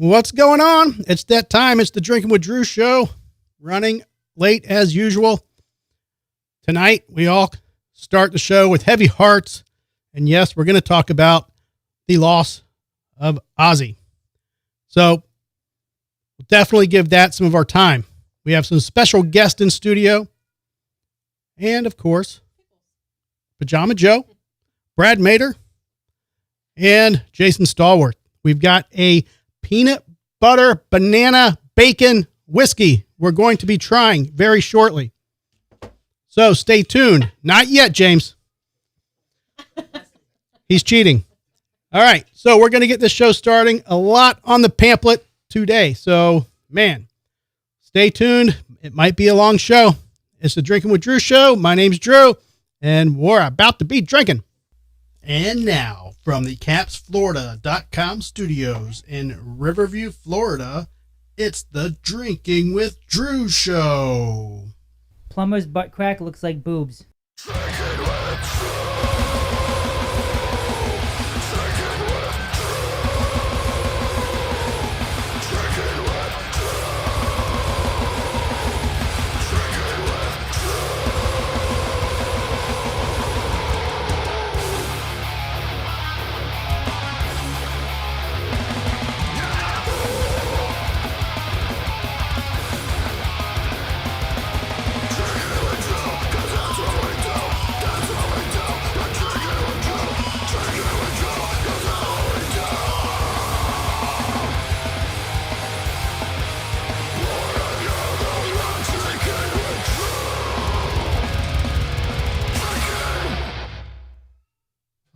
What's going on? It's that time. It's the Drinking with Drew show, running late as usual. Tonight, we all start the show with heavy hearts. And yes, we're going to talk about the loss of Ozzy. So we'll definitely give that some of our time. We have some special guests in studio. And of course, Pajama Joe, Brad Mader, and Jason Stallworth. We've got a peanut butter banana bacon whiskey we're going to be trying very shortly. So stay tuned. Not yet, James. He's cheating. All right. So we're going to get this show starting. A lot on the pamphlet today. So, man, stay tuned. It might be a long show. It's the Drinking with Drew show. My name's Drew, and we're about to be drinking. And now, from the CapsFlorida.com studios in Riverview, Florida, it's the Drinking with Drew show. Plumber's butt crack looks like boobs.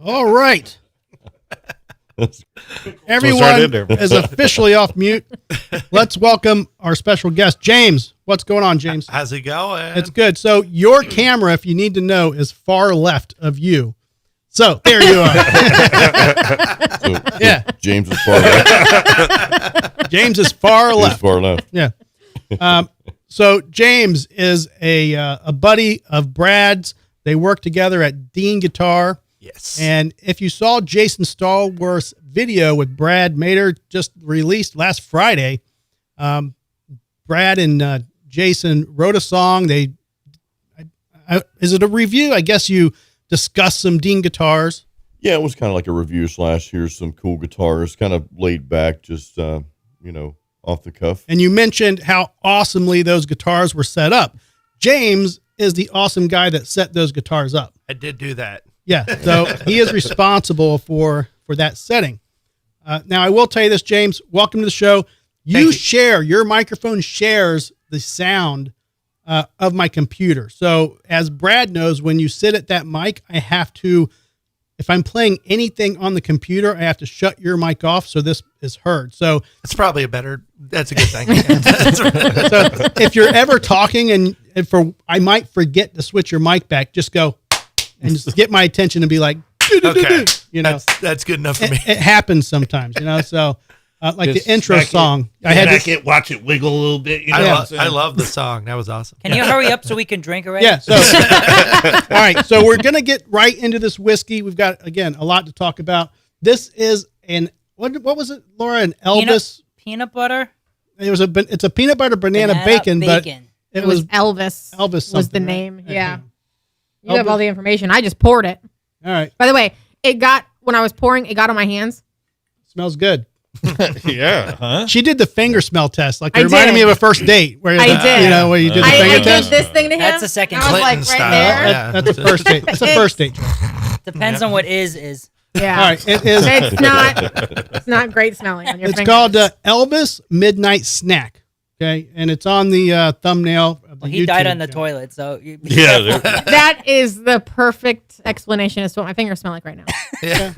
All right. Everyone is officially off mute. Let's welcome our special guest, James. What's going on, James? How's it going? It's good. So your camera, if you need to know, is far left of you. So there you are. Yeah. James is far left. James is far left. He's far left. Yeah. So James is a buddy of Brad's. They work together at Dean Guitar. Yes. And if you saw Jason Stallworth's video with Brad Mader just released last Friday, Brad and Jason wrote a song. Is it a review? I guess you discussed some Dean guitars. Yeah, it was kind of like a review / here's some cool guitars, kind of laid back, just, off the cuff. And you mentioned how awesomely those guitars were set up. James is the awesome guy that set those guitars up. I did do that. Yeah, so he is responsible for that setting. Now, I will tell you this, James. Welcome to the show. Your microphone shares the sound of my computer. So as Brad knows, when you sit at that mic, I have to, if I'm playing anything on the computer, I have to shut your mic off so this is heard. So it's probably that's a good thing. So if you're ever talking and I might forget to switch your mic back, just go and just get my attention and be like, okay, that's good enough for me. It happens sometimes, So like the intro song, I had to watch it wiggle a little bit. I love the song. That was awesome. Can you hurry up so we can drink already? Yeah. So, all right. So we're gonna get right into this whiskey. We've got again a lot to talk about. This is what was it, Laura? An Elvis peanut butter. It's a peanut butter banana bacon, but it was Elvis. Elvis was the right? name. Okay. Yeah. You have all the information. I just poured it. All right. By the way, when I was pouring, it got on my hands. Smells good. Yeah. Huh? She did the finger smell test. Like, it reminded me of a first date. Where I did. Where you did the finger test. I did this thing to him. That's a second. I was Clinton like, style. right there. Yeah. That's a first date. That's a first date. Depends on what is. Yeah. All right. It is. It's not great smelling on your It's fingers. called Elvis Midnight Snack. Okay. And it's on the thumbnail. Of the Well, he YouTube died on the channel. toilet, so Yeah. That is the perfect explanation as to what my fingers smell like right now. Yeah.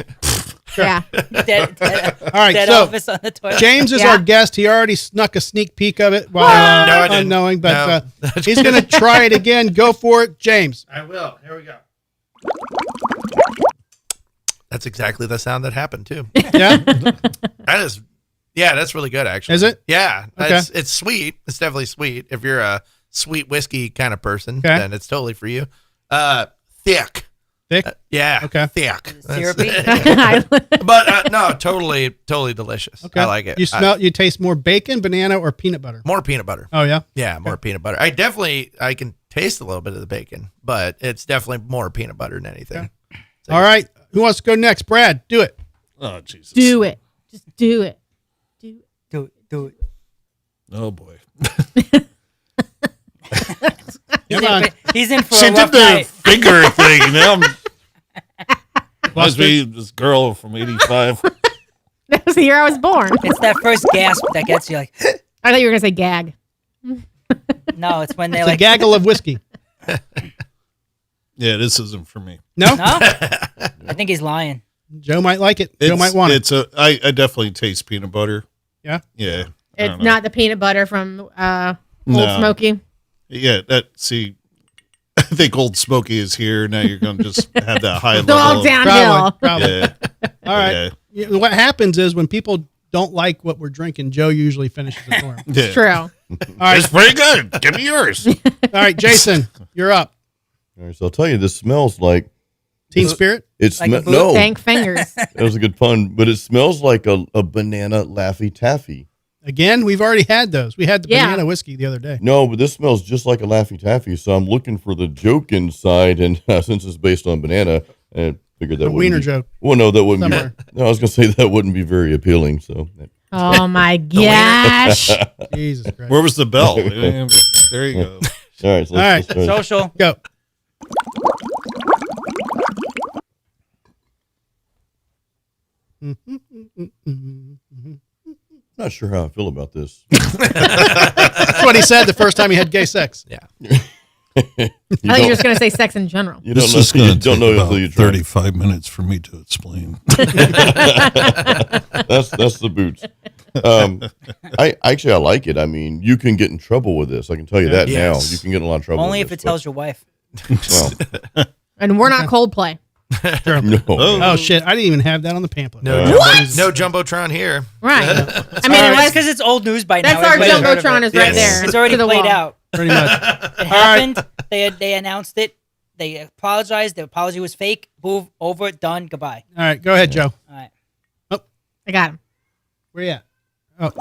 Yeah. dead All right. dead So Elvis on the toilet. James is Yeah. our guest. He already snuck a sneak peek of it while No, I didn't. unknowing, but No. he's going to try it again. Go for it, James. I will. Here we go. That's exactly the sound that happened too. Yeah. That's really good actually. Is it? Yeah. Okay. It's sweet. It's definitely sweet. If you're a sweet whiskey kind of person, Okay. then it's totally for you. Thick. Thick? Yeah. Okay. Thick. Syrupy. But no, totally delicious. Okay. I like it. You taste more bacon, banana, or peanut butter? More peanut butter. Oh, yeah? Yeah, more peanut butter. I can taste a little bit of the bacon, but it's definitely more peanut butter than anything. Okay. All right. Who wants to go next? Brad, do it. Oh, Jesus. Do it. Just do it. Do it. Oh, boy. He's in for She a did rough the night. finger thing. Now must be this girl from 85. That was the year I was born. It's that first gasp that gets you like, I thought you were going to say gag. no, it's when they It's like, a gaggle of whiskey. Yeah, this isn't for me. No? no? I think he's lying. Joe might like it. Joe might want it. I definitely taste peanut butter. Yeah? Yeah. It's not the peanut butter from Old No. Smoky. Yeah, I think Old Smoky is here. Now you're going to just have that high It's all level. downhill. Probably. Yeah. All right. Yeah. What happens is when people don't like what we're drinking, Joe usually finishes it for him. Yeah. It's true. All right. It's pretty good. Give me yours. All right, Jason, you're up. All right, so I'll tell you, this smells like Teen Spirit? it's Like a boot? no. Thank fingers. That was a good pun, but it smells like a banana Laffy Taffy. Again, we've already had those. We had the Yeah. banana whiskey the other day. No, but this smells just like a Laffy Taffy. So I'm looking for the joke inside, and since it's based on banana, I figured that A wouldn't wiener be, joke. Well, no, that wouldn't Somewhere. be. No, I was gonna say that wouldn't be very appealing. So Oh my gosh. Jesus Christ. Where was the bell? There you go. all right, so All right. let's start. Social. Go. Not sure how I feel about this. That's what he said the first time he had gay sex. Yeah. I thought you were just going to say sex in general. You This don't is know. going You to don't take know about until you try. 35 minutes for me to explain. That's the boots. I like it. I mean, you can get in trouble with this. I can tell you that Yes. now. You can get in a lot of trouble. Only with if it this, tells your wife. Well, And we're not Coldplay. no. Oh, shit. I didn't even have that on the pamphlet. No, What? no jumbotron here. Right. I mean, That's unless, because it's old news by now. that's our Everybody's heard of Jumbotron it. is right Yes. there. It's already to the played wall. out. Pretty much. It happened. They announced it. They apologized. The apology was fake. Move over. Done. Goodbye. All right. Go ahead, Joe. All right. I got him. Where you at? Oh.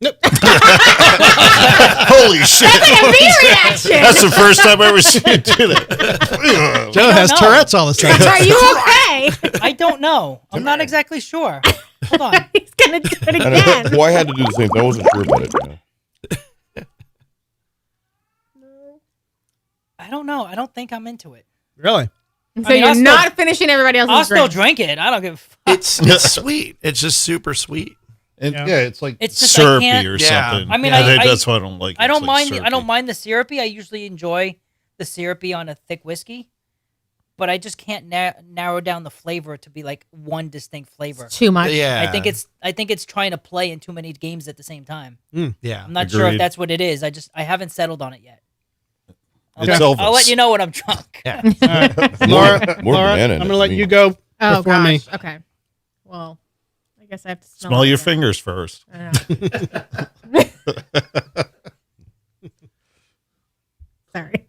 Nope. Holy shit. A bee reaction. That's the first time I ever seen you do that. Joe has know. Tourette's all of a sudden. Are you okay? I don't know. I'm not exactly sure. Hold on. He's going to do it I don't again. know. Well, I had to do the same thing. I wasn't sure about it. I don't know. I don't think I'm into it. Really? So I mean, you're I'll not still- finishing everybody else's I'll still drink. drink it. I don't give a fuck. It's sweet. It's just super sweet. And Yeah. yeah, it's like It's just I syrupy can't- or Yeah. something. I mean, Yeah, I- that's what I don't like. I don't It's like mind. I syrupy. don't mind the syrupy. I usually enjoy the syrupy on a thick whiskey, but I just can't narrow down the flavor to be like one distinct flavor. Too much. Yeah. I think it's trying to play in too many games at the same time. Yeah. I'm not sure if Agreed. that's what it is. I haven't settled on it yet. It's I'll Elvis. let you know when I'm drunk. Yeah. All right. More- Laura, more Laura, banana I'm in going to it, let to me. you go Oh, before me. gosh. Okay. Well, I guess I have to Smell it your again. fingers first. I know. Sorry.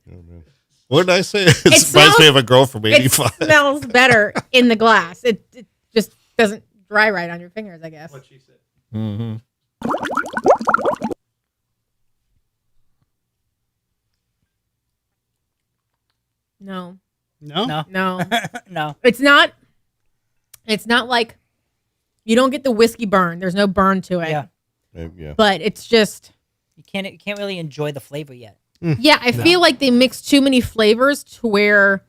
What did I say? It reminds smells- me of a girl from It 85. smells better in the glass. It just doesn't dry right on your fingers, I guess. Mm-hmm. No. No? No, No. no. It's not like you don't get the whiskey burn. There's no burn to it. Yeah, Yeah. But it's just you can't really enjoy the flavor yet. yeah, I feel like they mix too many flavors to where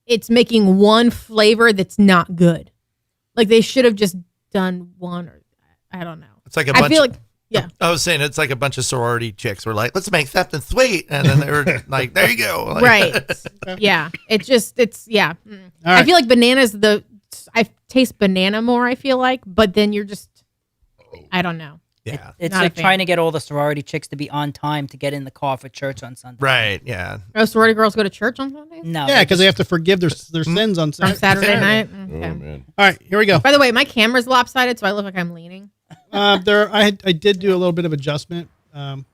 it's making one flavor that's not good. Like they should have just done one or I don't know. It's like a I bunch. feel like yeah. I was saying it's like a bunch of sorority chicks were like, let's make something sweet, and then they were like, there you go. Like, Right. Yeah. It's yeah. Mm. All right. I feel like banana's I taste banana more, I feel like, but then you're just I don't know. Yeah. It's Not a like fan. trying to get all the sorority chicks to be on time to get in the car for church on Sunday. Right. Yeah. Oh, sorority girls go to church on Sundays? No. Yeah, because they have to forgive their sins on On Saturday. Saturday night? Oh Okay. man. All right, here we go. By the way, my camera's lopsided, so I look like I'm leaning. I did do a little bit of adjustment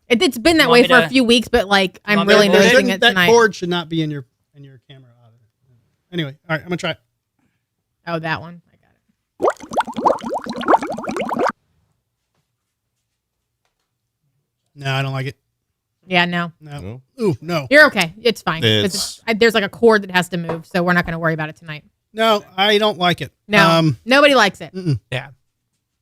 It's been that Want way me for a to- few weeks, but like I'm want me to really hold it? noticing it that tonight. cord should not be in your camera. Anyway, all right, I'm gonna try it. Oh, that one. I got it. No, I don't like it. Yeah, no. No. No? Ooh, no. You're okay. It's fine. It's- There's like a cord that has to move, so we're not going to worry about it tonight. No, I don't like it. No, nobody likes it. Yeah.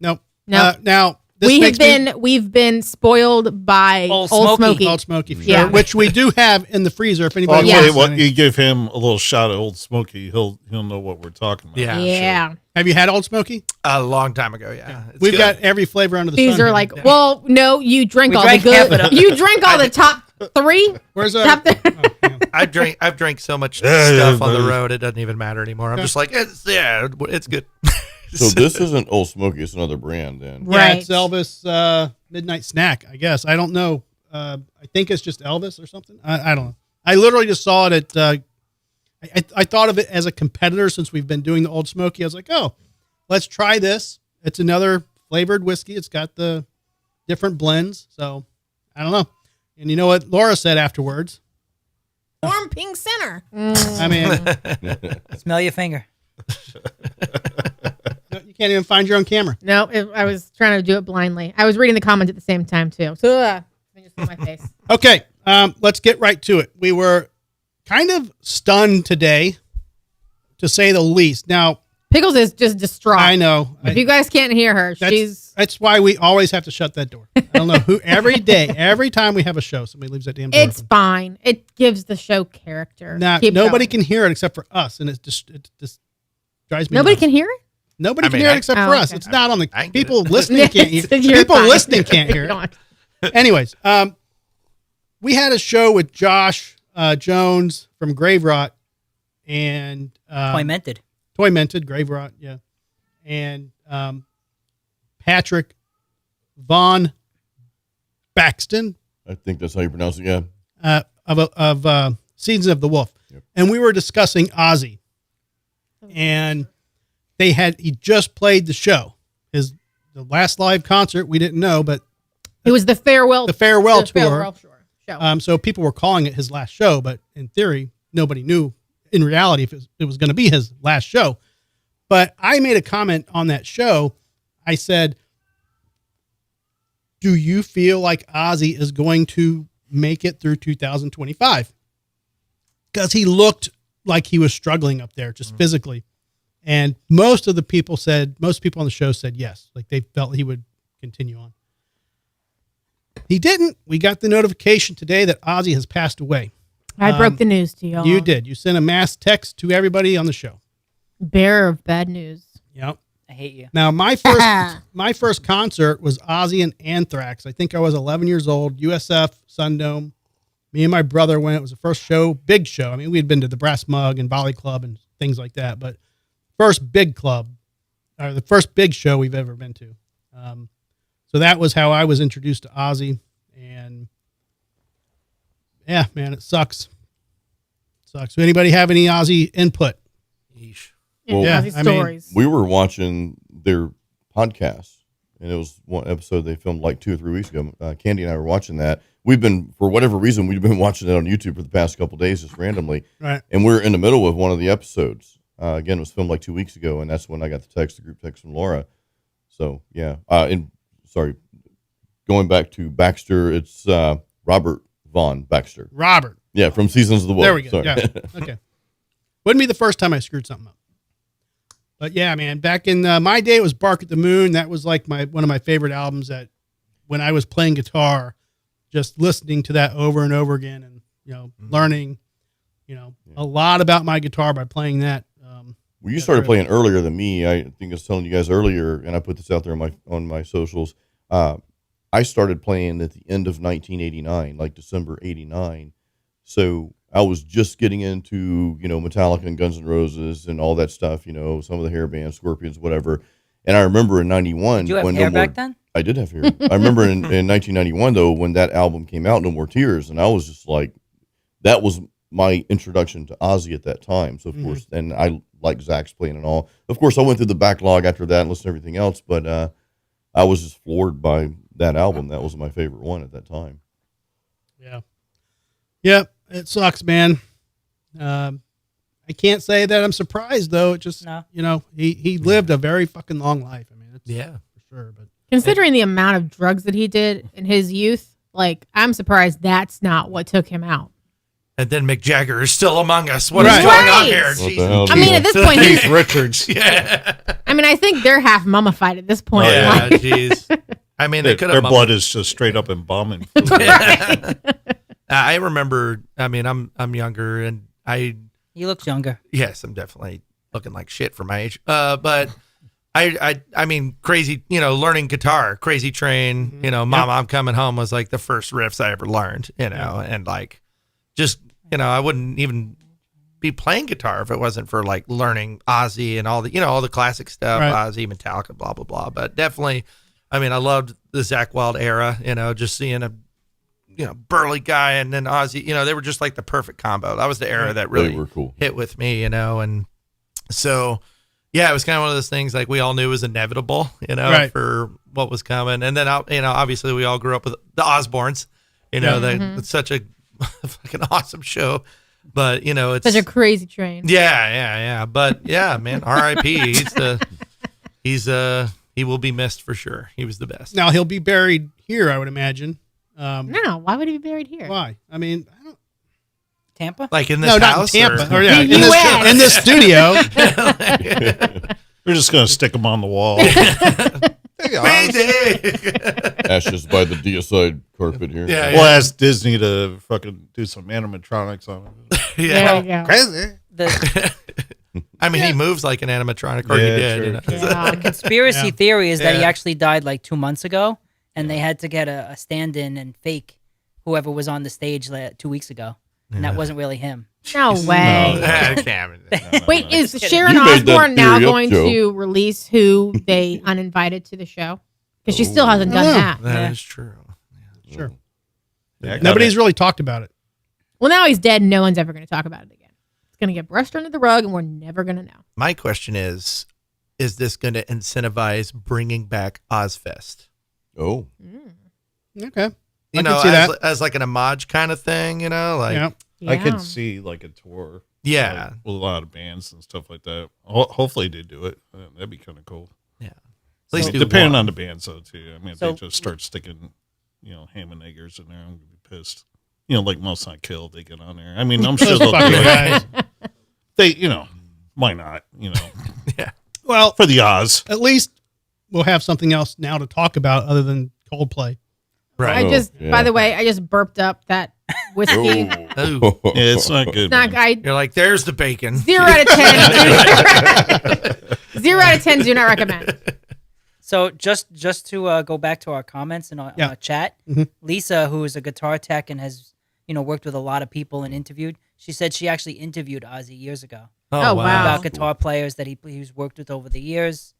Nope. No. Now this We've been spoiled by Old Old Smoky. Smoky. Old Smoky, for Yeah. sure, which we do have in the freezer. If Well, anybody I'll tell wants you what, any. you give him a little shot of Old Smoky, he'll know what we're talking about. Yeah. Yeah. Have you had Old Smoky? A long time ago. Yeah. It's We've good. got every flavor under the sun. These are here. like, well, no, you drink We all drank the half good. of it. You drink all the top 3. Where's Top that? th- I've drank so much Yeah, stuff on the but- road, it doesn't even matter anymore. I'm just like, it's good. So this isn't Old Smoky; it's another brand. Then Yeah, Right. it's Elvis Midnight Snack, I guess. I don't know. I think it's just Elvis or something. I don't know. I literally just saw it at. I thought of it as a competitor since we've been doing the Old Smoky. I was like, oh, let's try this. It's another flavored whiskey. It's got the different blends. So I don't know. And you know what Laura said afterwards? Warm pink center. I mean, Smell your finger. you can't even find your own camera. No, I was trying to do it blindly. I was reading the comments at the same time too. So let me just see my face. Okay, let's get right to it. We were kind of stunned today, to say the least. Now, Pickles is just distraught. I know. If you guys can't hear her, That's why we always have to shut that door. I don't know who. Every day, every time we have a show, somebody leaves that damn door it's open. fine. It gives the show character. Now, Keep nobody going. can hear it except for us, and it just drives me. Nobody nuts. can hear it. Nobody I can mean, hear it I- except Oh, for us. okay. It's not on the I get people it. listening can't hear. You're People fine. listening can't hear Go it. on. Anyways, we had a show with Josh Jones from Grave Rot and Toymented. Toymented Grave Rot, yeah, and Patrick Von Baxton I think that's how you pronounce it. Yeah. of Seasons of the Wolf, and we were discussing Ozzy, and he just played the show, the last live concert. We didn't know, but It was the farewell. the farewell the tour. farewell show. So people were calling it his last show, but in theory, nobody knew in reality if it was going to be his last show. But I made a comment on that show. I said, do you feel like Ozzy is going to make it through 2025? Because he looked like he was struggling up there just physically. And most people on the show said yes. Like they felt he would continue on. He didn't. We got the notification today that Ozzy has passed away. I broke the news to y'all. You did. You sent a mass text to everybody on the show. Bearer of bad news. Yep. I hate you. Now, my first concert was Ozzy and Anthrax. I think I was 11 years old, USF, Sundome. Me and my brother went. It was the first show, big show. I mean, we had been to the Brass Mug and Volley Club and things like that, but first big club, or the first big show we've ever been to. So that was how I was introduced to Ozzy. And yeah, man, it sucks. Sucks. So anybody have any Ozzy input? Yeesh. Well, Yeah, Ozzy I mean, stories. We were watching their podcast, and it was one episode they filmed like 2 or 3 weeks ago. Candy and I were watching that. For whatever reason, we've been watching it on YouTube for the past couple of days, just randomly. Right. And we're in the middle of one of the episodes. Again, it was filmed like 2 weeks ago, and that's when I got the group text from Laura. So yeah. Sorry, going back to Baxter, it's Robert Von Baxter. Robert. Yeah, from Seasons of the Wolf. There we go. Sorry. Yeah. Okay. Wouldn't be the first time I screwed something up. But yeah, man, back in my day, it was Bark at the Moon. That was like one of my favorite albums that when I was playing guitar, just listening to that over and over again and, learning, a lot about my guitar by playing that. Well, you started playing earlier than me. I think I was telling you guys earlier, and I put this out there on my socials. I started playing at the end of 1989, like December 89. So I was just getting into, Metallica and Guns N' Roses and all that stuff, some of the hair bands, Scorpions, whatever. And I remember in 91. Did you have when hair No More, back then? I did have hair. I remember in 1991, though, when that album came out, No More Tears, and I was just like, that was my introduction to Ozzy at that time. So, of course, and I like Zach's playing and all. Of course, I went through the backlog after that and listened to everything else, but I was just floored by that album, that was my favorite one at that time. Yeah. Yep. It sucks, man. I can't say that I'm surprised though. It just, No. he lived a very fucking long life. I mean, it's for sure, but Considering the amount of drugs that he did in his youth, like, I'm surprised that's not what took him out. And then Mick Jagger is still among us. What is Right. going on Right. here? What the Jesus. hell? I mean, at this point, Keith Richards. Yeah. I mean, I think they're half mummified at this point. Yeah, Like, jeez. I mean, they could Their have. blood is just straight up embalming fluid. I remember. I mean, I'm younger, and He looks younger. yes, I'm definitely looking like shit for my age. But I mean, crazy. Learning guitar, Crazy Train. Mama, I'm Coming Home was like the first riffs I ever learned. And like, just I wouldn't even be playing guitar if it wasn't for like learning Ozzy and all the classic stuff, Right. Ozzy, Metallica, blah blah blah. But definitely, I mean, I loved the Zakk Wylde era. Just seeing a burly guy and then Ozzy. They were just like the perfect combo. That was the era that really They were cool. hit with me. And so yeah, it was kind of one of those things like we all knew was inevitable. Right. For what was coming, and then obviously we all grew up with the Osbournes. It's such a fucking awesome show. But it's such a crazy train. yeah. But yeah, man, R.I.P. He will be missed for sure. He was the best. now he'll be buried here, I would imagine. No, why would he be buried here? Why? I mean, I don't. Tampa? Like in this No, not in house, Tampa. or- Or, yeah, in US. in this studio. We're just gonna stick them on the wall. Ashes by the deicide carpet here. Yeah, We'll ask Disney to fucking do some animatronics on it. yeah. There you go. Crazy. The I mean, he moves like an animatronic, or he Yeah, did. true, true. Yeah. conspiracy Yeah. theory is that he Yeah. actually died like 2 months ago, and they had to get a stand-in and fake whoever was on the stage 2 weeks ago, and that wasn't really him. No way. I can't. Wait, is Sharon You made that Osbourne now theory up, going Joe. to release who they uninvited to the show? Because she still hasn't done Oh. that. That is true. Sure. Yeah, Nobody's really talked about it. Well, now he's dead and no one's ever going to talk about it again. It's going to get brushed under the rug and we're never going to know. My question is this going to incentivize bringing back Ozfest? Oh, Okay. You I know, can see that. as like an homage kind of thing, like, Yeah. I Yeah. could see like a tour. yeah. like, with a lot of bands and stuff like that. Hopefully they do it. That'd be kind of cool. At least do Depending one. on the bands though too. I mean, if So- they just start sticking, ham and eggers in there, I'm gonna be pissed. Like Most Not Killed, they get on there. I mean, I'm sure Those they'll do fucking it. guys. They, why not? Well, For the Oz. at least we'll have something else now to talk about other than Coldplay. Right. I just, yeah. by the way, I just burped up that whiskey. Ooh. Yeah, it's not good. It's not, man. You're like, there's the bacon. 0 out of 10. 0 out of 10 do not recommend. So just to go back to our comments and our chat, Lisa, who is a guitar tech and has worked with a lot of people and interviewed, she said she actually interviewed Ozzy years ago Oh, wow. about guitar players that he's worked with over the years.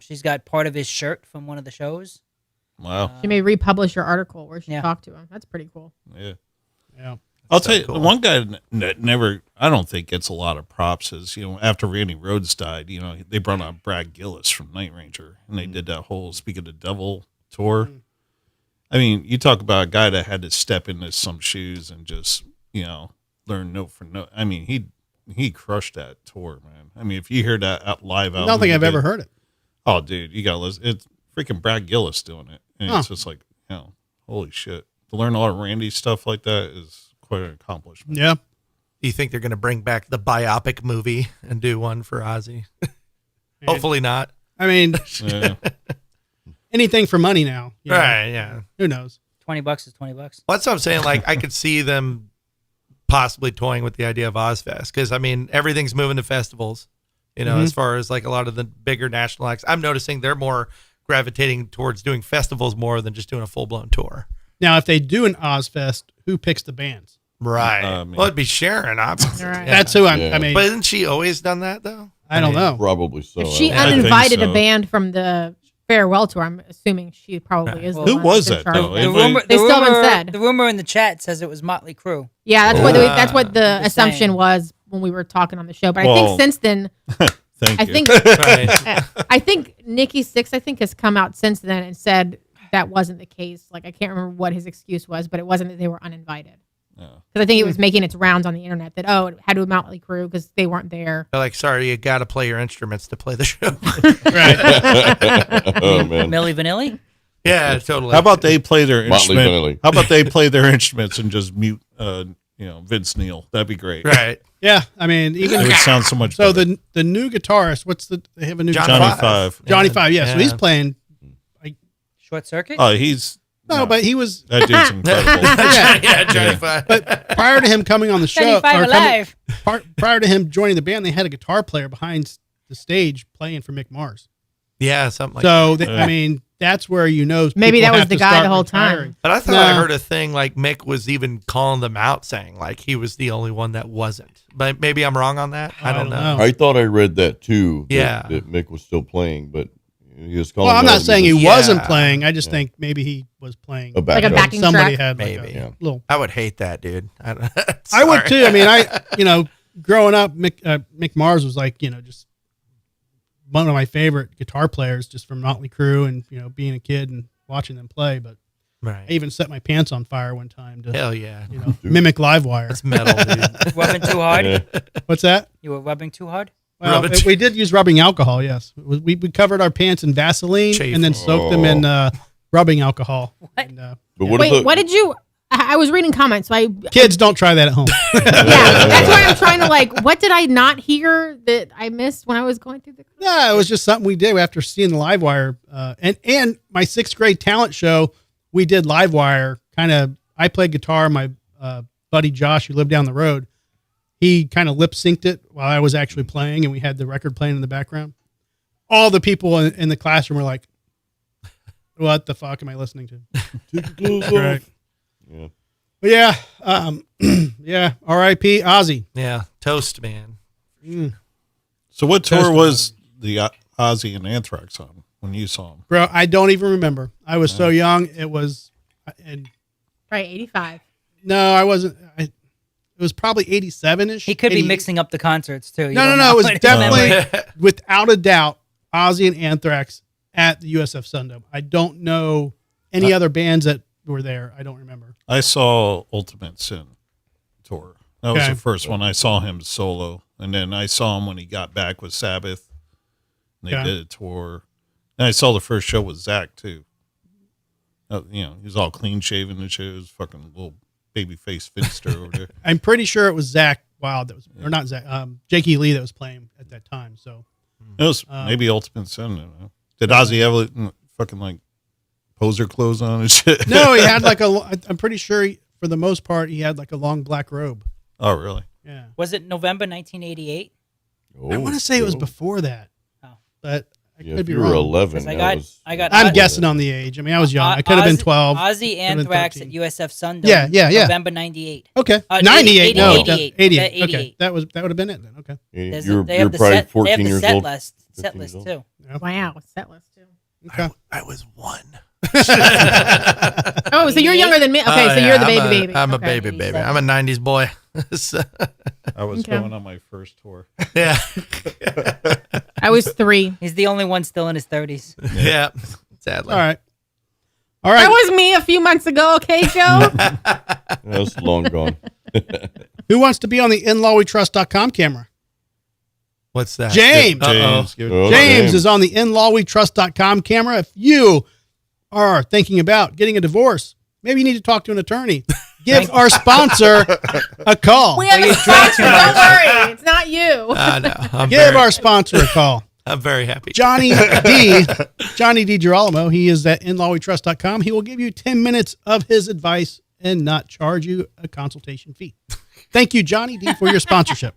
She's got part of his shirt from one of the shows. Wow. She may republish your article where she Yeah. talked to him. That's pretty cool. Yeah. Yeah. I'll so tell you, cool. the one guy that never, I don't think gets a lot of props is, after Randy Rhoads died, they brought on Brad Gillis from Night Ranger and they did that whole Speak of the Devil tour. I mean, you talk about a guy that had to step into some shoes and just, learn note for note. I mean, he crushed that tour, man. I mean, if you hear that live I album. don't think he I've did- ever heard it. Oh, dude, you got to listen. It's freaking Brad Gillis doing it. And Huh. it's just like, holy shit. To learn all of Randy's stuff like that is quite an accomplishment. Yeah. Do you think they're going to bring back the biopic movie and do one for Ozzy? Hopefully not. I mean, Yeah. anything for money now. you know. Right, yeah. Who knows? $20 is $20. Well, that's what I'm saying. Like, I could see them possibly toying with the idea of Ozfest because, I mean, everything's moving to festivals, as far as like a lot of the bigger national acts. I'm noticing they're more gravitating towards doing festivals more than just doing a full-blown tour. Now, if they do an Ozfest, who picks the bands? Right. Man. Well, it'd be Sharon, obviously. Right. Yeah. That's who I Yeah. mean, But hasn't she always done that, though? I don't know. probably so. If she I think uninvited so. a band from the farewell tour, I'm assuming she probably is the Who one was that's in that, charge though? of it. It The was- rumor, They still haven't said. The rumor in the chat says it was Motley Crue. Yeah, that's what the Just assumption saying. was when we were talking on the show. But I Well, think since then, Thank I you. think Right. I think Nikki Sixx has come out since then and said that wasn't the case. Like I can't remember what his excuse was, but it wasn't that they were uninvited. Yeah. Because I think it was making its rounds on the internet that it had to a Motley Crue because they weren't there. They're like, sorry, you got to play your instruments to play the show. Right. Oh man. Milli Vanilli? Yeah, totally. How about they play their Motley instrument? Vanilli. How about they play their instruments and just mute, Vince Neil? That'd be great. Right. Yeah. I mean, It even would sound so much so better. the new guitarist. They have a new Johnny Johnny guitarist. Five. Johnny Yeah. Five. Yeah. So he's playing. Short Circuit? Oh, he's But he was. that dude's incredible. Yeah, Johnny Yeah. Five. But prior to him coming on the show, 75 or coming- Alive. prior to him joining the band, they had a guitar player behind the stage playing for Mick Mars. Yeah, something like So that. I mean, that's where Maybe people that was have the to guy start the whole time. retiring. But I thought I No. heard a thing like Mick was even calling them out, saying like he was the only one that wasn't. But maybe I'm wrong on that. I don't know. I thought I read that too. Yeah. That Mick was still playing, but he was calling. Well, I'm out not saying he because- wasn't Yeah. playing. I just think maybe he was playing. A Like a backup. backing Somebody track. had like Maybe. a Yeah. little. I would hate that, dude. I I would Sorry. too. I mean, growing up, Mick Mars was like, just one of my favorite guitar players, just from Motley Crue, and being a kid and watching them play. But I Right. even set my pants on fire one time to Hell yeah. mimic Livewire. That's metal, dude. Rubbing too hard? Yeah. What's that? You were rubbing too hard? Well, Rubbing- we did use rubbing alcohol. Yes, we covered our pants in Vaseline Chafe. and then soaked them in rubbing alcohol. What? And, But what Wait, if what did you? I was reading comments, so kids, don't try that at home. yeah, that's why I'm trying to what did I not hear that I missed when I was going through the? No, it was just something we did after seeing the Livewire. And my 6th grade talent show, we did Livewire. I played guitar. My buddy Josh, who lived down the road, he kind of lip synced it while I was actually playing, and we had the record playing in the background. All the people in the classroom were like, "What the fuck am I listening to?" Right. Yeah. But yeah, R.I.P. Ozzy. Yeah. Toast, man. So what tour Testament. was the Ozzy and Anthrax on when you saw him? Bro, I don't even remember. I was so young. It was, and Right, 85. no, I wasn't. It was probably 87-ish. He could be mixing up the concerts, too. You No, don't no, know. it was It's definitely, memory. without a doubt, Ozzy and Anthrax at the USF Sundome. I don't know any other bands that were there. I don't remember. I saw Ultimate Sin tour. That was Okay. the first one. I saw him solo, and then I saw him when he got back with Sabbath. And they Okay. did a tour. And I saw the first show with Zach too. He was all clean shaven and shit. It was fucking little baby face finster over there. I'm pretty sure it was Zach Wild that was, or not Zach, Jake E. Lee that was playing at that time. So It was maybe Ultimate Sin. I don't know. Did Ozzy have fucking poser clothes on and shit? no, he had I'm pretty sure for the most part he had like a long black robe. Oh, really? Yeah. Was it November 1988? I want to say it was Oh. before that, Oh. but I Yeah, could if be you were wrong. 11. 'Cause that I got I'm Oz- guessing on the age. I mean, I was young. I could have been 12. Ozzy been Anthrax 13. at USF Sundome. Yeah. November 98. Okay. 80, 98. No, 88. 88. 88. Okay. That would have been it then. Okay. There's You're, they you're have the probably set, 14 they have the years set old. list, 15 set years list old. too. Wow, set list too. Okay. I was 1. Oh, so you're younger than me. Okay, so you're the baby. I'm a Okay. baby. I'm a 90s boy. So, I was Okay. going on my first tour. yeah. I was 3. He's the only one still in his 30s. Yeah. Sadly. All right. That was me a few months ago. Okay, Joe. That's long gone. Who wants to be on the inlawwetrust.com camera? What's that? James. Uh-oh. James, give it- Oh, James is on the inlawwetrust.com camera. If you are thinking about getting a divorce, maybe you need to talk to an attorney. Give our sponsor a call. We have a sponsor. Don't worry, it's not you. No, I'm Give very, our sponsor a call. I'm very happy. Johnny D. Girolamo. He is at inlawwetrust.com. He will give you 10 minutes of his advice and not charge you a consultation fee. Thank you, Johnny D, for your sponsorship.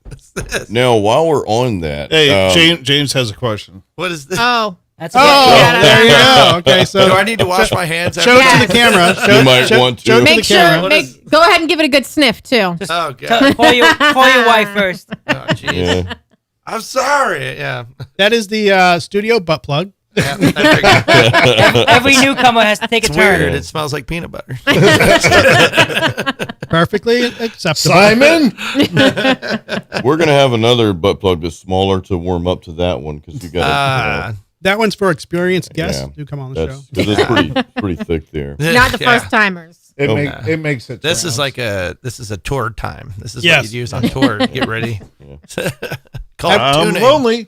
Now, while we're on that, Hey, James has a question. What is this? Oh, That's Oh, Yeah. there you go. Okay, so Do I need to wash my hands? show it after to the camera. Show, You might want to. Show it to make the sure. camera. What is- Go ahead and give it a good sniff too. Oh, God. call your wife first. Oh, jeez. yeah. I'm sorry. Yeah. That is the studio butt plug. Yeah, I figured. Every newcomer has to take a It's turn. weird. It smells like peanut butter. Perfectly acceptable. Simon? We're going to have another butt plug that's smaller to warm up to that one because you got That one's for experienced guests Yeah. who come on the show. It's pretty thick there. Not the Yeah. first timers. It makes it. This is rounds. this is a tour time. This is Yes. what you use on tour. Get ready. Call it I'm tuning. lonely.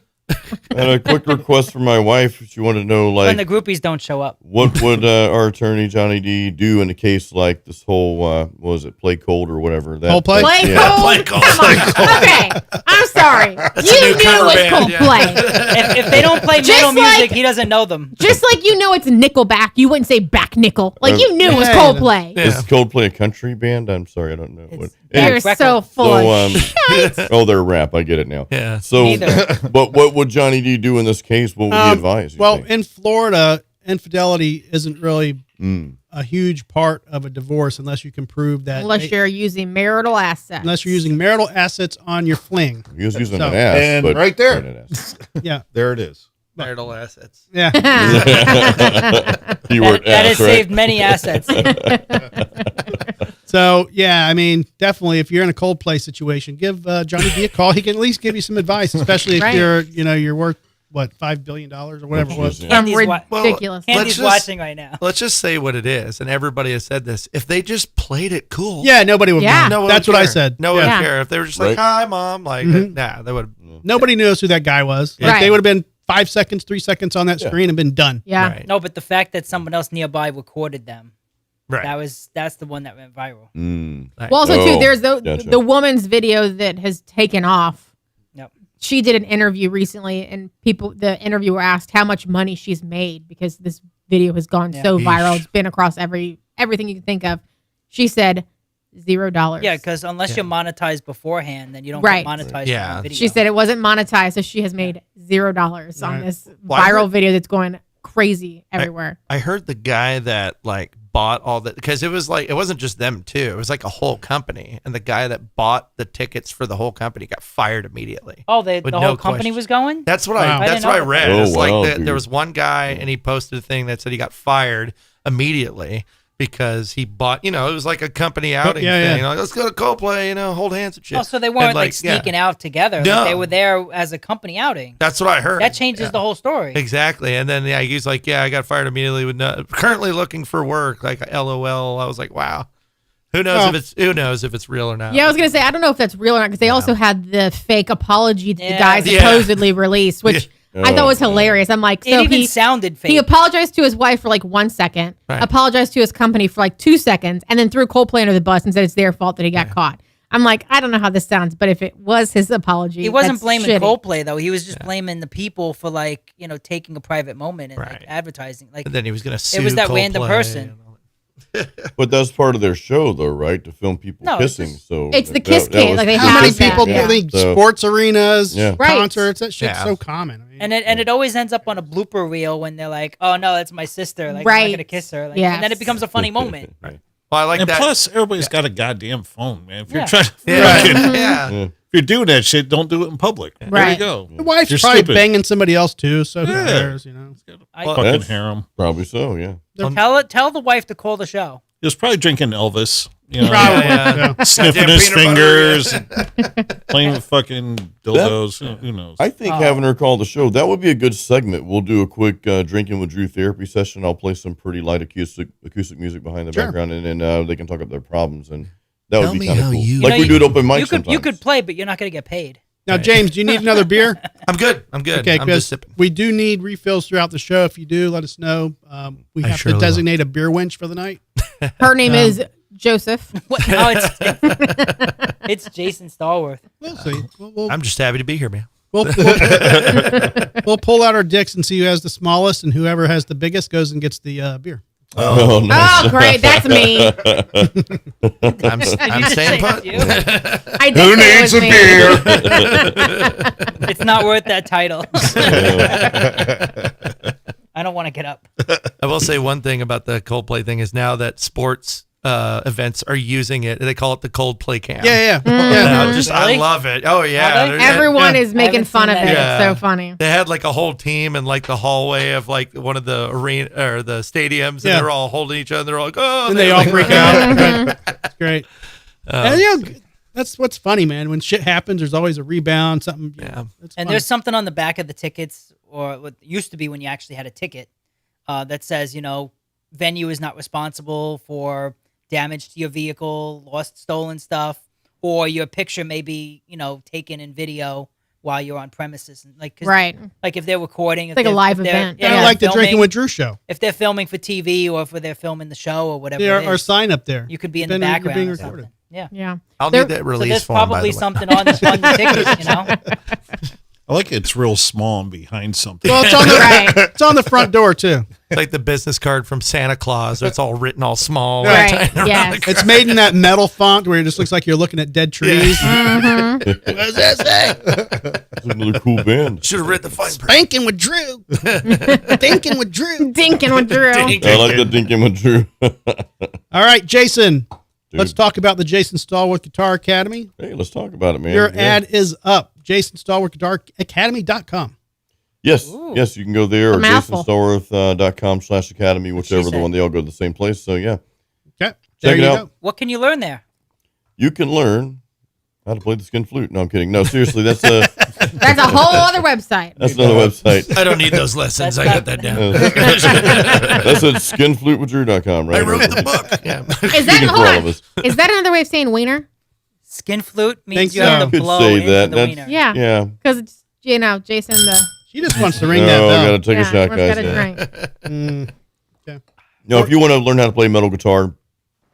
And a quick request from my wife. She wanted to know, When the like, groupies don't show up. what would our attorney Johnny D do in a case like this whole what was it, play cold or whatever? Coldplay? Play yeah. cold. Play Cold. Come on. Okay, I'm sorry. a You new knew cover it was band, yeah. Coldplay. If they don't play Just metal music, like- he doesn't know them. Just like you know it's Nickelback, you wouldn't say back nickel. Like you knew it was Yeah. Coldplay. Yeah. Is Coldplay a country band? I'm sorry, I don't know. It's- You're Record. so full of shit. Oh, they're rap. I get it now. Yeah. So, Neither. but what would Johnny D do in this case? What would he advise? You Well, think? in Florida, infidelity isn't really Mm. a huge part of a divorce unless you can prove that. Unless you're using marital assets. unless you're using marital assets on your fling. He was using So- an ass, And but right there. an ass. Yeah, There it is. Marital assets. yeah. Keyword That ass, has right? saved many assets. So yeah, I mean, definitely, if you're in a Coldplay situation, give Johnny D a call. He can at least give you some advice, especially if Right. you're worth what $5 billion or whatever it was. Yeah. Some Candy's ridiculous. Let's Candy's just- watching right now. Let's just say what it is, and everybody has said this. If they just played it cool, Yeah, nobody would. Yeah. mind. no one That's would what I care. said. No one Yeah. would care if they were just like, Right. "Hi, mom." Like, Mhm. nah, they would. Nobody knows who that guy was. Like, Right. they would have been 5 seconds, 3 seconds on that Yeah. screen and been done. Yeah. Right. No, but the fact that someone else nearby recorded them, Right. that's the one that went viral. Mm. Well, also too, Oh, there's the gotcha. woman's video that has taken off. Yep. She did an interview recently, and the interviewer asked how much money she's made because this video has gone Yeah. so viral. Yeesh. It's been across everything you can think of. She said $0. Yeah, because unless you're monetized beforehand, then you don't Right. get monetized Yeah. on video. She said it wasn't monetized, so she has made $0 on Right. this Well, I viral heard- video that's going crazy everywhere. I heard the guy that like bought all that because it was like it wasn't just them too. It was like a whole company, and the guy that bought the tickets for the whole company got fired immediately. Oh, the With whole no company question. was going? That's what Wow. I. I That's didn't what I know read. that. It's Oh, like wow, there dude. was one guy, and he posted a thing that said he got fired immediately because he bought. You know, it was like a company outing yeah, thing. yeah. You know, like, let's go to Coldplay. You know, hold hands and shit. Oh, so they weren't And, like yeah. sneaking out together. No. Like, they were there as a company outing. That's what I heard. That changes Yeah. the whole story. Exactly. And then yeah, he's like, yeah, I got fired immediately with currently looking for work. Like LOL. I was like, wow. Who knows Well- who knows if it's real or not? Yeah, I was gonna say I don't know if that's real or not because they also had the fake apology that the Yeah. guy Yeah. supposedly released, which I thought was hilarious. I'm like, It so even he sounded fake. he apologized to his wife for like 1 second, Right. apologized to his company for like 2 seconds, and then threw Coldplay under the bus and said it's their fault that he got caught. I'm like, I don't know how this sounds, but if it was his apology, he wasn't that's blaming shitty. Coldplay though. He was just blaming the people for like taking a private moment and like Right. advertising. Like And then he was going to sue. was that random Coldplay person. and all that. But that's part of their show, though, right? To film people No, it's kissing. just- So It's the that- kiss that cam, was- like they How have many that, people yeah. do they So- sports arenas, Yeah. Right. concerts? That shit's Yeah. so common. I mean, and it always ends up on a blooper reel when they're like, "Oh no, that's my sister." Like, I'm Right. not gonna kiss her. Like, Yes. and then it becomes a funny moment. Well, I like And that. plus, everybody's got a goddamn phone, man. If you're Yeah. trying to, yeah, fucking- yeah. if you're doing that shit, don't do it in public. There Right. you go. the wife's You're probably stupid. banging somebody else too, so who Yeah. cares? I- Well, Fucking That's- harem. Probably so, yeah. Tell the wife to call the show. He was probably drinking Elvis, you know, Probably. Yeah. Yeah. sniffing Goddamn his peanut butter, fingers, playing with fucking dildos. Who knows? I think having her call the show, that would be a good segment. We'll do a quick drinking with Drew therapy session. I'll play some pretty light acoustic music behind the Sure. background, and then they can talk up their problems. And that Tell would me be kind of how cool. you- Like You we know, do at open mic You sometimes. could play, but you're not gonna get paid. Now, James, do you need another beer? I'm good. I'm good. Okay, I'm just because sipping. we do need refills throughout the show. If you do, let us know. We I have surely to will. designate a beer wench for the night. Her name is Joseph. What? No, it's Jason Stallworth. We'll see. We'll I'm just happy to be here, man. we'll pull out our dicks and see who has the smallest, and whoever has the biggest goes and gets the beer. Oh, no. Oh, great, that's me. I'm staying put. You? I did Who say it needs was a me. beer? It's not worth that title. I don't want to get up. I will say one thing about the Coldplay thing is now that sports events are using it, they call it the Coldplay cam. Yeah. I Really? love it. Oh yeah, Are they? They're- Everyone Yeah. is making haven't fun seen of it. that. It's so funny. They had like a whole team in like the hallway of like one of the arena or the stadiums, and Yeah. they were all holding each other. They're all like, oh, And they all like, freak out. It's great. And, that's what's funny, man. When shit happens, there's always a rebound, something. Yeah. It's And fun. there's something on the back of the tickets, or what used to be when you actually had a ticket, that says, venue is not responsible for damage to your vehicle, lost, stolen stuff, or your picture may be, taken in video while you're on premises. And Right. Like if they're recording. It's like a live event. Kind of like the Drinking with Drew show. If they're filming for TV or if they're filming the show or whatever There it are is, sign up there. you could be in You're the background being or recorded. something. Yeah. Yeah. I'll There- need that So release there's form, by probably the way. something on the tickets, I like it's real small and behind something. Well, it's on the Right. it's on the front door too. It's like the business card from Santa Claus. It's all written all small. Right. Yes. It's made in that metal font where it just looks like you're looking at dead trees. Mm-hmm. What does that say? It's another cool band. Should have read the fine print. Thinking with Drew. Thinking with Drew. Dinking with Drew. I like that Dinkin with Drew. All right, Jason. Dude. Let's talk about the Jason Stallworth Guitar Academy. Hey, let's talk about it, man. Your Yeah. ad is up. JasonStallworthGuitarAcademy.com. Yes, Ooh. yes, you can go there A or mouthful. jasonstallworth.com/academy, whichever the said. one. They all go to the same place. So yeah, Okay. Check There it you out. go. What can you learn there? you can learn how to play the skin flute. No, I'm kidding. No, seriously, that's That's a whole other website. that's another website. I don't need those lessons. I got that down. That's at skinflutewithdrew.com, right? I wrote the book. Yeah. Is that Speaking for hold all on? of us. Is that another way of saying wiener? Skin flute means Think you have so. to Could blow say into that. the That's- wiener. Yeah. Yeah. Because it's Jason the. She just wants to ring No, that bell. gotta take a shot, everyone's guys. got a Yeah. drink. No, if you want to learn how to play metal guitar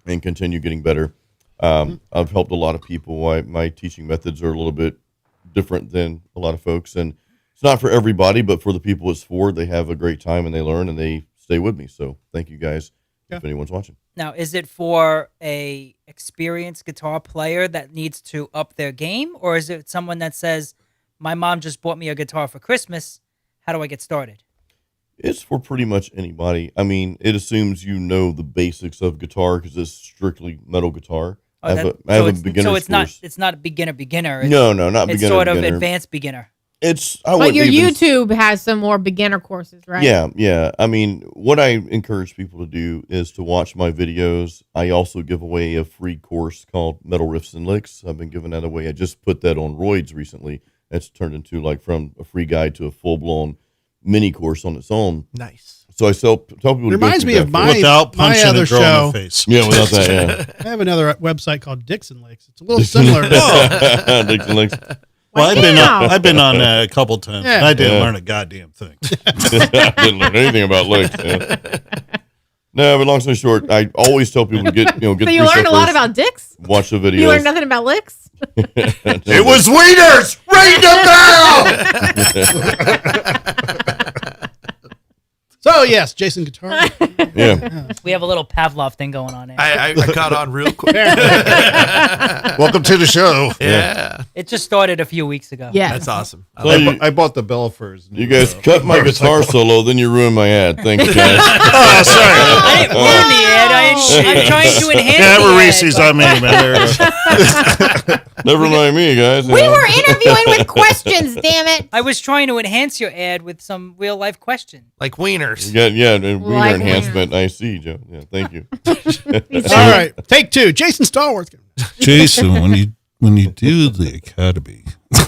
and continue getting better, I've helped a lot of people. My teaching methods are a little bit different than a lot of folks, and it's not for everybody, but for the people it's for. They have a great time and they learn and they stay with me. So thank you guys. Yeah. If anyone's watching, Now, is it for a experienced guitar player that needs to up their game, or is it someone that says, "My mom just bought me a guitar for Christmas. How do I get started?" it's for pretty much anybody. I mean, it assumes you know the basics of guitar because it's strictly metal guitar. I have a beginner's so it's course. not a beginner. It's, No, not it's beginner. sort of beginner. advanced beginner. It's I But wouldn't your even YouTube has some more beginner courses, right? Yeah. I mean, what I encourage people to do is to watch my videos. I also give away a free course called Metal Riffs and Licks. I've been giving that away. I just put that on Roids recently. It's turned into like from a free guide to a full blown mini course on its own. Nice. So I tell people to Reminds go me through of that my- first. Without my punching other a girl show. in the face. Yeah, without that, I have another website called Dixon Licks. It's a little similar. yeah. Dixon Licks. Well, Wow. I've been on a couple times. Yeah. And I didn't Yeah. learn a goddamn thing. I didn't learn anything about licks. Yeah. No, but long story short, I always tell people to get So the you free learned a stuff lot first. about dicks? Watch the videos. You learned nothing about licks? It was wieners! Ring the bell! So, yes, Jason Guitar. Yeah. We have a little Pavlov thing going on there. I caught on real quick. Welcome to the show. Yeah. It just started a few weeks ago. Yeah. That's awesome. I So like you, I bought the bell for his new, you guys cut my guitar solo, then you ruined my ad. Thanks, guys. Oh, sorry. I didn't ruin the ad. I'm trying to enhance Yeah, the we're ad, Reese's but- on me, man. Never mind me, guys. We were interviewing with questions, damn it. I was trying to enhance your ad with some real life question. like wieners. And wiener Like enhancement. I see, Joe. Yeah, thank you. All right. Take two. Jason Stallworth. Jason, when you do the academy,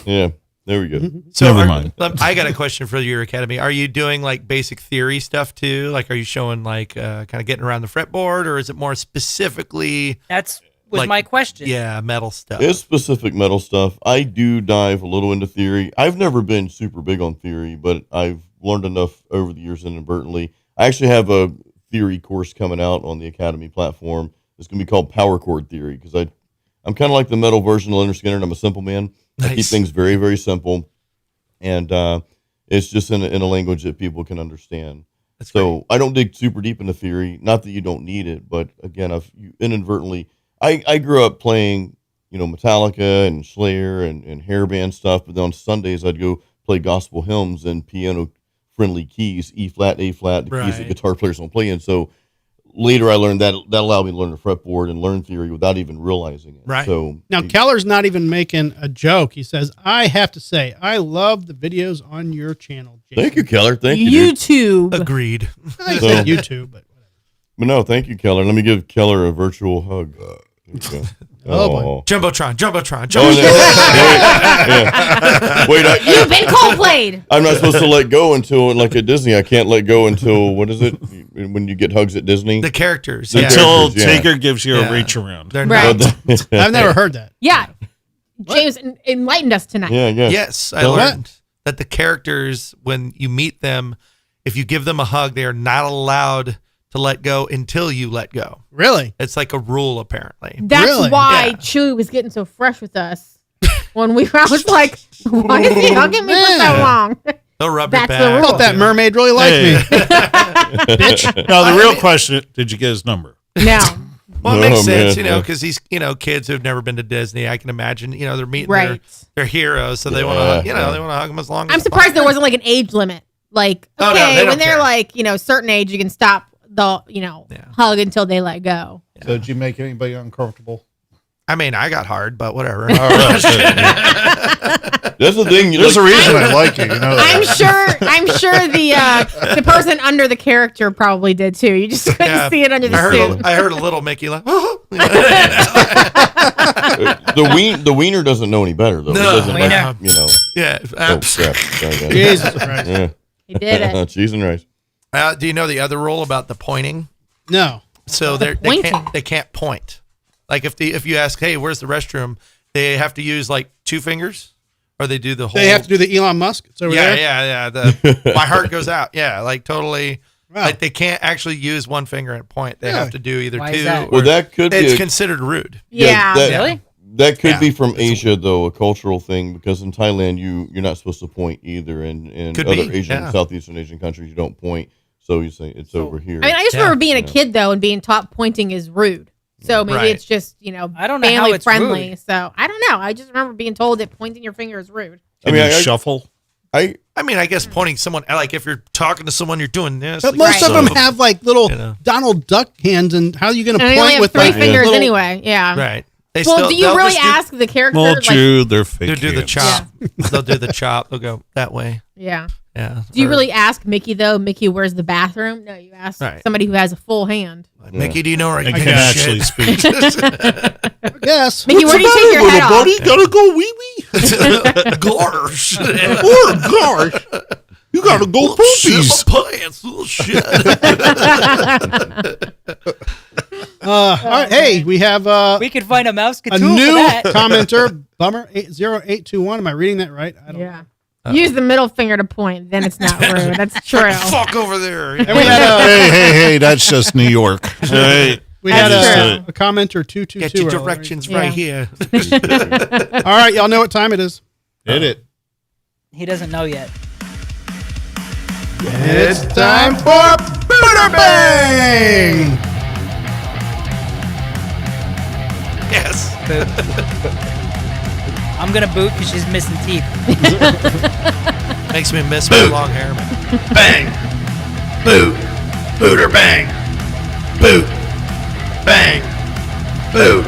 Yeah, there we go. So Never mind. I got a question for your academy. Are you doing like basic theory stuff too? Like, are you showing like kind of getting around the fretboard, or is it more specifically, That's was Like- my question. yeah, metal stuff? It's specific metal stuff. I do dive a little into theory. I've never been super big on theory, but I've learned enough over the years inadvertently. I actually have a theory course coming out on the Academy platform. It's going to be called Power Chord Theory because I'm kind of like the metal version of Leonard Skinner. I'm a simple man. I keep Nice. things very, very simple. And it's just in a language that people can understand. That's So I don't dig super deep into theory. Not that you don't need it, but again, you inadvertently, I grew up playing, Metallica and Slayer and hair band stuff. But then on Sundays, I'd go play gospel hymns and piano-friendly keys, E flat, A flat, the keys that Right. guitar players don't play in. So later, I learned that allowed me to learn the fretboard and learn theory without even realizing it. Right. So Now, Keller's not even making a joke. He says, I have to say, I love the videos on your channel, Jason. thank you, Keller. Thank you. Dude. YouTube. Agreed. I said YouTube, but whatever. But no, thank you, Keller. Let me give Keller a virtual hug. There you go. Oh, boy. Jumbotron. Oh, yeah. Wait, You've been Coldplayed. I'm not supposed to let go until, like at Disney, I can't let go until, what is it? When you get hugs at Disney? The characters. The Yeah. Until characters, yeah. Taker gives you Yeah. a reach around. They're Right. not. I've never heard that. Yeah. James enlightened us tonight. Yeah, yeah. Yes, I Tell learned that the characters, when you meet them, if you give them a hug, they are not allowed to let go until you let go. Really? It's like a rule, apparently. That's Really? why Yeah. Chewie was getting so fresh with us. When I was like, why is he hugging me for so Man. long? They'll rub That's your the back. rule. I thought that mermaid really liked Hey. me. Bitch. Now, the real question, did you get his number? No. Well, it Oh, makes sense, man, because these, kids who've never been to Disney, I can imagine, they're meeting Right. their heroes, so they want to, they want to hug them as long as I'm surprised there wasn't like an age limit. Like, Oh, no, okay, they don't when they're care. like, certain age, you can stop the, hug until they let go. So did you make anybody uncomfortable? I mean, I got hard, but whatever. All right. That's the thing. There's a reason I like you. You know I'm that. sure the person under the character probably did too. You just couldn't Yeah. see it under the I suit. heard a little Mickey laugh. The wiener doesn't know any better, though. No, He doesn't wiener. like, Yeah. Oh, crap. Sorry, guys. Jesus Christ. Yeah. He did it. Cheese and rice. Do you know the other rule about the pointing? No. So they pointing. can't point. Like if you ask, hey, where's the restroom? They have to use like two fingers, or they do the whole. They have to do the Elon Musk. It's over Yeah, there. yeah. My heart goes out. Yeah, like totally. Wow. Like they can't actually use one finger and point. They Really? have to do either Why is two. that? or- Well, that could it's be. considered rude. Yeah. that, Really? That could Yeah. be from Asia, though, a cultural thing, because in Thailand, you're not supposed to point either. And in Could other be, Asian, yeah. Southeastern Asian countries, you don't point. So you say it's over here. I mean, I just Yeah. remember being a kid though and being taught pointing is rude. So maybe Right. it's just I don't know how family it's friendly. rude. So I don't know. I just remember being told that pointing your finger is rude. Can mean, you I- shuffle? I mean, I guess pointing someone, like if you're talking to someone, you're doing this. But like, most of Right. them have like little You know. Donald Duck hands, and how are you going to And I point only have with three like fingers little- anyway. Yeah. Right. They Well, still- do you they'll really just ask the character? Well, like, Drew, they're fake. They'll do the hands. chop. They'll do the chop. They'll go that way. yeah. Yeah. Do you Or, really ask Mickey though? Mickey, where's the bathroom? No, you ask Right. somebody who has a full hand. Mickey, do you know where I And can can shit? actually speak. Yes. Mickey, where do you take your head off? Gotta go wee wee. Gosh. Oh gosh. You gotta go poopies. Shit my pants. Little shit. All right. Hey, we have We could find a mouse a Cthulhu new for that. commenter, Bummer0821. Am I reading that right? I don't know. Yeah. Use the middle finger to point. Then it's not rude. That's true. Fuck over there. And we had a, Hey, that's just New York. Hey, we That's had true. a commenter 222. Get your directions right here. All right, y'all know what time it is. hit it. He doesn't know yet. It's time for Buderbang! Yes. I'm gonna boot because she's missing teeth. Makes me miss my long hair. Bang. Boot. Booter bang. Boot. Bang. Boot.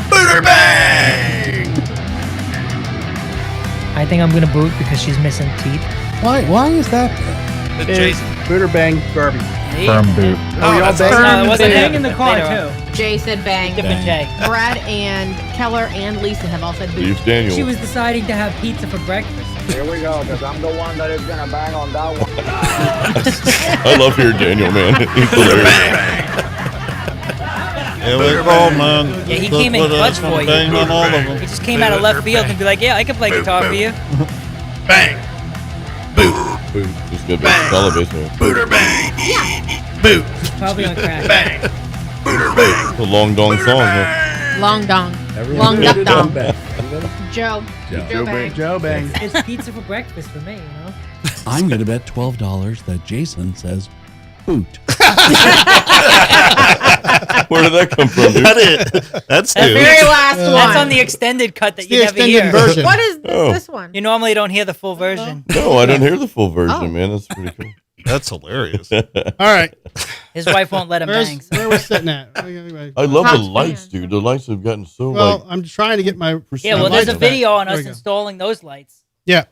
Booter bang. I think I'm gonna boot because she's missing teeth. Why is that? Jason. Buderbang garbage. Firm boot. Oh, that's No, it wasn't Bang him in the car too. Jay said bang. Different Jay. Brad and Keller and Lisa have all said boot. Steve Daniel. She was deciding to have pizza for breakfast. Here we go, because I'm the one that is going to bang on that one. I love hearing Daniel, man. He's hilarious. Here we go, man. Yeah, he Look came in what clutch I'm for you. banging on all of He them. just came out of left field and be like, "Yeah, I can play guitar for you." Bang. Boot. He's good. Solid bass player. Booter bang. Boot. Probably on crack. Bang. Booter bang. It's a long dong song, huh? Long dong. Long duck dong. Joe. Joe bang. Joe Bang. It's pizza for breakfast for me, you know. I'm going to bet $12 that Jason says boot. Where did that come from, dude? That's The new. very last one. That's on the extended cut that The you never extended hear. version. What is Oh. this one? You normally don't hear the full version. No, I didn't hear the full version, Oh. man. That's pretty cool. That's hilarious. All right. His wife won't let him bang. Where we're sitting at? I love the Top lights, fan. dude. The lights have gotten so Well, like. I'm trying to get my. Yeah, well, my there's a lights back. video on There us we go. installing those lights. Yeah.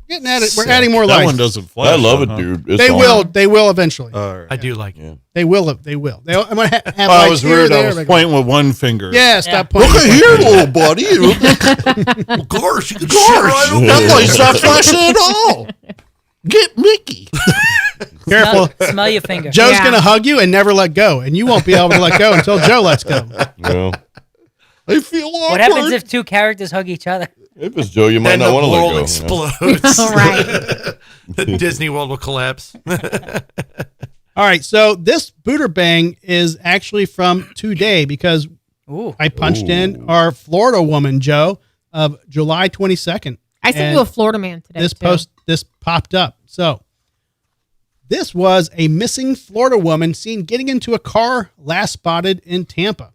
Getting at it. We're adding more That life. one doesn't flash. I love it, huh? dude. It's They on. will. They will eventually. All right. I do like it. Yeah. They will. They will. I'm gonna have I lights was here, rude. there, I was like- pointing with one finger. Yeah, stop Look pointing. at here, little buddy. Of course, you can shit right on That light's not flashing at all. Get Mickey. Careful. Smell your finger. Joe's Yeah. gonna hug you and never let go, and you won't be able to let go until Joe lets go. Well, I feel awkward. What happens if two characters hug each other? if it's Joe, you might Then not the want to let world go. explodes. All right. The Disney World will collapse. All right, so this Buderbang is actually from today because Ooh. I punched in our Florida woman, Joe, of July 22nd. I sent And you a Florida man today. This too. this popped up. So this was a missing Florida woman seen getting into a car last spotted in Tampa.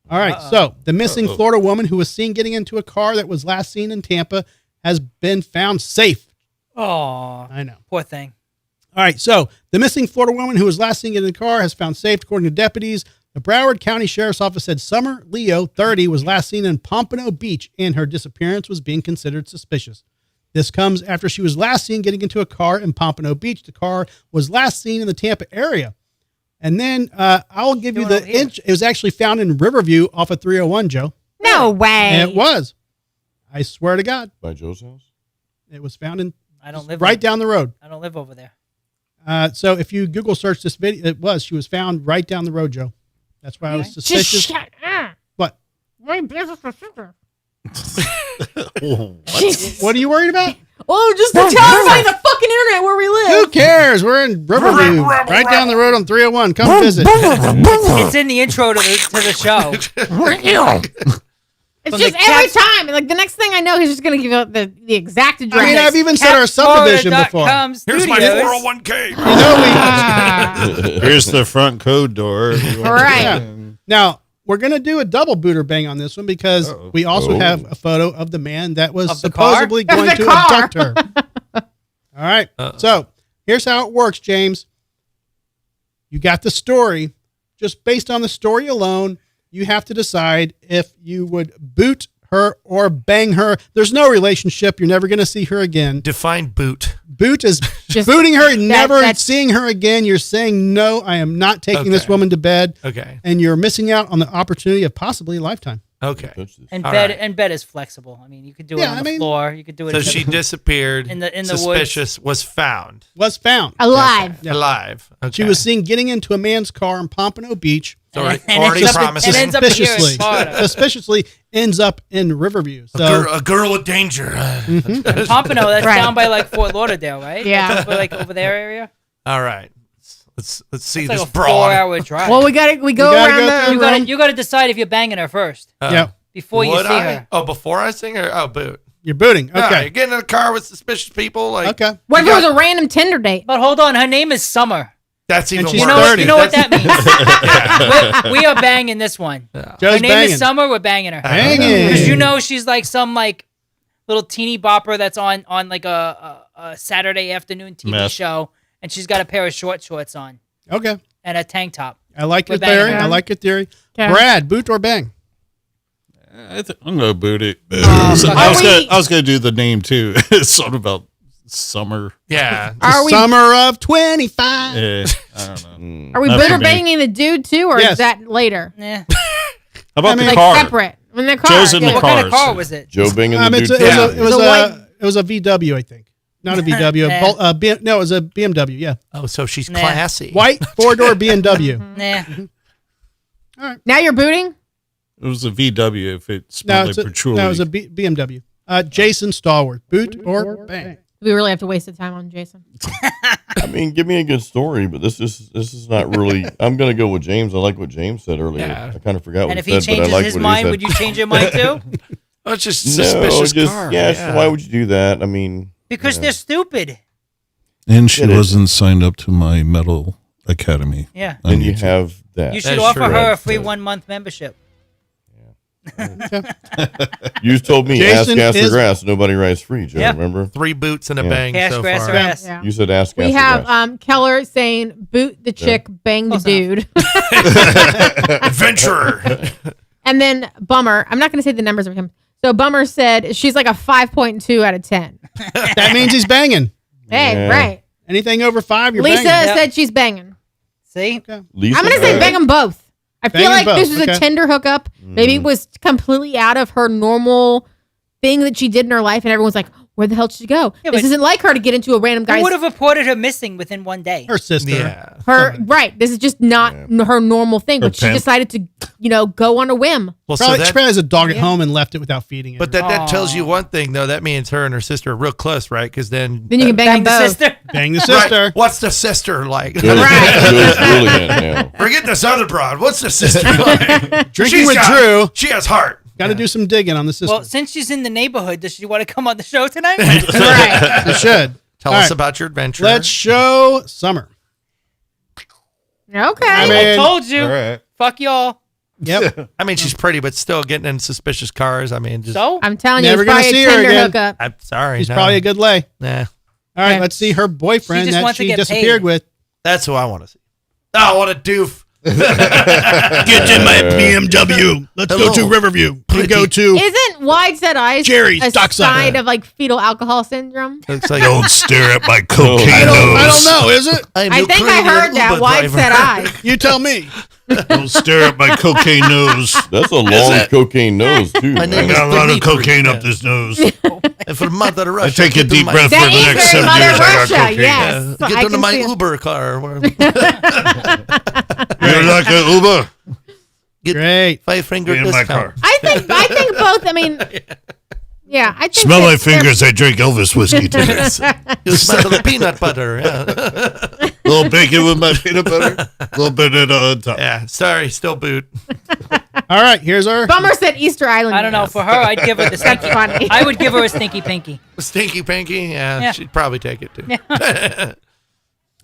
All right, so the missing Florida woman who was seen getting into a car that was last seen in Tampa has been found safe. Oh, I know. poor thing. All right, so the missing Florida woman who was last seen in the car has found safe, according to deputies. The Broward County Sheriff's Office said Summer Leo, 30, was last seen in Pompano Beach, and her disappearance was being considered suspicious. This comes after she was last seen getting into a car in Pompano Beach. The car was last seen in the Tampa area. And then I'll give you Doing the over here. inch. It was actually found in Riverview off of 301, Joe. No way. And it was. I swear to God, By Joe's house? it was found in I don't live right down the road. I don't live over there. So if you Google search this video, she was found right down the road, Joe. That's why I was Just suspicious. shut up. What? My business for sugar. What are you worried about? Oh, just to tell everybody the fucking internet where we Who live. cares? We're in Riverview, right down the road on 301. Come visit. It's in the intro to the show. It's From just the every cats- time. Like the next thing I know, he's just gonna give out the exact address. I mean, I've even said our subdivision before. Here's my Studios. 401k. You know Here's the front code door. All right. Yeah. Now we're gonna do a double booter bang on this one because we also have a photo of the man that was Of the car? supposedly Of going the to car. abduct her. All right. So here's how it works, James. You got the story. Just based on the story alone, you have to decide if you would boot her or bang her. There's no relationship. You're never going to see her again. Define boot. Boot is Just- booting her, never that's- seeing her again. You're saying, no, I am not taking this Okay. woman to bed. Okay. And you're missing out on the opportunity of possibly a lifetime. Okay. Touch this. And All bed right. and bed is flexible. I mean, you could do it Yeah, on I the mean- floor. You could do it. So in she the, disappeared. in the woods. Suspicious was found Was found. Alive. alive. Okay. She was seen getting into a man's car in Pompano Beach. So And- already and ends up- promising. and ends up here in Suspiciously, Florida. suspiciously ends up in Riverview. So a girl with danger. Pompano, that's Right. down by like Fort Lauderdale, right? Yeah. That's over, like over there area. All right. Let's see It's like this a broad. 4-hour drive. Well, we go You around gotta go the through you the gotta room. you gotta decide if you're banging her first yeah, before you Would see I? her. Oh, before I sing her? Oh, boot. you're booting. All right, Okay. get in a car with suspicious people. Like, Okay. What if it was a random Tinder date? But hold on, her name is Summer. that's even she's worse. You know, 30. you know what that means? we are banging this one. Joe's Her name banging. is Summer. We're banging her. Banging. Because you know she's like some like little teeny bopper that's on like a Saturday afternoon TV Meth. show, and she's got a pair of shorts on Okay. and a tank top. I like your We're banging theory. her. I like your theory. Okay. Brad, boot or bang? I'm gonna boot it. Are I was gonna do the name too. Something about summer. Yeah. Are we Summer of 25. I don't know. are we Not for booter me. banging the dude too, or Yes. is that later? Yeah. How about I mean, the Like car? separate. When the car. Joe's in the yeah. What car. kind of car Cars. was it? Joe banging the It's dude. a, it was The a, white- it was a VW, I think. Not a VW. Nah. No, it was a BMW. Yeah. Oh, so she's Nah. classy. White 4-door BMW. Nah. Now you're booting? It was a VW. If it No, smelled it's like a, patchouli. no, it was a BMW. Jason Stallworth, boot or bang? We really have to waste the time on Jason. I mean, give me a good story, but this is not really. I'm gonna go with James. I like what James said earlier. Yeah. I kind of forgot And what if he he said, but I changes like his what mind, he said. would you change your mind too? Oh, it's just No, suspicious just car. yeah. Why would you do that? I mean, Because they're stupid. and she It is. wasn't signed up to my metal academy. Yeah. on then you YouTube. have that. You should That's offer true. her a free Right. 1-month membership. You told me Jason ask is- the grass. Nobody rides free, Joe. Yeah. Remember? 3 boots and a Yeah. bang Cash, so grass, far. or ass. Yeah. You said ask. We the have grass. Keller saying boot the chick, bang the Close enough. dude. Adventurer. And then Bummer, I'm not going to say the numbers of him. So Bummer said she's like a 5.2 out of 10. That means he's banging. Hey, Yeah. right. Anything over 5, you're Lisa banging. said she's banging. See? Lisa, I'm going to say bang them both. I feel Bang 'em like this both, was a okay. Tinder hookup. Maybe it was completely out of her normal thing that she did in her life, and everyone's like, where the hell did she go? Yeah, This but- isn't like her to get into a random Who guy's... would have reported her missing within one day? Her sister. Yeah. Right. This is just not her normal thing, but she pimp. decided to, go on a whim. Well, Probably, so she that, probably has a dog at home and left it without feeding it. but that tells you one thing, though. That means her and her sister are real close, right? Because then Then you can bang them Bang the both. sister. bang the sister. Right. What's the sister like? Joe's brilliant now. Forget this other broad. What's the sister like? Drinking with Drew. She has heart. Got to do some digging on the sister. Well, since she's in the neighborhood, does she want to come on the show tonight? Right. you should. Tell All us right. about your adventure. Let's show Summer. Okay. I I mean, told you. All right. Fuck y'all. yep. I mean, she's pretty, but still getting in suspicious cars. I mean, just. So? I'm telling Never you, gonna it's probably see a her Tinder again. hookup. I'm sorry. He's no. probably a good lay. Nah. All right, Okay. let's see her boyfriend She just that wants to she get disappeared paid. with. That's who I want to see. Oh, what a doof. Get in my BMW. Let's go to Hello. Riverview. We go to. Isn't wide set eyes Jerry's a Dockside. sign of like fetal alcohol syndrome? Looks like Don't stare at my cocaine I nose. don't know, is it? I'm I think I Ukrainian heard that. Uber Wide driver. set eyes. You tell me. Don't stare at my cocaine nose. That's a long cocaine nose, too. My I name man. got a lot of Dimitri. cocaine up this nose. And for Mother Russia. I take a get to deep my- breath for That the is next very 7 Mother years. I got Russia. cocaine. Yes. I Get into can my see it. Uber car. You're like an Uber. Get Great. 5-finger In my discount. car. I think both. I mean, yeah. I think Smell my that- fingers. I drink Elvis whiskey too. You smell the peanut butter. Yeah. Little bacon with my peanut butter. Little banana on top. Yeah. Sorry, still boot. All right, here's our. Bummer said Easter Island. I don't know. Yes. For her, I'd give her the That's stinky. funny. I would give her a stinky pinky. Stinky Pinky. Yeah, Yeah. she'd probably take it too.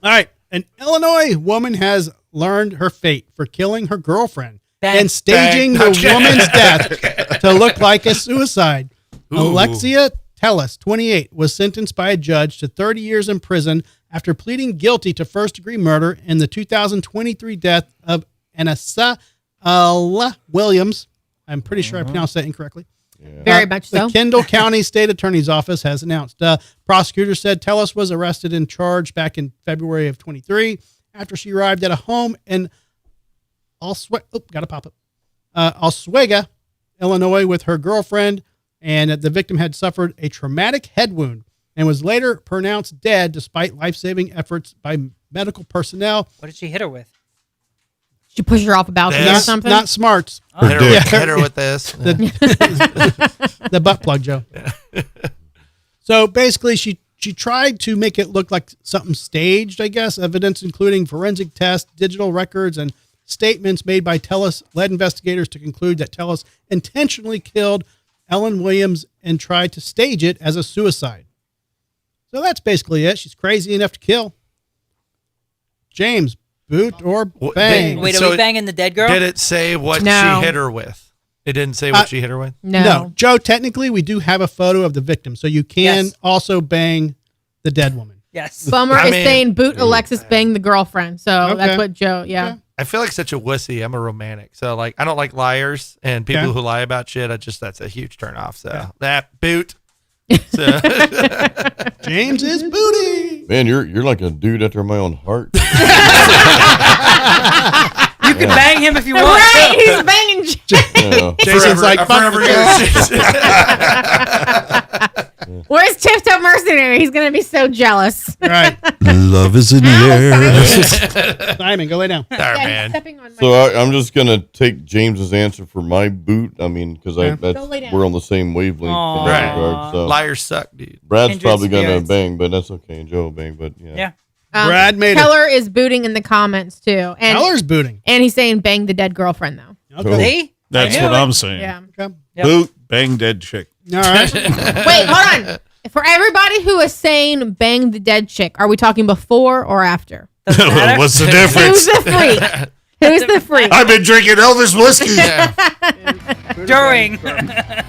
All right, an Illinois woman has learned her fate for killing her girlfriend Bang. and staging Bang. the woman's death to look like a suicide. Alexia Tellis, 28, was sentenced by a judge to 30 years in prison after pleading guilty to first-degree murder in the 2023 death of Anissa Williams. I'm pretty sure I pronounced that incorrectly. Very much so. The Kendall County State Attorney's Office has announced. Prosecutors said Tellis was arrested and charged back in February of 23 after she arrived at a home in Oswego, Illinois, with her girlfriend, and the victim had suffered a traumatic head wound and was later pronounced dead despite life-saving efforts by medical personnel. What did she hit her with? Did you push her off a balcony or That's something? Not smarts. Hit her with this. The butt plug, Joe. So basically, she tried to make it look like something staged, I guess. Evidence including forensic tests, digital records, and statements made by Tellis led investigators to conclude that Tellis intentionally killed Ellen Williams and tried to stage it as a suicide. So that's basically it. She's crazy enough to kill. James, boot or bang? Wait, So are we banging the dead girl? Did it say what No. she hit her with? It didn't say what she hit her with? No. Joe, technically, we do have a photo of the victim, so you can Yes. also bang the dead woman. Yes. Bummer I is mean- saying boot Alexis bang the girlfriend. So Okay. that's what Joe, yeah. I feel like such a wussy. I'm a romantic. So, like, I don't like liars and people Okay. who lie about shit. That's a huge turnoff. So, that boot. So, James is booty. Man, you're like a dude after my own heart. You can bang him if you want. Right, he's banging. Yeah. Jason's like, fuck forever this. Where's Tiptoe Mercenary? He's going to be so jealous. Right. Love is in the air. Simon, go lay down. There, Yeah, he's man. stepping on my So I'm just gonna take James's answer for my boot. I mean, because Yeah. Go lay down. we're on the same wavelength in that Right. regard. So Liars suck, dude. Brad's Kindred probably gonna spirits. bang, but that's okay. Joe will bang, but yeah. Yeah. Brad made it. Keller is booting in the comments too. And Keller's booting. and he's saying bang the dead girlfriend though. Okay. See? That's I knew what it. I'm saying. Yeah. Okay. Yep. Boot, bang, dead chick. All right. Wait, hold on. For everybody who is saying bang the dead chick, are we talking before or after? Doesn't matter. What's the Who's difference? the freak? Who's the freak? I've been drinking Elvis whiskey. During.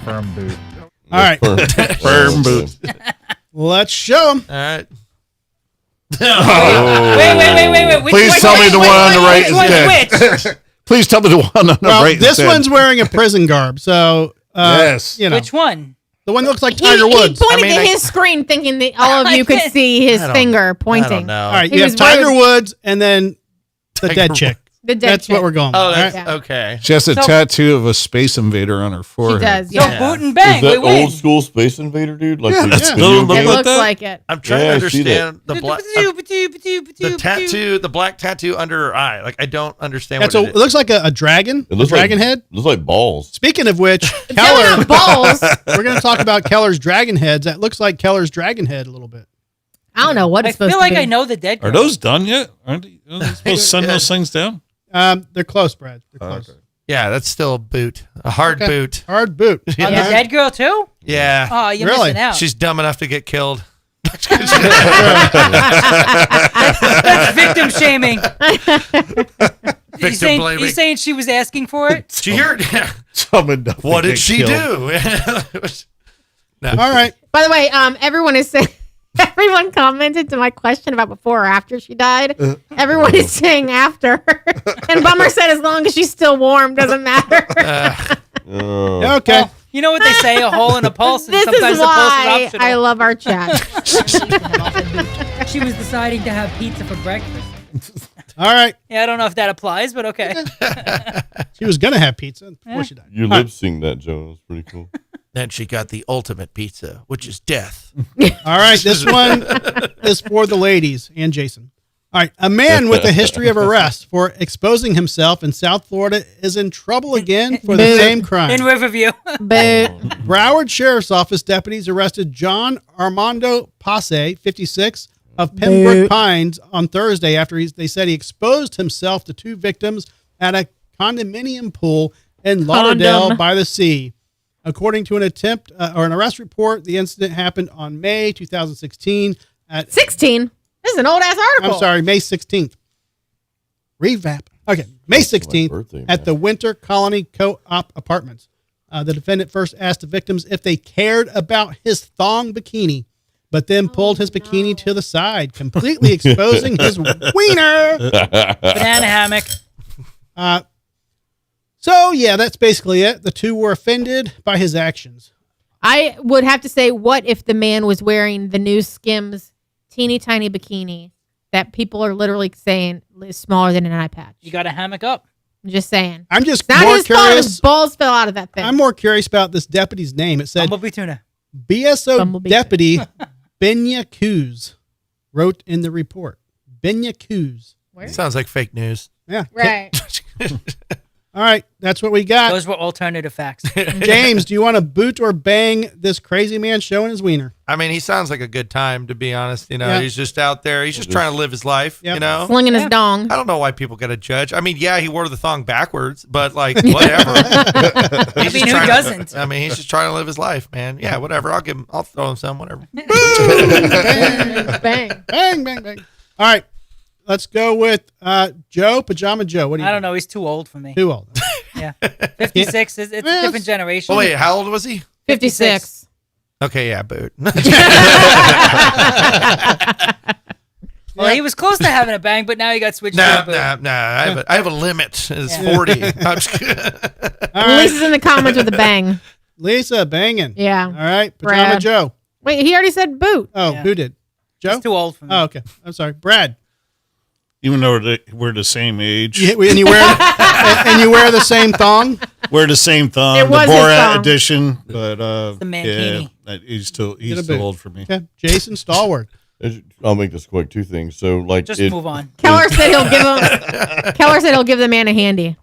Firm boot. All right. Firm boot. Let's show him. All right. Wait. Please tell me the one on the right is dead. Which? Please tell me the one on the Well, right. this is dead. one's wearing a prison garb, so Yes. you know. Which one? The one that looks like Tiger He Woods. pointed at his screen thinking that all of you could see his finger pointing. I don't know. All right, He you have was Tiger rude. Woods and then the Tiger dead chick. The dead That's what chick. we're going with. Oh, all that's right? okay. She has a So- tattoo of a space invader on her She forehead. does, So yeah. boot and bang, Is that we win. old school Space Invader, dude? Like Yeah, the that's video still game? the- It Look looks that? like it. I'm trying Yeah, to I see that. understand the tattoo, the black tattoo under her eye. Like I don't understand That's what it it is. looks like a dragon. It looks a dragon like, head. Looks like balls. Speaking of which, It's Keller, not balls. we're going to talk about Keller's dragon heads. That looks like Keller's dragon head a little bit. I don't know what I it's supposed feel to like be. I know the dead girl. Are those done yet? Aren't they supposed to send those things down? They're close, Brad. They're close. Okay. Yeah, that's still a boot, a hard Okay. boot. Hard boot. On Yeah. the dead girl too? Yeah, Oh, you're Really? missing out. she's dumb enough to get killed. That's victim shaming. Victim you blaming. saying she was asking for it? Did you hear it? Someone What did she killed. do? All right. By the way, everyone is saying. Everyone commented to my question about before or after she died. Everyone is saying after. And Bummer said as long as she's still warm, doesn't matter. Okay. Well, you know what they say, a hole in a pulse, and This sometimes is the pulse why is optional. I love our chat. She was deciding to have pizza for breakfast. All right. Yeah, I don't know if that applies, but okay. She was going to have pizza before she died. You lip synced that, Joe. That's pretty cool. Then she got the ultimate pizza, which is death. All right. This one is for the ladies and Jason. All right. A man with a history of arrest for exposing himself in South Florida is in trouble again for the same crime. In Riverview. But Broward Sheriff's Office deputies arrested John Armando Passe, 56, of Pembroke Pines on Thursday after they said he exposed himself to two victims at a condominium pool in Lauderdale Condom. by the Sea. According to an attempt or an arrest report, the incident happened on May 2016 at 16. This is an old ass article. I'm sorry, May 16th. Revamp. Okay, May That's my 16th birthday, man. at the Winter Colony Co-op Apartments. The defendant first asked the victims if they cared about his thong bikini, but then pulled his bikini to the side, completely exposing his wiener. Banana hammock. So, yeah, that's basically it. The two were offended by his actions. I would have to say, what if the man was wearing the new Skims teeny tiny bikini that people are literally saying is smaller than an eye patch? You got a hammock up. I'm just saying. I'm just It's not more his fault. curious. His balls fell out of that thing. I'm more curious about this deputy's name. It said Bumblebee tuna. BSO Bumblebee. deputy Benya Coos wrote in the report. Benya Coos. Where? Sounds like fake news. Yeah. Right. All right. That's what we got. Those were alternative facts. James, do you want to boot or bang this crazy man showing his wiener? I mean, he sounds like a good time, to be honest. You know, Yeah. he's just out there. He's just trying to live his life, Yep. you know? Slinging his dong. I don't know why people got to judge. I mean, yeah, he wore the thong backwards, but like, whatever. I mean, who doesn't? I mean, he's just trying to live his life, man. Yeah, whatever. I'll throw him some, whatever. Bang. Bang, bang, bang. All right. Let's go with Joe, Pajama Joe. What do you I don't think? know. He's too old for me. Too old. Yeah. 56. It's a different generation. Oh, wait, how old was he? 56. Okay, yeah, boot. Well, he was close to having a bang, but now he got switched to a boot. No. I have a limit. It's 40. I'm just kidding. All right. Lisa's in the comments with a bang. Lisa, banging. Yeah. All right. Pajama Brad. Joe. Wait, he already said boot. Oh, Yeah. who did? Joe? He's too old for me. Oh, okay. I'm sorry. Brad. Even though we're the same age, And you wear and you wear the same thong? we're the same thong. It The was his Borat thong. edition, but the mankini. yeah, he's still Get a too boot. old for me. Okay. Jason Stallworth. I'll make this quick. Two things. So, like, Just move on. Keller said he'll give the man a handy.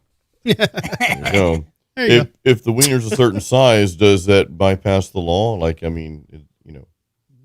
You know, There you go. if the wiener's a certain size, does that bypass the law? Like, I mean, you know.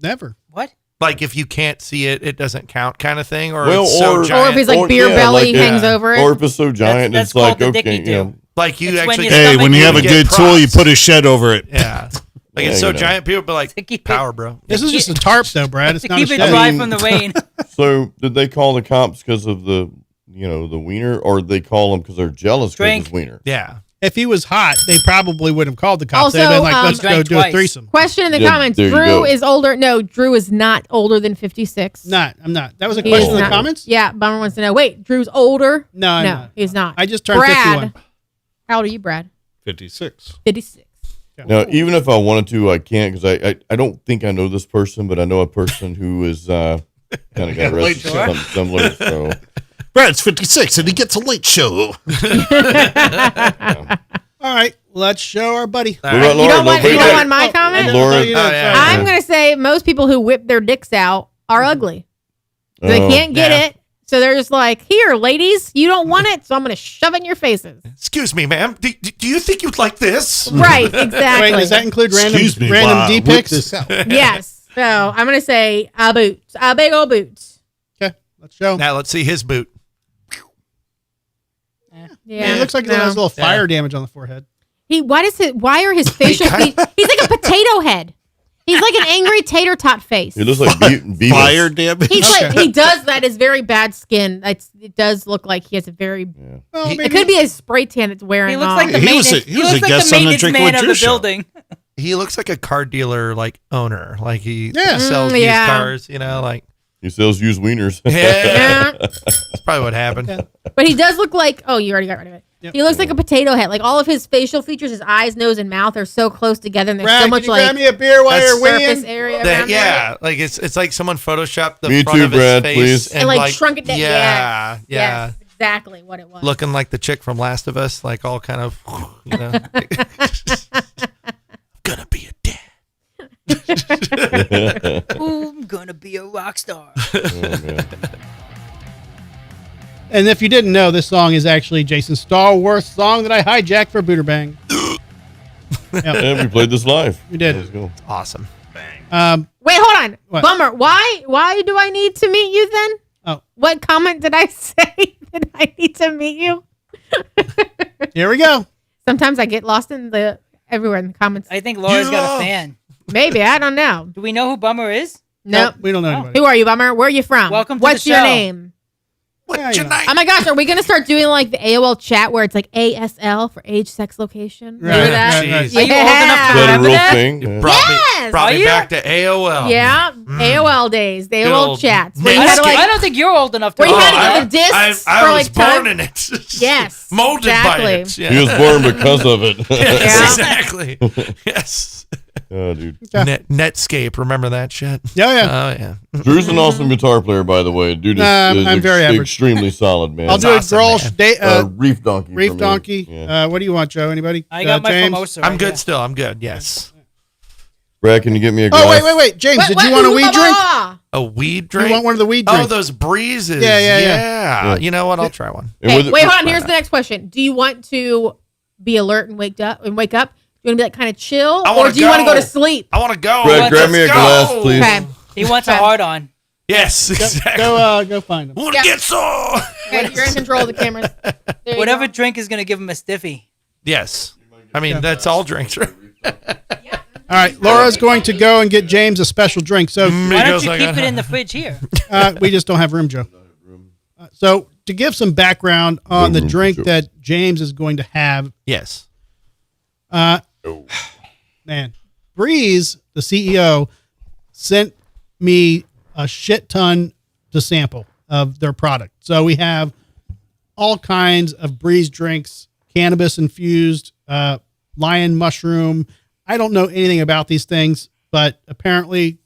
Never. What? Like, if you can't see it, it doesn't count kind of thing? Or Well, it's so or- Or giant? if he's like beer belly hangs over it. Or if it's so giant, That's it's like, called the okay, dicky you know. do. like, you It's when actually you get, Hey, stomach when you have a get good tool, you props. put a shed over it. Yeah. Like, it's Yeah, so you know. giant, people be like, To keep it- power, bro. This is just a tarp, though, Brad. It's To not a keep it shed. dry I mean- from the rain. So, did they call the cops because of the wiener, or did they call him because they're jealous because of Drink. his wiener? Yeah. If he was hot, they probably would have called the cops. Also, They'd have been like, let's go drank do a twice. threesome. Question in the Yeah, comments. there you Drew go. is older. No, Drew is not older than 56. I'm not. That was a He question is in the not. comments? Yeah, Bummer wants to know. Wait, Drew's older? No, I'm no, not. he's not. I just turned Brad. 51. How old are you, Brad? 56. 56. Now, even if I wanted to, I can't because I don't think I know this person, but I know a person who is kind of got arrested for something similar. So Brad's 56 and he gets a late show. All right, let's show our buddy. What about You Laura? don't want, No, you wait, don't wait. want my comment? Laura. I'm going to say most people who whip their dicks out are ugly. They can't get it. So they're just like, here, ladies, you don't want it, so I'm going to shove it in your faces. Excuse me, ma'am. Do you think you'd like this? Right, exactly. Wait, does that include Excuse me, random while I D whip pics? this out. Yes. So I'm going to say a boot. A big old boot. Okay, let's show. Now let's see his boot. Yeah. Man, it looks like he has a little fire damage on the forehead. Why are his facial features? He's like a potato head. He's like an angry tater tot face. He looks like Beavis. Fire damage. He's like, he does that is very bad skin. It does look like he has a very. Well, It could be a spray tan that's wearing He looks off. like the He was maintenance. a- he was a looks like guest the on the maintenance Drink man with of Drew the show. building. He looks like a car dealer, like owner. Like he Yeah. sells Mm, yeah. used cars. You know, like He sells used wieners. yeah. Yeah. That's probably what happened. But he does look like. Oh, you already got rid of it. Yep. He looks like a potato head. Like all of his facial features, his eyes, nose, and mouth are so close together, and there's Brad, so can much you grab like me a beer while That's you're surface weighing? area That- around yeah, like it's like someone photoshopped the Me front too, of his Brad, face please. and like shrunk it down. Yeah, Yes. yeah. Yes, exactly what it was. Looking like the chick from Last of Us, like all kind of, you know. Gonna be a dad. Ooh, I'm gonna be a rock star. And if you didn't know, this song is actually Jason Stallworth's song that I hijacked for Buderbang. And we played this live. We did. Let's go. Awesome. Wait, hold on. What? Bummer. Why do I need to meet you then? Oh, What comment did I say that I need to meet you? here we go. Sometimes I get lost in the everywhere in the comments. I think Laura's got a fan. Maybe I don't know. Do we know who Bummer is? Nope. We don't know anybody. Who are you, Bummer? Where are you from? Welcome to What's the your show. name? What's Yeah, your yeah. name? Oh my gosh, are we gonna start doing like the AOL chat where it's like ASL for age, sex, location? Remember Right, that? right, right. Are you old enough to Is that a remember real that? thing? You Yeah. brought Yes! me, brought Are me you? back to AOL. Yeah, AOL days, the AOL old chats. Where you I had to don't, like, I don't think you're old enough to. Where you had to remember get the discs I for was like born time. in it. Yes, Molded exactly. by it. Yeah. He was born because of it. Yes, Yeah. exactly. Yes. Oh, dude. Netscape. Remember that shit? Yeah, yeah. Oh, yeah. Drew's an awesome guitar player, by the way. Dude is, I'm very average. extremely solid, man. I'll do a awesome, girl man. Reef Donkey. Reef for me. Donkey. Yeah. What do you want, Joe? Anybody? I got my James? Formosa. I'm right good here. still. I'm good. Yes. Brad, can you get me a glass? Oh, wait. James, did you want a weed drink? A weed You drink? want one of the weed Oh, drinks? those breezes. Yeah. Yeah. You know what? I'll try one. And Hey, with- wait, hold on. Here's the next question. Do you want to be alert and wake up? Do you want to be like kind of chill, I or wanna do you want to go to go. sleep? I want to go. Brad, grab me a Let's glass, go. please. Okay. He wants a Okay. hard on. Yes, exactly. Go find him. Want Yeah. to get so? Okay, you're in control of the cameras. There you Whatever go. drink is gonna give him a stiffy. Yes. I mean, that's all drinks. Right? All right, Laura's going to go and get James a special drink. So Why don't goes you like keep that. it in the fridge here? we just don't have room, Joe. So to give some background on the room for drink Joe. that James is going to have, Yes. man, Breeze, the CEO, sent me a shit ton to sample of their product. So we have all kinds of Breeze drinks, cannabis infused, lion mushroom. I don't know anything about these things, but apparently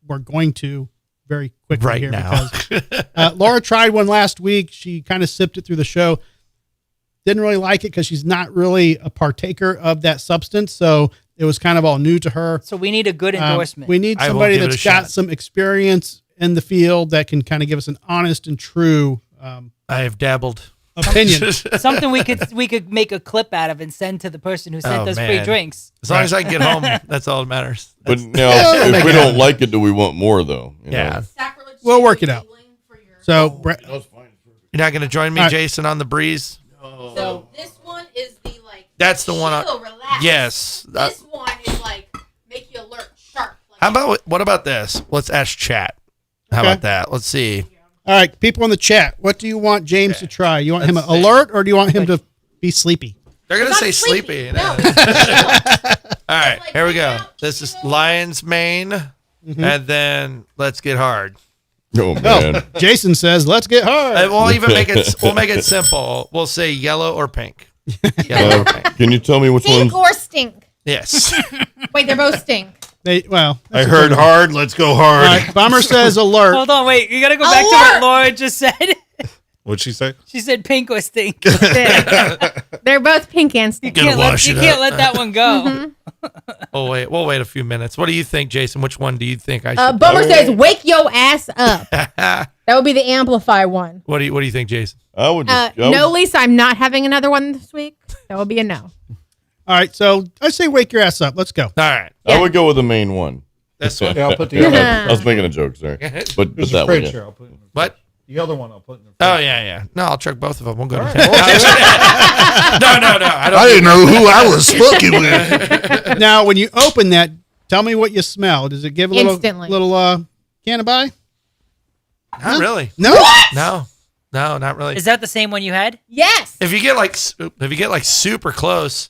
we're going to very quickly Right here now. because Laura tried one last week. She kind of sipped it through the show. Didn't really like it because she's not really a partaker of that substance. So it was kind of all new to her. So we need a good endorsement. We need I will somebody give it that's a got shot. some experience in the field that can kind of give us an honest and true I have dabbled. opinion. Something we could make a clip out of and send to the person who sent Oh, us free man. drinks. As long as I can get home, that's all that matters. But That's- now, if make we it don't happen. like it, do we want more, though? You yeah. know? We'll work it out. So, You're not going to join me, All right. Jason, on the breeze? So this one is the like. That's the one. chill, relax. Yes. This one is like make you alert, sharp. Like, How about what about this? Let's ask chat. How Okay. about that? Let's see. all right, people in the chat, what do you want James to try? You want him Let's see. alert or do you want him to be sleepy? They're going to Not say sleepy. No, All it's chill. right, like here we go. hang out, This is chill. lion's mane, and then let's get hard. Oh, man. Oh, Jason says, let's get hard. We'll even make it. We'll make it simple. We'll say yellow or pink. Yellow or pink. Can you tell me which Pink one's or stink. Yes. Wait, they're both stink. I heard hard. Let's go All hard. right, Bomber says alert. Hold on, wait. You got to go back to what Laura just said. What'd she say? She said pink or stink. They're both pink and stink. You can't let that one go. We'll wait a few minutes. What do you think, Jason? Which one do you think I should? Bummer says, "Wake your ass up." That would be the amplify one. What do you think, Jason? I would just No, Lisa, I'm not having another one this week. That will be a no. All right, so I say wake your ass up. Let's go. All right. I would go with the main one. This one. Yeah, I'll put the other. I was making a joke, sorry. But There's that a fridge one. here. I'll put it in the What? The other one I'll put in the fridge. Oh, yeah. No, I'll check both of them. We'll go to All town. No. I didn't know who I was fucking with. Now, when you open that, tell me what you smell. Does it give a Instantly. little can of buy? Not really. No. No, not really. Is that the same one you had? Yes. If you get like super close,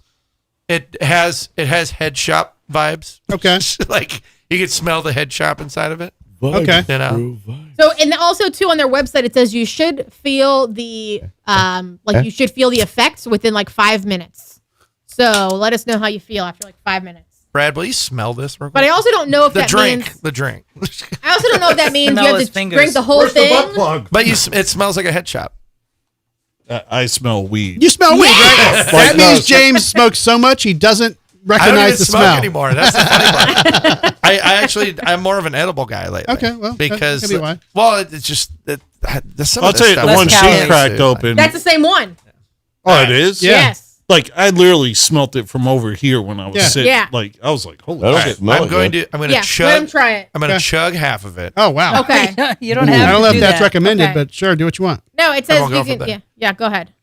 it has head shop vibes. Okay. Like you can smell the head shop inside of it. Okay. You know. So, and also too on their website, it says you should feel the you should feel the effects within like 5 minutes. So let us know how you feel after like 5 minutes. Brad, will you smell this? Real quick? But I also don't know if the drink. means. The drink. I also don't know if that means Smell you have his to fingers. drink the whole Where's the butt thing. plug? But it smells like a head shop. I smell weed. You smell weed, Yes! right? That means James smokes so much he doesn't I don't even recognize the smoke smell anymore. That's the funny part. I'm more of an edible guy lately. Okay, well, because that could be why. Well, it's just some I'll of tell this you, stuff the is one she calories. cracked open. That's the same one. Oh, it is? Yeah. Yes. Like, I literally smelt it from over here when I was Yeah. sitting. Yeah. Like, I was like, holy I don't shit. smell I'm it, going man. to Yeah. Let him chug. try it. I'm going to Okay. chug half of it. Oh wow. Okay. You don't I have don't know to if do that's that. recommended, Okay. but sure, do what you want. No, it says won't go you from can. there. Yeah. Go ahead.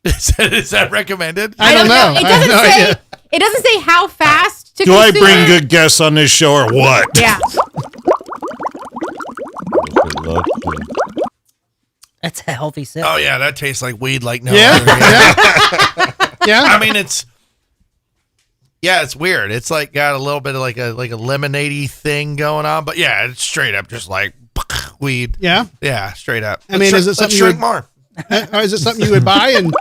Is that recommended? I don't know. It I have doesn't no say. idea. It doesn't say how fast to Do I consume bring it. good guests on this show or what? Yeah. That's a healthy sip. Oh yeah, that tastes like weed. Like no. Yeah. other. Yeah. I mean, it's weird. It's like got a little bit of like a lemonade-y thing going on, but yeah, it's straight up just like weed. Yeah. Yeah, straight up. I mean, is it something let's you drink would- more? Or is it something you would buy and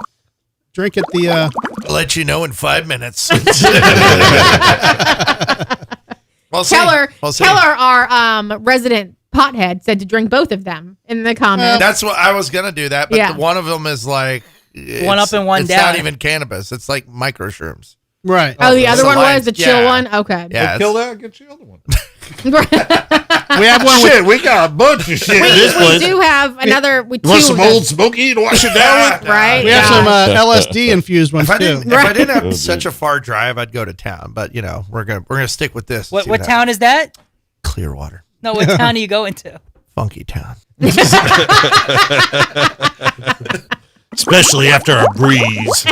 drink at the? I'll let you know in 5 minutes. We'll see. Keller, We'll see. our resident pothead, said to drink both of them in the comments. That's what I was gonna do that, but Yeah. one of them is like One up and one it's down. not even cannabis. It's like micro shrooms. Right. Oh, the other so one like- was the chill yeah. one? Okay. Yeah, Kill it's- that, get you the other one. We have one with Shit, we got a bunch of shit. we do have another. We You want two some of them. old smoky to wash it down with? Right? we have Yeah. some LSD infused ones If I too. didn't have Oh, such a far drive, I'd go to town. But you know, we're gonna stick with this. What See what happens. town is that? Clearwater, No, what town are you going to? funky town. Especially after a breeze.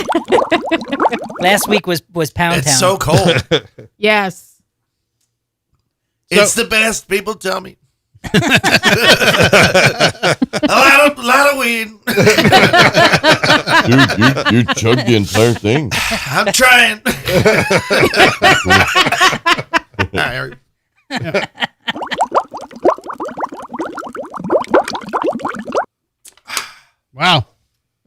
Last week was Pound Town. It's so cold. Yes. It's the best. People tell me. a lot of weed. Dude, you chugged the entire thing. I'm trying. All right. Wow.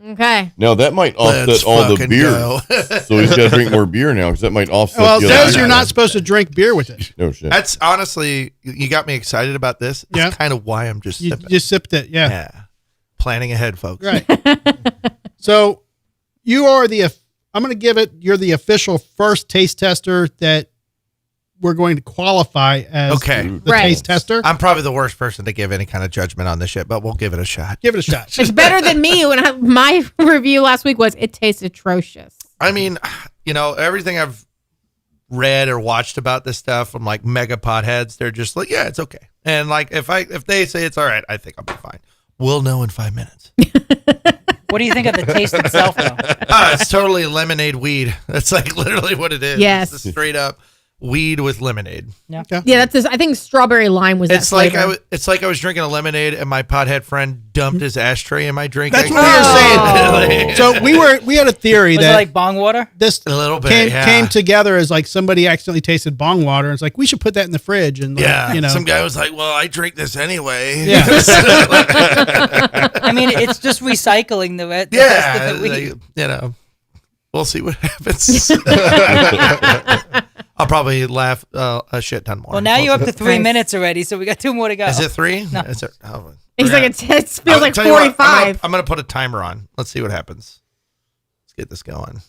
Okay. Now that might offset Let's all the fucking beer. go. So he's got to drink more beer now because that might offset. Well, it the other says you're beer. not supposed to drink beer with it. No shit. That's honestly, you got me excited about this. That's Yeah. kind of why I'm just You sipping. just sipped it. Yeah. Yeah. Planning ahead, folks. Right. So you are I'm going to give it, you're the official first taste tester that we're going to qualify as Okay. the Right. taste tester. I'm probably the worst person to give any kind of judgment on this shit, but we'll give it a shot. Give it a shot. It's better than me when my review last week was it tastes atrocious. I mean, you know, everything I've read or watched about this stuff from like mega potheads, they're just like, yeah, it's okay. And like if they say it's all right, I think I'll be fine. We'll know in 5 minutes. What do you think of the taste itself, though? It's totally lemonade weed. That's like literally what it is. Yes. It's straight up weed with lemonade. Yeah, that's I think strawberry lime was It's that like flavor. it's like I was drinking a lemonade and my pothead friend dumped his ashtray in my drink. That's I- what we were saying. Like, So we had a theory Was it that like bong water? this a little bit, came together as like somebody accidentally tasted bong water. And it's like, we should put that in the fridge. And like, Yeah, you know, some guy was like, "Well, I drink this anyway." Yeah. I mean, it's just recycling the rest Yeah, of the weed. you know, we'll see what happens. I'll probably laugh a shit ton more. Well, now you're up to 3 Nice. minutes already, so we got 2 more to go. Is it 3? No. Is it, oh, He's like, it feels like tell you what, 45. I'm gonna put a timer on. Let's see what happens. Let's get this going.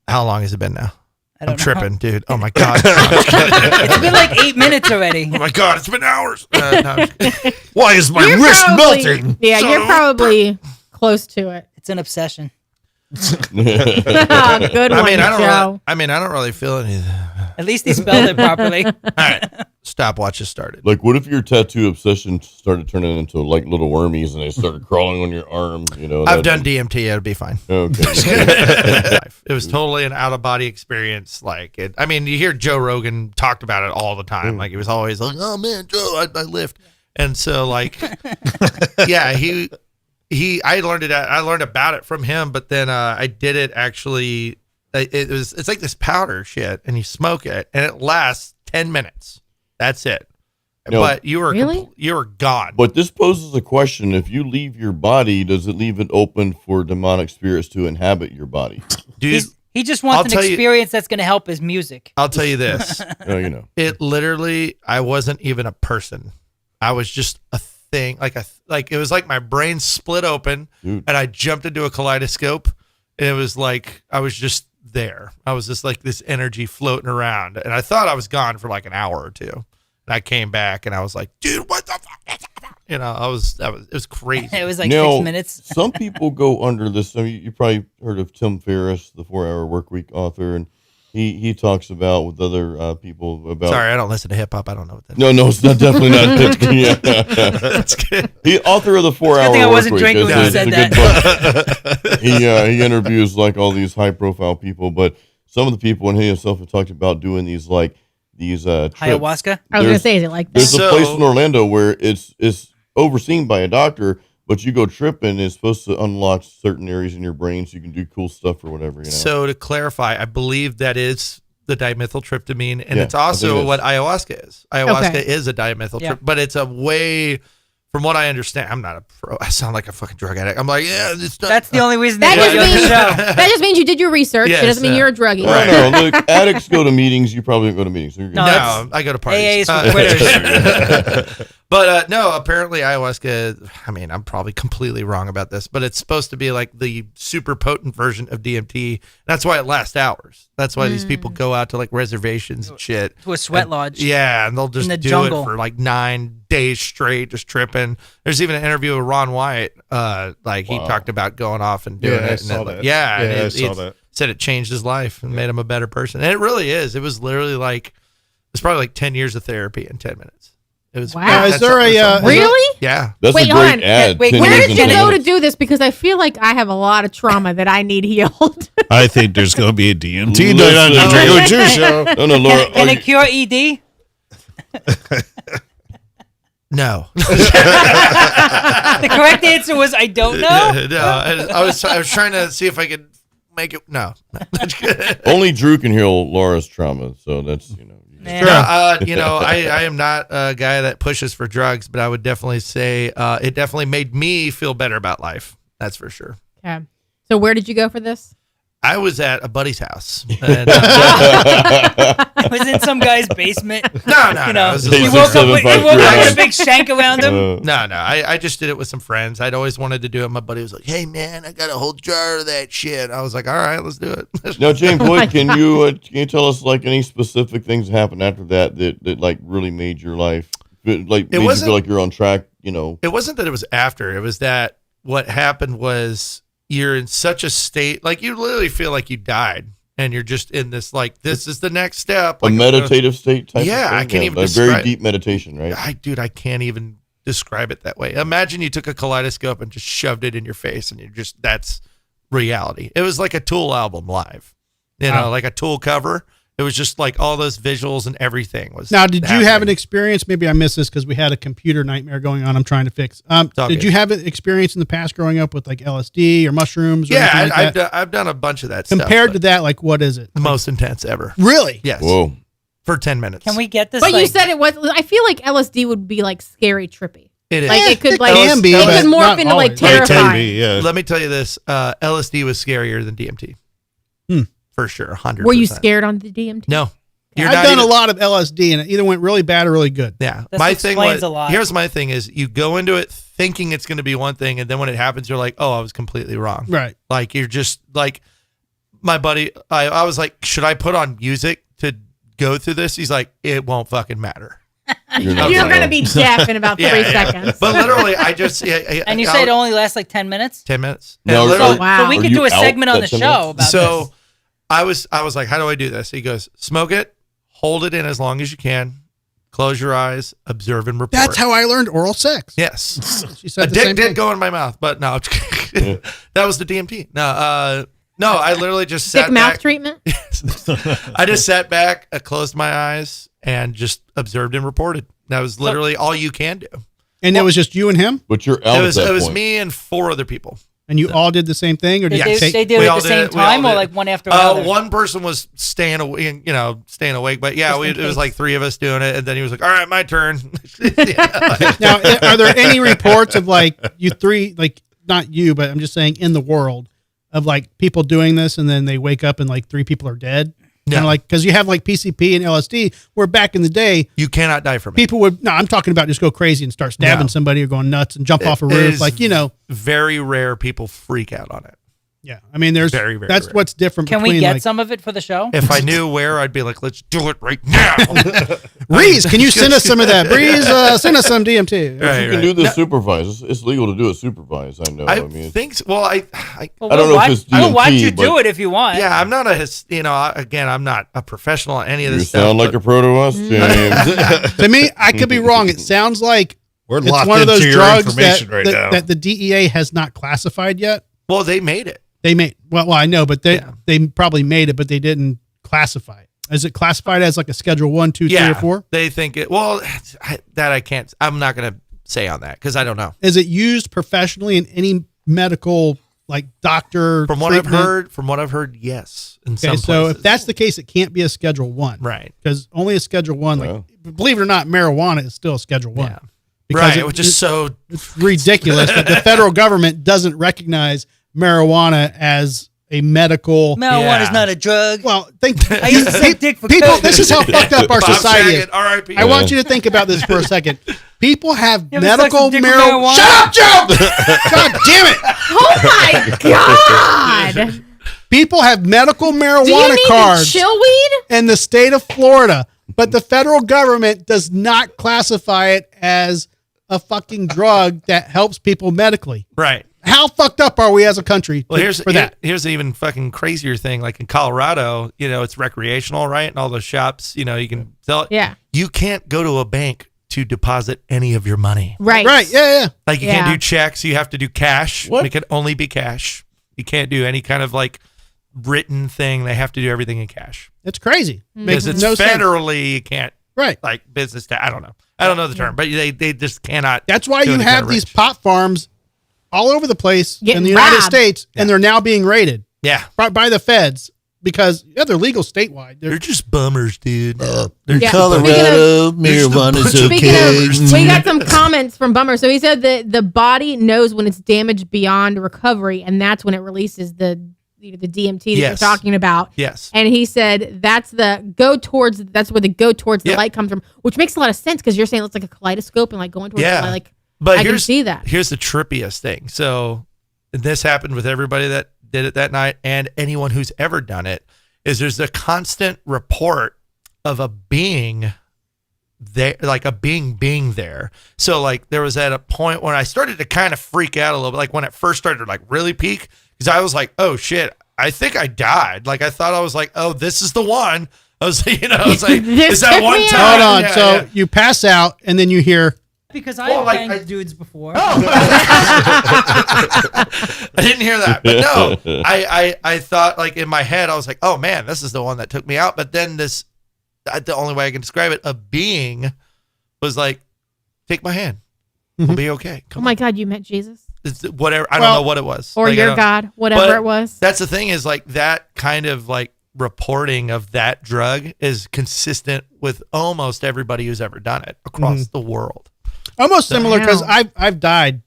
How long has it been now? I don't I'm know. tripping, dude. Oh my god. It's been like 8 minutes already. Oh my god, it's been hours. No, I'm just kidding. Why is my You're wrist probably- melting? Yeah, you're probably close to it. It's an obsession. Good one, I mean, Joe. I don't really feel anything. At least he spelled it properly. All right, stopwatch has started. Like, what if your tattoo obsession started turning into like little wormies and they started crawling on your arm? You know, I've done DMT. It'll be fine. Okay. It was totally an out of body experience. Like it. I mean, you hear Joe Rogan talked about it all the time. Like he was always like, "Oh man, Joe, I lift." And so like, yeah, I learned it. I learned about it from him, but then I did it actually. It's like this powder shit, and you smoke it, and it lasts 10 minutes. That's it. No. But you were Really? you were gone. But this poses a question: if you leave your body, does it leave it open for demonic spirits to inhabit your body? Dude, He just I'll wants an tell you- experience that's going to help his music. I'll tell you this. You know. It literally, I wasn't even a person. I was just a thing. Like it was like my brain split open, Dude. and I jumped into a kaleidoscope, and it was like I was just there. I was just like this energy floating around, and I thought I was gone for like an hour or two. And I came back, and I was like, "Dude, what the fuck?" You know, it was crazy. It was like Now, 6 minutes. Some people go under this. I mean, you probably heard of Tim Ferriss, the 4-Hour Workweek author, and he talks about with other people about. Sorry, I don't listen to hip hop. I don't know what that. No, it's not definitely not. Yeah. That's good. He author of the 4-Hour Good thing I wasn't Workweek. drinking when It's you a said good book. He interviews like all these high profile people, but some of the people and he himself have talked about doing these trips. Ayahuasca. I was going to say, is it like that? There's So- a place in Orlando where it's overseen by a doctor, but you go tripping, and it's supposed to unlock certain areas in your brain so you can do cool stuff or whatever. You know? So to clarify, I believe that is the dimethyltryptamine, and Yeah, it's I think also it is. what ayahuasca is. Ayahuasca Okay. is a dimethyltryptamine, Yeah. but it's a way, from what I understand, I'm not a pro. I sound like a fucking drug addict. I'm like, yeah, it's not. That's the only reason That they just got you on the means show. that just means you did your research. Yes, it doesn't mean you're a druggie. No, look, addicts go to meetings. You probably don't go to meetings. So you're good. No, No, that's- I go to parties. AA is for quitters. But no, apparently ayahuasca, I mean, I'm probably completely wrong about this, but it's supposed to be like the super potent version of DMT. That's why it lasts hours. That's why these people go out to like reservations and shit. To a sweat And- lodge. Yeah, and they'll just In the do jungle. it for like 9 days straight, just tripping. There's even an interview with Ron White. Like he Wow. talked about going off and doing Yeah, I it. And saw it, that. Yeah, and Yeah, I it, saw it that. said it changed his life and made him a better person. And it really is. It was literally like, it's probably like 10 years of therapy in 10 minutes. It was. Wow. that's Is there a, that's something. Really? Yeah. That's Wait, a hold great on. ad. Wait, 10 Where years did and you 10 go to minutes. do this? Because I feel like I have a lot of trauma that I need healed. I think there's going to be a DMT Listen. night on the Drink with Drew show. No, Laura. Can it cure ED? No. The correct answer was I don't know. No. I was trying to see if I could make it. No. That's good. Only Drew can heal Laura's trauma, so that's Man. No, I am not a guy that pushes for drugs, but I would definitely say it definitely made me feel better about life. That's for sure. Okay. So where did you go for this? I was at a buddy's house. And, I was in some guy's basement. no, You no. know, It was just he like- woke up with 675 a big shank around him. No. I just did it with some friends. I'd always wanted to do it. My buddy was like, "Hey, man, I got a whole jar of that shit." I was like, "All right, let's do it." Now, James Boyd, can you tell us like any specific things that happened after that like really made your life like made you wasn't- feel like you're on track? You know, It wasn't that it was after. It was that what happened was you're in such a state, like you literally feel like you died, and you're just in this like this is the next step. a Like, meditative state type. Yeah, of thing? I can't even a very describe- deep meditation, right? I can't even describe it that way. Imagine you took a kaleidoscope and just shoved it in your face, and that's reality. It was like a Tool album live, like a Tool cover. It was just like all those visuals and everything was. Now, did you have an happening. experience? Maybe I missed this because we had a computer nightmare going on. I'm trying to fix. all Did good. you have an experience in the past growing up with like LSD or mushrooms? Or Yeah, anything like that? I've done a bunch of that stuff. Compared but to that, like what is it? the most intense ever. Really? Yes. Whoa. For 10 minutes. Can we get this? But you like- said it was. I feel like LSD would be like scary trippy. It is. Like it could it like can be, it but could morph not into like always. It can terrifying. be, yeah. Let me tell you this: LSD was scarier than DMT. for sure. 100%. Were you scared on the DMT? No. I've done a lot of LSD, and it either went really bad or really good. Yeah. This My thing explains was, a lot. here's my thing is you go into it thinking it's going to be one thing, and then when it happens, you're like, oh, I was completely wrong. Right. Like, you're just like, my buddy, I was like, should I put on music to go through this? He's like, it won't fucking matter. You're going to be deaf in about 3 seconds. But literally, I just, And you say it only lasts like 10 minutes? 10 minutes. No, And literally- wow. So we Are could you do a out segment on the that 10 show minutes? about So this. I was like, how do I do this? He goes, smoke it, hold it in as long as you can, close your eyes, observe and report. That's how I learned oral sex. Yes. She A said the dick same did thing. go in my mouth, but no. That was the DMT. No, I literally just sat Dick mouth back. treatment? I just sat back, I closed my eyes, and just observed and reported. That was literally all you can do. And it was just you and him, But you're out It was at that it was point. me and 4 other people. and you all did the same thing, or did Did you they, take? they did We it at all the same did it. We all time or did it. like one after another? One person was staying awake, but yeah, Just in it was case. like 3 of us doing it, and then he was like, "All right, my turn." Now, are there any reports of like you three, like not you, but I'm just saying in the world of like people doing this and then they wake up and like 3 people are dead? No. Kind of like, because you have like PCP and LSD, where back in the day, You cannot die from it. people would, no, I'm talking about just go crazy and start stabbing No. somebody or going nuts and jump off a It roof. is Like, you know, very rare people freak out on it. yeah. I mean, there's, Very, very that's rare. what's different Can between we get like, some of it for the show? If I knew where, I'd be like, "Let's do it right now." Breeze, can you send us some of that? Breeze, send us some DMT. Right, You can right. do this No, supervised. It's legal to do it supervised. I know. I I mean, think so. Well, I Well, I don't we'll know if watch- it's we'll watch DMT, you do but- it if you want. yeah, I'm not again, I'm not a professional at any of you this stuff. sound like but- a pro to us, James. To me, I could be wrong. It sounds like We're it's locked one of those into your drugs that, information right that, now. that the DEA has not classified yet. well, they made it. They made, well, I know, but Yeah. they probably made it, but they didn't classify it. Is it classified as like a schedule 1, 2, 3, Yeah, or 4? they think it. Well, that I can't. I'm not going to say on that because I don't know. Is it used professionally in any medical, like doctor? From what treatment? I've heard, yes. In Okay, some so places. if that's the case, it can't be a schedule 1. right, Because only a schedule 1, like, Wow. believe it or not, marijuana is still a schedule 1. yeah, Because right, it- which is so It's ridiculous that the federal government doesn't recognize marijuana as a medical. Marijuana's Yeah. not a drug. Well, think I used to suck dick for people. coke. This is how fucked up our Bob society is. Saget, R.I.P. I want you to think about this for a second. People have You ever suck medical some dick with marijuana. marijuana? Shut up, Joe! God damn it! Oh my God. People have medical Do you marijuana need cards the chill weed? in the state of Florida, but the federal government does not classify it as a fucking drug that helps people medically. right. How fucked up are we as a country Well, here's for that? Here's an even fucking crazier thing. Like in Colorado, it's recreational, right? And all those shops, you can sell it. Yeah. You can't go to a bank to deposit any of your money. Right. Right? Yeah. Like you Yeah. can't do checks. You have to do cash. What? It can only be cash. You can't do any kind of like written thing. They have to do everything in cash It's crazy. Makes because it's no sense. federally. You can't Right. like business. I don't know. I don't know the term, but they just cannot. That's why do you any kind have of these range. pot farms all over the place in Getting the United robbed. States, and they're now being raided Yeah, by the feds because they're legal statewide. they're just bummers, dude. Yeah. Colorado, marijuana's Speaking okay. of, we got some comments from Bummer. So he said that the body knows when it's damaged beyond recovery, and that's when it releases the DMT that Yes. you're talking about. Yes. And he said that's where the go towards the Yeah. light comes from, which makes a lot of sense because you're saying it's like a kaleidoscope and like going towards Yeah. the light. Like, But I can see that. Here's the trippiest thing. So this happened with everybody that did it that night and anyone who's ever done it is there's a constant report of a being there, like a being there. So like there was at a point when I started to kind of freak out a little bit, like when it first started to like really peak, because I was like, oh shit, I think I died. Like I thought I was like, oh, this is the one. I was, I was like, This is that took one me time? out. Hold on. Yeah, so yeah. you pass out, and then you hear, Because I Well, like, banged I- dudes before. I didn't hear that, but no, I thought like in my head, I was like, oh man, this is the one that took me out. But then the only way I can describe it, a being was like, take my hand, we'll be okay. Oh Come my God, you met Jesus It's whatever. I Well, don't know what it was. or Like, I your don't- God, whatever but it was. That's the thing is like that kind of like reporting of that drug is consistent with almost everybody who's ever done it across the world. almost similar because Wow. I've died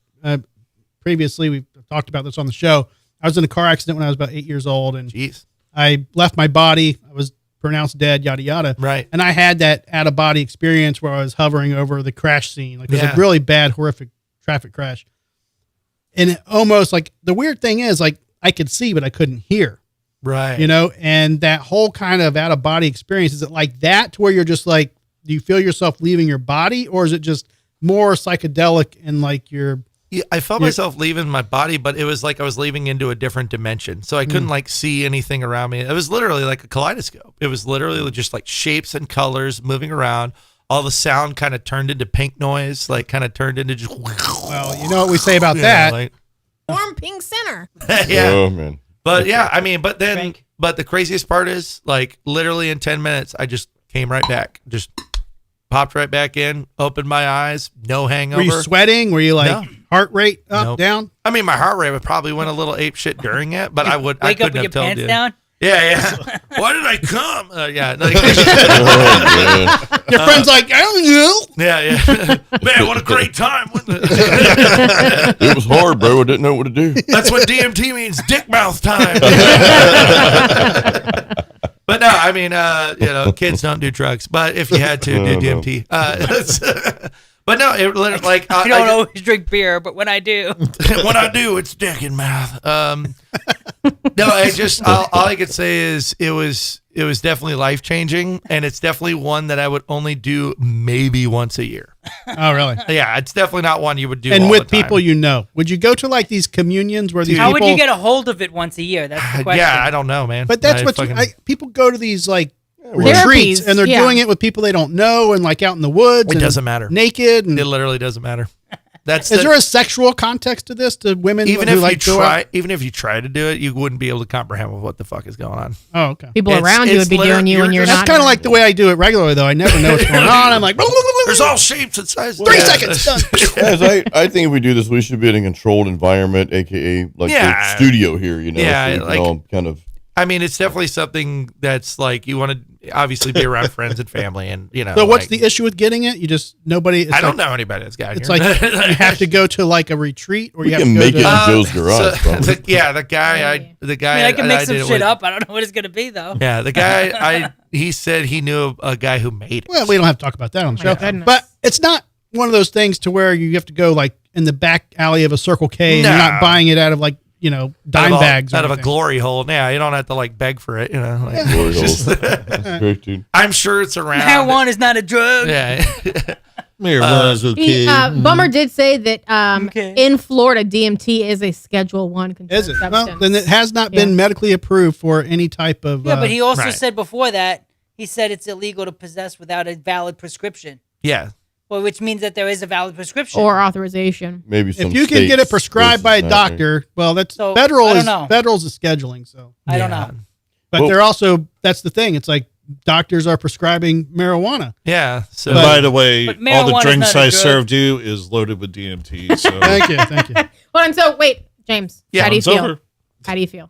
previously. We've talked about this on the show. I was in a car accident when I was about 8 years old, and Jeez. I left my body. I was pronounced dead, yada, yada. Right. And I had that out of body experience where I was hovering over the crash scene. Like it was Yeah. a really bad, horrific traffic crash. And it almost like the weird thing is like I could see, but I couldn't hear, Right. you know, and that whole kind of out of body experience, is it like that to where you're just like, do you feel yourself leaving your body, or is it just more psychedelic and like you're, Yeah, I felt myself leaving my body, but it was like I was leaving into a different dimension. So I couldn't like see anything around me. It was literally like a kaleidoscope. It was literally just like shapes and colors moving around. All the sound kind of turned into pink noise, like kind of turned into just. well, you know what we say about you that. know, like, Warm pink center. yeah. Oh man. But yeah, I mean, but then, Frank. but the craziest part is like literally in 10 minutes, I just came right back, just popped right back in, opened my eyes, no hangover. Were you sweating? Were you like No. heart rate up, Nope. down? I mean, my heart rate would probably went a little ape shit during it, but I Wake couldn't up with have your told pants you. down. Yeah, yeah. Why did I come? Yeah, like, Oh, man. Your friend's like, I don't know. yeah, yeah. Man, what a great time! It was hard, bro. I didn't know what to do. That's what DMT means, dick mouth time. But no, I mean, you know, kids don't do drugs. But if you had to, do DMT. But no, it literally like I don't always drink beer, but when I do, when I do, it's dick in mouth. No, I just all I could say is it was definitely life changing, and it's definitely one that I would only do maybe once a year. Oh, really? Yeah, it's definitely not one you would do. And all with the time. people you know, would you go to like these communions where these how people? would you get a hold of it once a year? That's the question. Yeah, I don't know, man. But that's I what fucking- people go to these like retreats, Therapies, and they're yeah. doing it with people they don't know, and like out in the woods. It and doesn't matter. Naked. And It literally doesn't matter. That's is there a sexual context to this to women? even who if like you go out? try, even if you try to do it, you wouldn't be able to comprehend what the fuck is going on. Oh, okay. People It's- around you it's would be literally- doing you when you're you're That's not. kind of like the way I do it regularly, though. I never know what's going on. I'm like, There's all shapes and sizes. 3 seconds done. Guys, I think if we do this, we should be in a controlled environment, aka like Yeah. the studio here. You know, Yeah, so we can like- all kind of. I mean, it's definitely something that's like you want to obviously be around friends and family, and you know. So what's like, the issue with getting it? You just nobody. It's I don't like, know anybody that's got it. It's here. like you have to go to like a retreat, or We you have can to go make to. it in Joe's garage. So, probably. the guy, I mean, I can make some did it shit with- up. I don't know what it's gonna be though. Yeah, the guy, he said he knew a guy who made it. Well, we don't have to talk about that on the My show, goodness. but it's not one of those things to where you have to go like in the back alley of a Circle K, and you're not No. buying it out of like dime bags or out of a anything. glory hole. Yeah, you don't have to like beg for it. You know, like, Glory it's just- hole. That's great, dude. I'm sure it's around. Marijuana is not a drug. Yeah. Marijuana's okay. Bummer did say that Okay. in Florida, DMT is a Schedule 1 controlled Is it? Well, substance. then it has not been medically approved for any type of. Yeah, but he also Right. said before that he said it's illegal to possess without a valid prescription. Yeah. Well, which means that there is a valid prescription. or authorization. Maybe some if you can get it states prescribed by a versus not, right? doctor, well, that's So, federal. I don't Is know. federal's is scheduling. So, I don't Yeah. know. but Well- they're also that's the thing. It's like doctors are prescribing marijuana. Yeah. So And by the way, But all the marijuana's drinks not a I drug. served you is loaded with DMT. So Thank you, thank you. Well, and so wait, James, Yeah, how do you it's feel? over. How do you feel?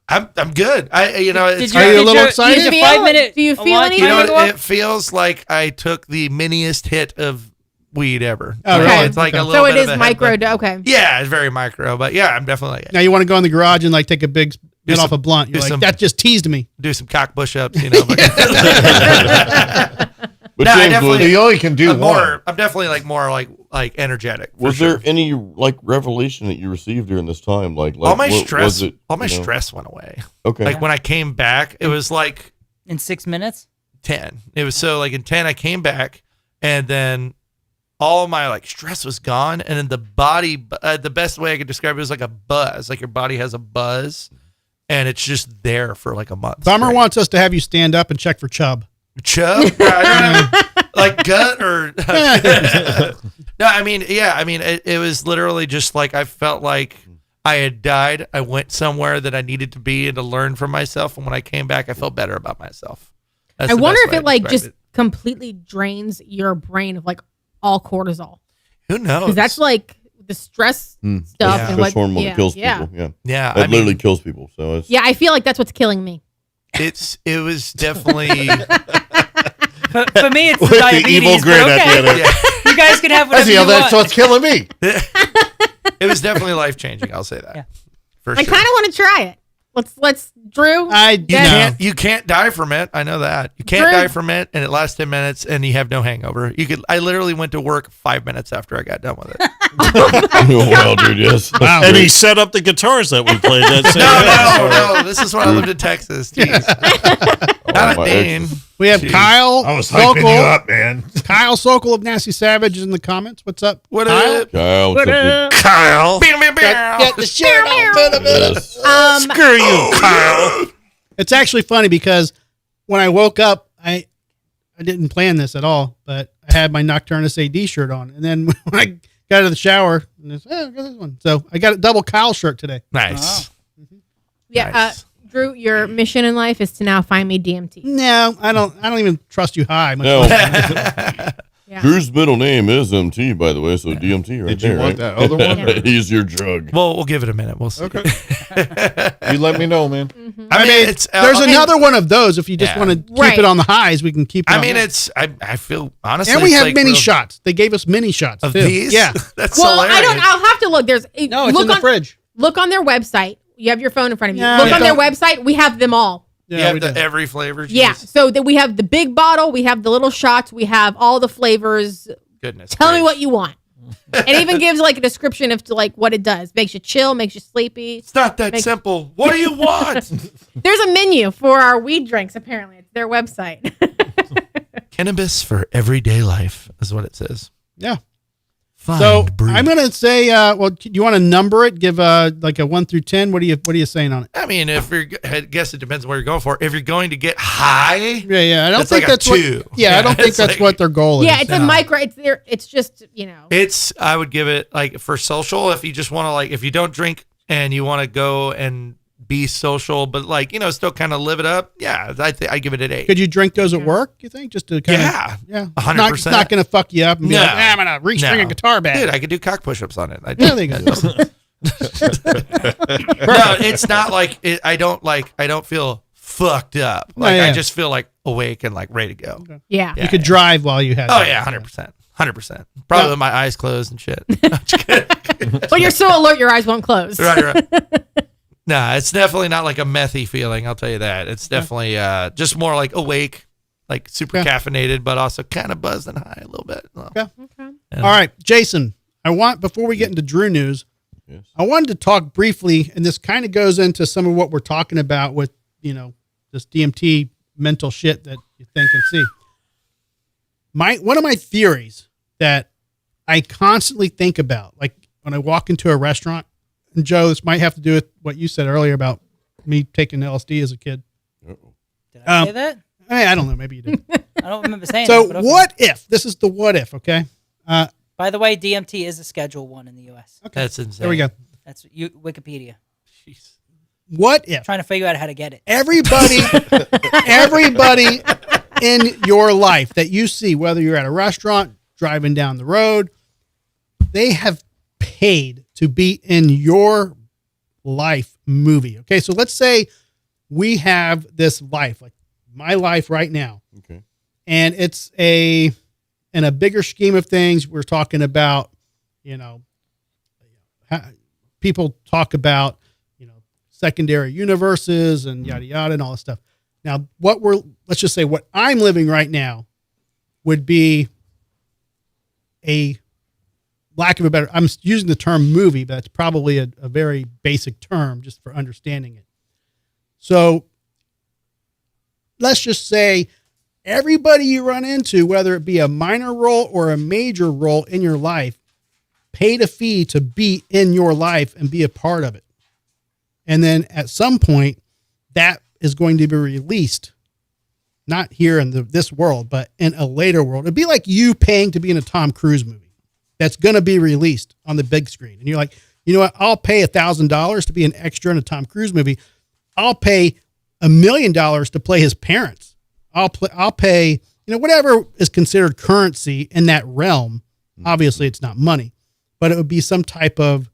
I'm good. It's Are you a little excited? Did Do you you feel- 5 minute? do you feel launch anything? you know time what, ago? it feels like I took the miniest hit of weed ever. Oh, Like, really? It's like a Okay. little So it bit is of a micro. headbutt. Okay. Yeah, it's very micro, but yeah, I'm definitely Now you want to go in the garage and like take a big get some- off a blunt. do You're like some- that just teased me. do some cock push-ups, you know. But But No, I James, definitely- You only can do I'm one. I'm definitely more like energetic. for was sure. there any like revelation that you received during this time? Like all my what stress? was it, all my you know? stress went away. Okay. Like when I came back, it was like in 6 minutes. 10. It was so like in 10 I came back, and then all my like stress was gone, and then the body the best way I could describe it was like a buzz. Like your body has a buzz, and it's just there for like a month. Bummer straight. wants us to have you stand up and check for chub. Chub? I don't know. Like gut or no, I mean, yeah, I mean it was literally just like I felt like I had died. I went somewhere that I needed to be and to learn from myself, and when I came back I felt better about myself. That's I the wonder best if way it to like describe just it. completely drains your brain of like all cortisol. Who knows? Because that's like the stress stuff Yeah. and Stress what hormone yeah, that kills yeah. people. Yeah. yeah, That I literally mean, kills people. So it's Yeah, I feel like that's what's killing me. it was definitely For me, it's the With the diabetes. evil but grin at okay. the end of it. yeah, You guys can have I whatever see you how that's want. what's killing me. it was definitely life changing. I'll say that Yeah. for I sure. kind of want to try it. Let's Drew. You can't die from it. I know that. You can't Drew. die from it, and it lasts 10 minutes, and you have no hangover. I literally went to work 5 minutes after I got done with it. Well, dude, yes. Wow. And he set up the guitars that we played. That same No. This is when I lived in Texas. Jeez. Not a my Dane. We have Kyle. I was hyping you up, man. Kyle Sokol of Nasty Savage is in the comments. What's up? What Kyle? up? Kyle, what's up, dude? Kyle. Get the shirt on. Yes. Screw you, Kyle. It's actually funny because when I woke up, I didn't plan this at all, but I had my Nocturnus AD shirt on, and then when I got out of the shower, I got this one. So I got a double Kyle shirt today. Nice. Yeah, Nice. Drew, your mission in life is to now find me DMT. No, I don't even trust you high. No. Yeah. Drew's middle name is MT, by the way, so DMT right Did there. you want right? that other one? He's your drug. Well, we'll give it a minute. We'll see. Okay. You let me know, man. I mean, it's there's another one of those. If you just Yeah. want to keep Right. it on the highs, we can keep it I on mean, the- it's. I feel honestly. and we it's have like mini real- shots. They gave us mini shots of too. these. Yeah. That's Well, hilarious. I'll have to look. There's No, it's look in the on, fridge. Look on their website. You have your phone in front of you. Yeah, Look yeah. on their website. We have them all. You Yeah, have we the do. every flavor. Yeah. Jeez. So that we have the big bottle. We have the little shots. We have all the flavors. Goodness. Tell me gracious. what you want. It even gives like a description of like what it does. Makes you chill. Makes you sleepy. It's not that simple. What do you want? There's a menu for our weed drinks. Apparently, it's their website. Cannabis for everyday life is what it says. Yeah. Find So breed. I'm gonna say, well, do you want to number it? Give like a 1 through 10. What are you saying on it? I mean, I guess it depends on where you're going for. If you're going to get high, Yeah. I don't It's think like a that's what. 2. Yeah, I don't think it's that's like- what their goal is. Yeah, it's a No. micro. It's there. It's just I would give it like for social. If you just want to if you don't drink and you want to go and be social, but still kind of live it up. Yeah, I give it an 8. Could you drink those at work? You think just to kind Yeah, of yeah, 100%. It's not going to fuck you up and be No. like, I'm going to restring a No. guitar back. Dude, I could do cock push-ups on it. I Yeah, they can. No, it's not like it, I don't feel fucked up. Like yeah. I just feel like awake and like ready to go. yeah. You could drive while you had. Oh that. yeah, 100%. 100%. Probably with my eyes closed and shit. But you're so alert, your eyes won't close. right. Nah, it's definitely not like a methy feeling. I'll tell you that. It's definitely just more like awake, like super Yeah. caffeinated, but also kind of buzzed and high a little bit. Yeah. All right, Jason. Before we get into Drew news, Yes. I wanted to talk briefly, and this kind of goes into some of what we're talking about with this DMT mental shit that you think and see. One of my theories that I constantly think about, like when I walk into a restaurant, and Joe, this might have to do with what you said earlier about me taking LSD as a kid. Did I say that? I don't know. Maybe you did. I don't remember saying So that. but okay. what if, this is the what if, okay? By the way, DMT is a Schedule 1 in the U.S. That's insane. There we go. That's Wikipedia. Jeez. What if Trying to figure out how to get it. everybody in your life that you see, whether you're at a restaurant, driving down the road, they have paid to be in your life movie. Okay, so let's say we have this life, like my life right now. Okay. And it's in a bigger scheme of things, we're talking about, people talk about, secondary universes and yada, yada, and all this stuff. Now, let's just say what I'm living right now would be a lack of a better, I'm using the term movie, but it's probably a very basic term just for understanding it. So let's just say everybody you run into, whether it be a minor role or a major role in your life, paid a fee to be in your life and be a part of it. And then at some point, that is going to be released, not here in this world, but in a later world. It'd be like you paying to be in a Tom Cruise movie that's going to be released on the big screen. And you're like, you know what? I'll pay $1,000 to be an extra in a Tom Cruise movie. I'll pay $1 million to play his parents. I'll pay, whatever is considered currency in that realm. Obviously, it's not money, but it would be some type of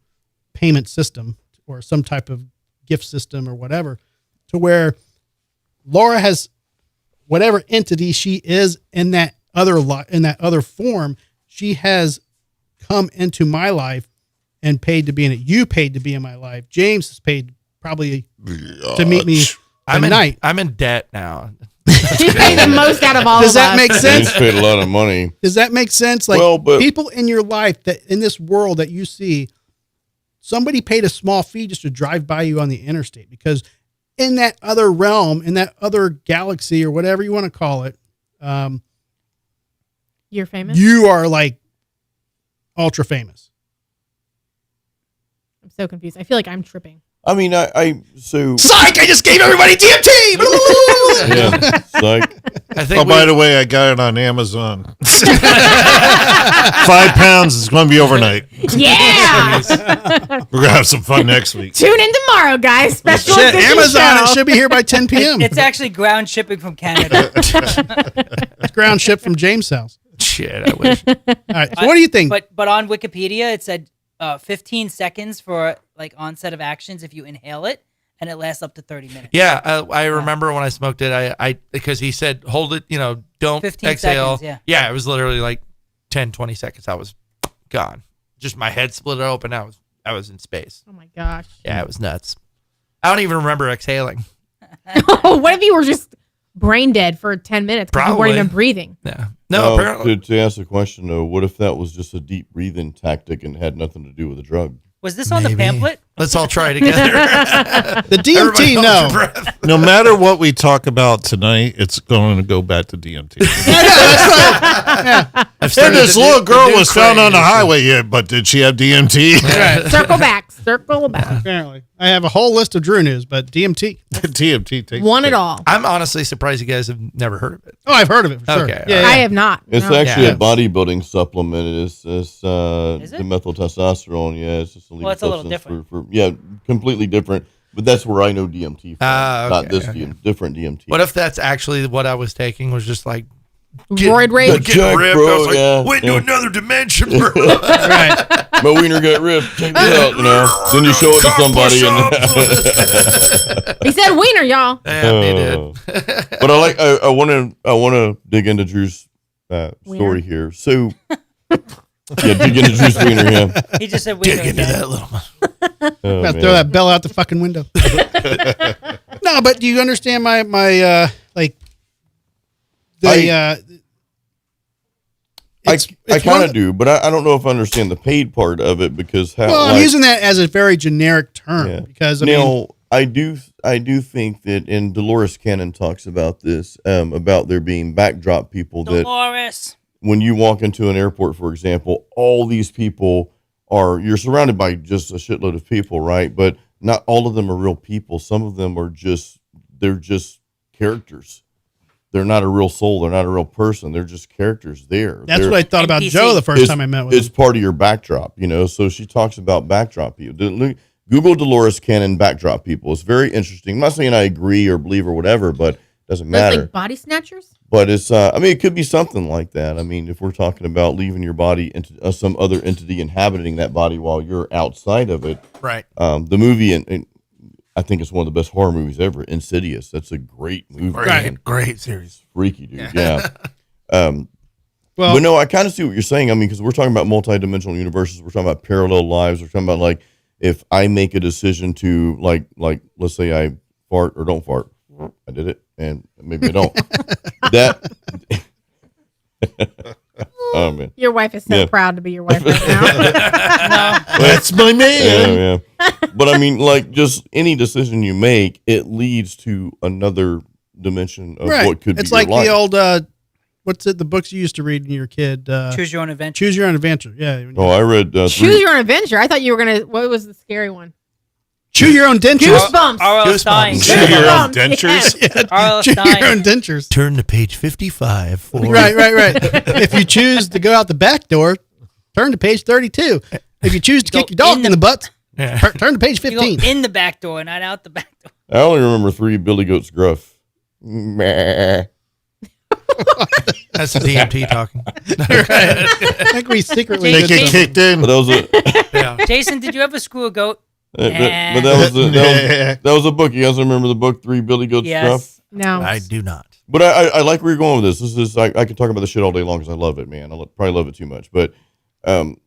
payment system or some type of gift system or whatever, to where Laura has whatever entity she is in that other form. She has come into my life and paid to be in it. You paid to be in my life. James has paid probably to meet me tonight. I'm in debt now. He's paying the most out of all Does of that us. make sense? He's paid a lot of money. Does that make sense? Like Well, but- people in your life that in this world that you see, somebody paid a small fee just to drive by you on the interstate because in that other realm, in that other galaxy or whatever you want to call it, You're famous? you are like ultra famous. I'm so confused. I feel like I'm tripping. I mean, so Psych! I just gave everybody DMT! yeah, psych. I think By the way, I got it on Amazon. 5 pounds is going to be overnight. Yeah! We're going to have some fun next week. Tune in tomorrow, guys. Special Shit, edition Amazon, show. it should be here by 10 p.m. It's actually ground shipping from Canada. It's ground shipped from James' house. shit. I wish. All right, so what do you think? But on Wikipedia, it said 15 seconds for like onset of actions if you inhale it, and it lasts up to 30 minutes. Yeah, I remember when I smoked it. I because he said hold it, don't 15 exhale. seconds, yeah. It was literally like 10, 20 seconds. I was gone. Just my head split open. I was in space. Oh my gosh. Yeah, it was nuts. I don't even remember exhaling. What if you were just brain dead for 10 minutes because you weren't Probably. even breathing? Yeah. No, apparently. To ask the question though, what if that was just a deep breathing tactic and had nothing to do with the drug? Was this on the pamphlet? Let's all try together. The DMT, Everybody hold no. your breath. No matter what we talk about tonight, it's going to go back to DMT. I've And started this the little new- girl the new was found on the craze. highway here, but did she have DMT? Circle back. Circle back. Apparently. I have a whole list of Drew news, but DMT. DMT takes One care. at all. I'm honestly surprised you guys have never heard of it. Oh, I've heard of it for sure. Okay, Yeah, I yeah. have not. It's No. actually Yeah. a bodybuilding supplement. It's Is it? the methyltestosterone. Yeah, it's just a Well, it's a little substance different. for completely different. But that's where I know DMT from. Not Okay, this okay. different DMT. What if that's actually what I was taking was just like Roid rage. getting Jack, ripped? bro, I was like, yeah, wait to yeah. another dimension, bro. Right. my wiener got ripped? Check this out. Then you show it to somebody, and He said wiener, y'all. Yeah, he did. but I want to dig into Drew's story here. So dig into Drew's wiener. Yeah. He just said Dig wiener into again. that little. Oh, Gotta man. throw that bell out the fucking window. No, but do you understand my like the I kind of do, but I don't know if I understand the paid part of it because how. Well, I'm using that as a very generic term Yeah. because I mean, Now, I do think that, and Dolores Cannon talks about this, about there being backdrop people that Dolores. when you walk into an airport, for example, all these people you're surrounded by just a shitload of people, right? But not all of them are real people. Some of them they're just characters. They're not a real soul. They're not a real person. They're just characters there. that's They're- what I thought about NPC. Joe the first time I met with it's him. part of your backdrop, So she talks about backdrop people. Google Dolores Cannon backdrop people. It's very interesting. I'm not saying I agree or believe or whatever, but it doesn't Those matter. like body snatchers? But it's, it could be something like that. I mean, if we're talking about leaving your body into some other entity inhabiting that body while you're outside of it, Right. the movie, and I think it's one of the best horror movies ever, Insidious. That's a great movie. Great series. Freaky, dude. Yeah. But Well, no, I kind of see what you're saying. I mean, because we're talking about multidimensional universes. We're talking about parallel lives. We're talking about, like, if I make a decision to, like let's say I fart or don't fart. I did it, and maybe I don't. Oh, man. Your wife is so Yeah. proud to be your wife right now. That's my man. Yeah. But I mean, like, just any decision you make, it leads to another dimension of right. what could be It's your like life. the old what's it? The books you used to read when you were a kid. Choose your own adventure. Choose your own adventure. Yeah. Oh, I read Choose your own adventure. I thought you were going to, what was the scary one? Choose your own dentures. Goosebumps. R.L. Stein. Choose your own Goosebumps, dentures. R.L. Choose your own Stein. dentures. Turn to page 55 for Right. If you choose to go out the back door, turn to page 32. If you choose to Go kick your dog in in the- the butt, Yeah. turn to page You go 15. in the back door, not out the back door. I only remember 3 Billy Goat's Gruff. Meh. That's the DMT talking. I think we secretly They did get that. kicked in. But that was a Yeah. Jason, did you ever screw a goat? but that was a book. You guys remember the book 3 Billy Goat's Gruff? Yes. No. I do not. But I like where you're going with this. This is I could talk about this shit all day long because I love it, man. Probably love it too much, but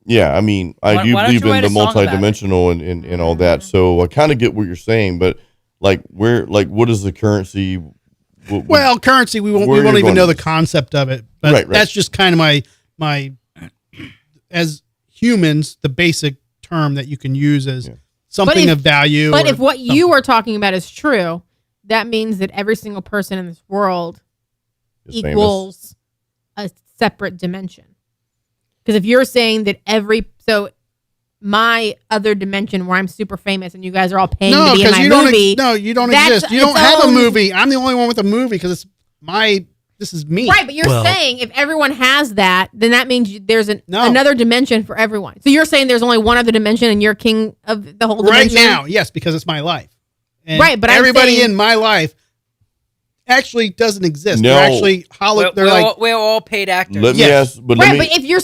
yeah. I mean, I Why do don't believe you in write the a song about it? multidimensional and all that. So I kind of get what you're saying, but like what is the currency? Well, currency, we won't even know the concept of it. But Right. that's just kind of my as humans, the basic term that you can use as something of value. But if what you are talking about is true, that means that every single person in this world Is equals a separate dimension. Because if you're saying that my other dimension where I'm super famous and you guys are all paying to be in my movie. You don't that's exist. You don't its have a own- movie. I'm the only one with a movie because it's this is me. Right, but you're saying if everyone has that, then that means there's another dimension for everyone. So you're saying there's only one other dimension and you're king of the whole dimension? Right now, yes, because it's my life. And right, but everybody in my life actually doesn't exist. No. They're actually we're all paid actors. Let me ask, but but if you're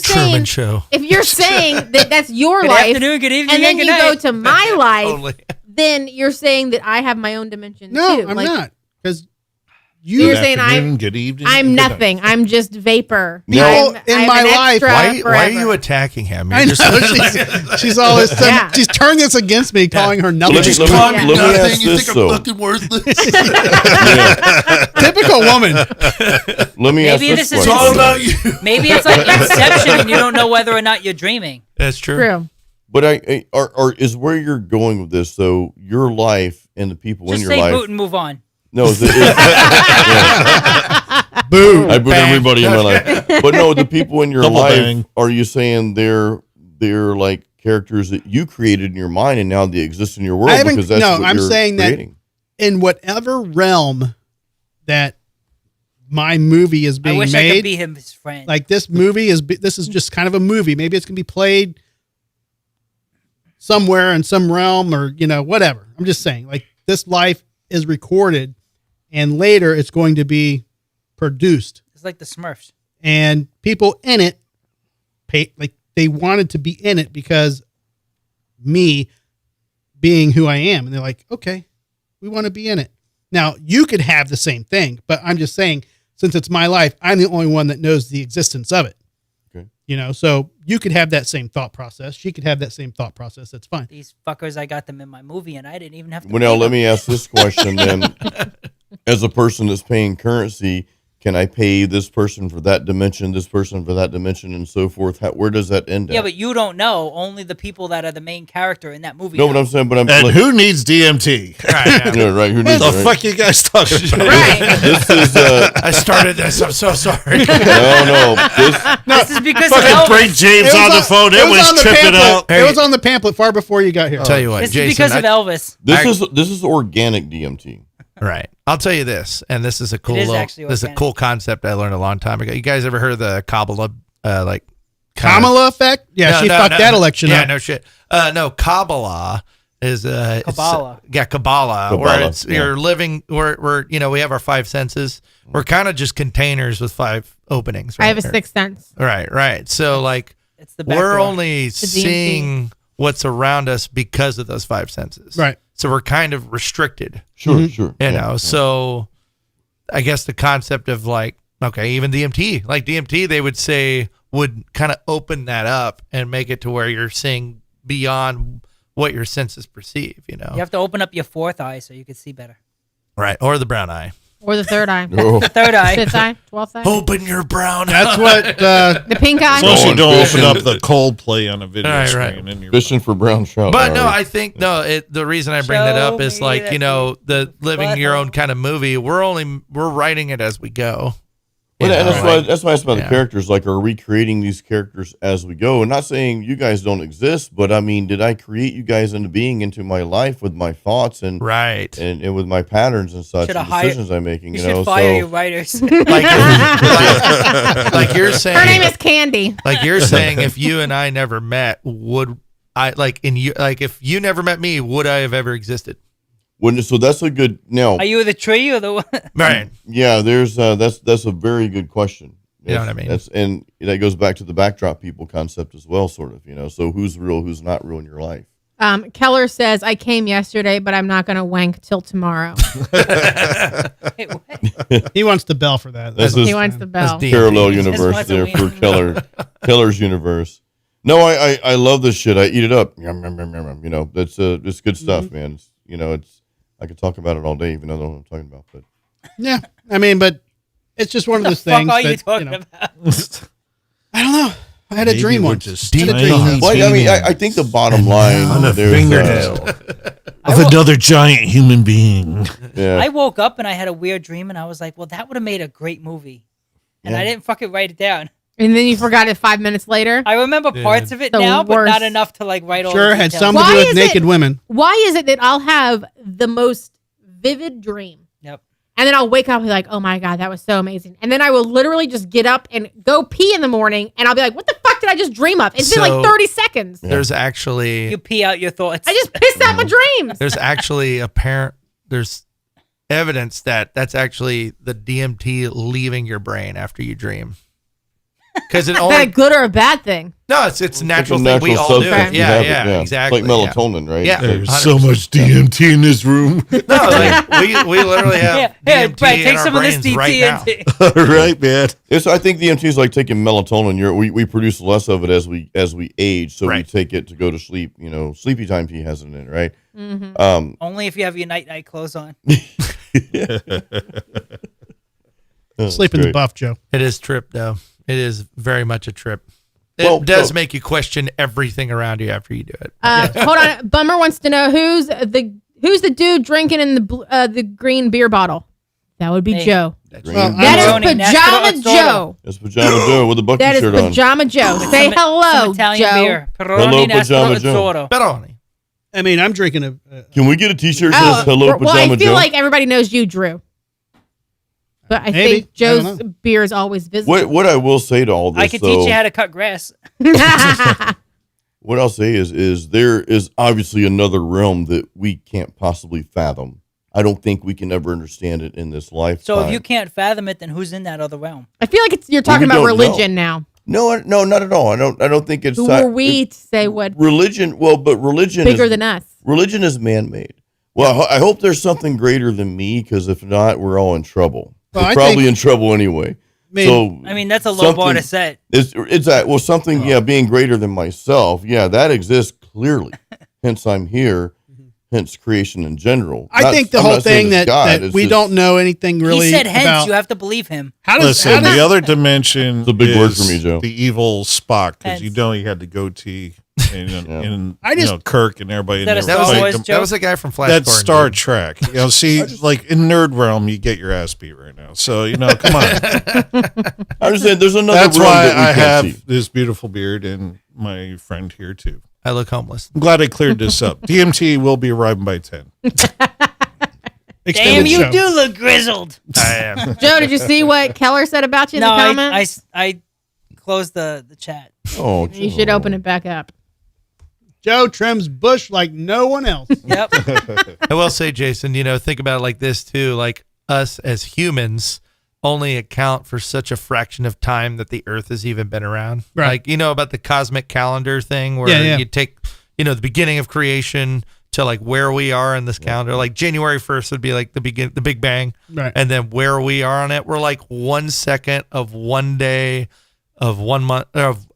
saying that's your Good life, afternoon, good evening, and then and you good go night. to my life, Totally. then you're saying that I have my own dimension No, too. I'm Like, not. Because you're saying good evening. I'm good night. nothing. I'm just vapor. People I'm in my an life- extra Why are forever. you attacking him? I You're know just- she's always Yeah. she's turning this against me, calling her nothing. Let me- let me- Call me Yeah. let me nothing. ask You this, think I'm though. fucking worthless? Typical woman. Let me ask Maybe this this is It's all question. about you. Maybe it's like Inception and you don't know whether or not you're dreaming. That's true. True. But is where you're going with this? So your life and the people Just in your say life. boot and move on. No, Boo. I boot everybody in my life. But no, the people in your Double life. bang. Are you saying they're like characters that you created in your mind and now they exist in your world? I haven't- Because that's no, what I'm you're saying that- creating. In whatever realm that my movie is I being wish I made, could be his friend. like this movie this is just kind of a movie. Maybe it's gonna be played somewhere in some realm or whatever. I'm just saying, like, this life is recorded and later it's going to be produced, It's like the Smurfs. and people in it they wanted to be in it because me being who I am, and they're like, okay, we want to be in it. Now you could have the same thing, but I'm just saying, since it's my life, I'm the only one that knows the existence of it. Okay. So you could have that same thought process. She could have that same thought process. That's fine. These fuckers, I got them in my movie and I didn't even have to. Well, now pay let them. me ask this question then. As a person that's paying currency, can I pay this person for that dimension, this person for that dimension, and so forth? Where does that end Yeah, at? but you don't know. Only the people that are the main character in that movie. No, know. but I'm saying, And who needs DMT? Right, Yeah, right. Who needs the it, right? fuck you guys talking about? Right. This is I started this. I'm so sorry. no. This is because of Fucking bring Elvis. James on the phone. It was on the tripping pamphlet. out. It was on the pamphlet far before you got here. Tell you what, This is Jason. because of Elvis. This is organic DMT. Right. I'll tell you this, and this is a cool. is actually This is a organic. cool concept I learned a long time ago. You guys ever heard of the Kabbalah? Kamala effect? Yeah, she fucked that election Yeah, up. no shit. No, Kabbalah is Kabbalah. Kabbalah, where Kabbalah, it's yeah. you're living. We're we have our five senses. We're kind of just containers with five openings. Right? I have a sixth sense. Right. So like It's the back we're door. only DMT. seeing what's around us because of those five senses. Right. So we're kind of restricted. Sure. You Yeah, know, yeah. so I guess the concept of like, okay, even DMT, they would say would kind of open that up and make it to where you're seeing beyond what your senses perceive, You have to open up your fourth eye so you can see better. Right. Or the brown eye. Or the third eye. Oh, Third eye. Fifth eye. 12th eye. Open your brown eye. That's what The pink eye. As long as you Going don't fishing. open up the Coldplay on a video Right, screen. right. And you're fishing for brown trout. But no, all right. I think the reason I bring that Show up is me like, that the living your butthole. own kind of movie. We're writing it as we go. Well, and that's why I asked about Yeah. the characters. Like, are we creating these characters as we go? And not saying you guys don't exist, but I mean, did I create you guys into being into my life with my thoughts and Right. and with my patterns and such Shoulda and hired- decisions I'm making? You You know, should fire so your writers. like you're saying, Her name is Candy. like you're saying, if you and I never met, would I if you never met me, would I have ever existed? so that's a good now. Are you the tree or the one? Right. Yeah, there's that's a very good question. You know what I mean? And that goes back to the backdrop people concept as well, sort of. So who's real, who's not real in your life? Keller says, I came yesterday, but I'm not going to wank till tomorrow. Wait, what? he wants the bell for that. That's He wants the bell. D&D. Parallel He just universe wants a there for wiener. Keller's universe. No, I love this shit. I eat it up. Yum, yum, yum, yum, yum. That's it's good stuff, man. It's I could talk about it all day, even though I don't know what I'm talking about. But Yeah, I mean, but it's just one of those Fuck things. are you that, talking know, about? I don't know. I had a Maybe dream we're once. just I had a tiny dream. well, I mean, I think the bottom line on a there's, fingernail of another giant human being. yeah. I woke up and I had a weird dream, and I was like, "Well, that would have made a great movie," and I didn't fucking write it down. And then you forgot it 5 minutes later. I remember parts of it The now, but worst. not enough to like write all. Sure, the had details. something to Why do with is naked it- women. Why is it that I'll have the most vivid dream? Yep. And then I'll wake up and be like, oh my God, that was so amazing. And then I will literally just get up and go pee in the morning. And I'll be like, what the fuck did I just dream of? It's been So- like 30 seconds. There's actually You pee out your thoughts. I just pissed out my dreams. there's actually there's evidence that that's actually the DMT leaving your brain after you dream. Because it Is that only a good or a bad thing? no, it's a natural It's a thing we all do. substance. You Yeah, have it, yeah, exactly. It's like melatonin, right? Yeah. There's 100%. so much DMT in this room. No, like, we literally have Yeah, DMT Brad, in take our some of this brains right now. DMT. All right, man. I think DMT is like taking melatonin. We produce less of it as we age, so we Right. take it to go to sleep. You know, sleepy time tea has it in it, right? Mm-hmm. Only if you have your night clothes on. Sleeping's great. buff, Joe. It is trip though. It is very much a trip. It Well, does well- make you question everything around you after you do it. Hold on. Bummer wants to know who's the dude drinking in the green beer bottle. That would be Hey. Joe. Green Well, beer. That is Brony, Pajama National Joe. That's Pajama Joe with a bucket That is shirt on. Pajama Joe. Say hello, Some Italian Joe. beer. Hello, Peroni Pajama Nastro Joe. Azzurro. Pepperoni. I mean, I'm drinking a Can we get a T-shirt that says "Hello, well, Pajama I feel Joe"? like everybody knows you, Drew. But I Maybe. think I Joe's don't know. beer is always visible. What I will say to all this, I could though, teach you how to cut grass. what I'll say is there is obviously another realm that we can't possibly fathom. I don't think we can ever understand it in this lifetime. So if you can't fathom it, then who's in that other realm? I feel like you're Well, talking we about don't know. religion now. no, not at all. I don't think it's Who are we to say what religion. Well, but religion bigger is, than us? religion is man-made. Well, I hope there's something greater than me, because if not, we're all in trouble. Well, we're I probably think- in trouble anyway. mean- I mean, that's a low bar to set. It's that well, something being greater than myself. Yeah, that exists clearly. Hence, I'm here. Hence, creation in general. I think the I'm whole not saying thing it's that, God, that it's we just- don't know anything really He said hence, about. you have to believe him. How does, Listen, how does the other dimension It's a big word is for me, Joe. the evil Spock, because you Hence. know he had the goatee and, and I just- Kirk and everybody. Is that a in there Star fighting Wars him. joke? That was a guy from Flash That's Gordon, Star dude. Trek. You know, see, like in nerd realm, you get your ass beat right now. So you know, come on. I'm just saying, there's another That's realm why that we I can't have see. this beautiful beard and my friend here too. I look homeless. I'm glad I cleared this up. DMT will be arriving by 10. extended Damn, you show. do look grizzled. I am. Joe, did you see what Keller said about you in No, the comments? I closed the chat. Oh, You should open it back up. Joe trims bush like no one else. Yep. I will say, Jason, think about it like this too. Like us as humans only account for such a fraction of time that the Earth has even been around. Right. Like, about the cosmic calendar thing where Yeah, yeah. you take, the beginning of creation to like where we are in this calendar. Like January 1st would be like the Big Bang. Right. And then where we are on it, we're like 1 second of 1 day of 1 month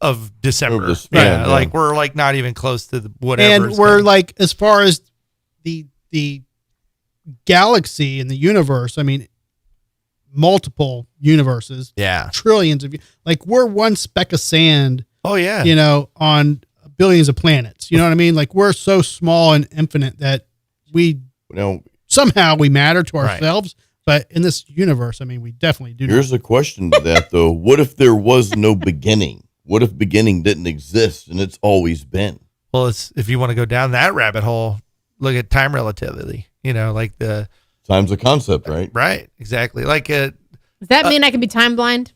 of December. Of the span, yeah, yeah. like we're like not even close to the whatever. And we're like, as far as the galaxy and the universe, I mean, multiple universes, yeah. trillions of, like, we're one speck of sand, Oh yeah. on billions of planets. You know what I mean? Like, we're so small and infinite that somehow we matter to Right. ourselves. But in this universe, I mean, we definitely do. Here's a question to that, though. What if there was no beginning? What if beginning didn't exist and it's always been? Well, if you want to go down that rabbit hole, look at time relativity. Like the Time's a concept, right? right, exactly. Like Does that mean I can be time blind?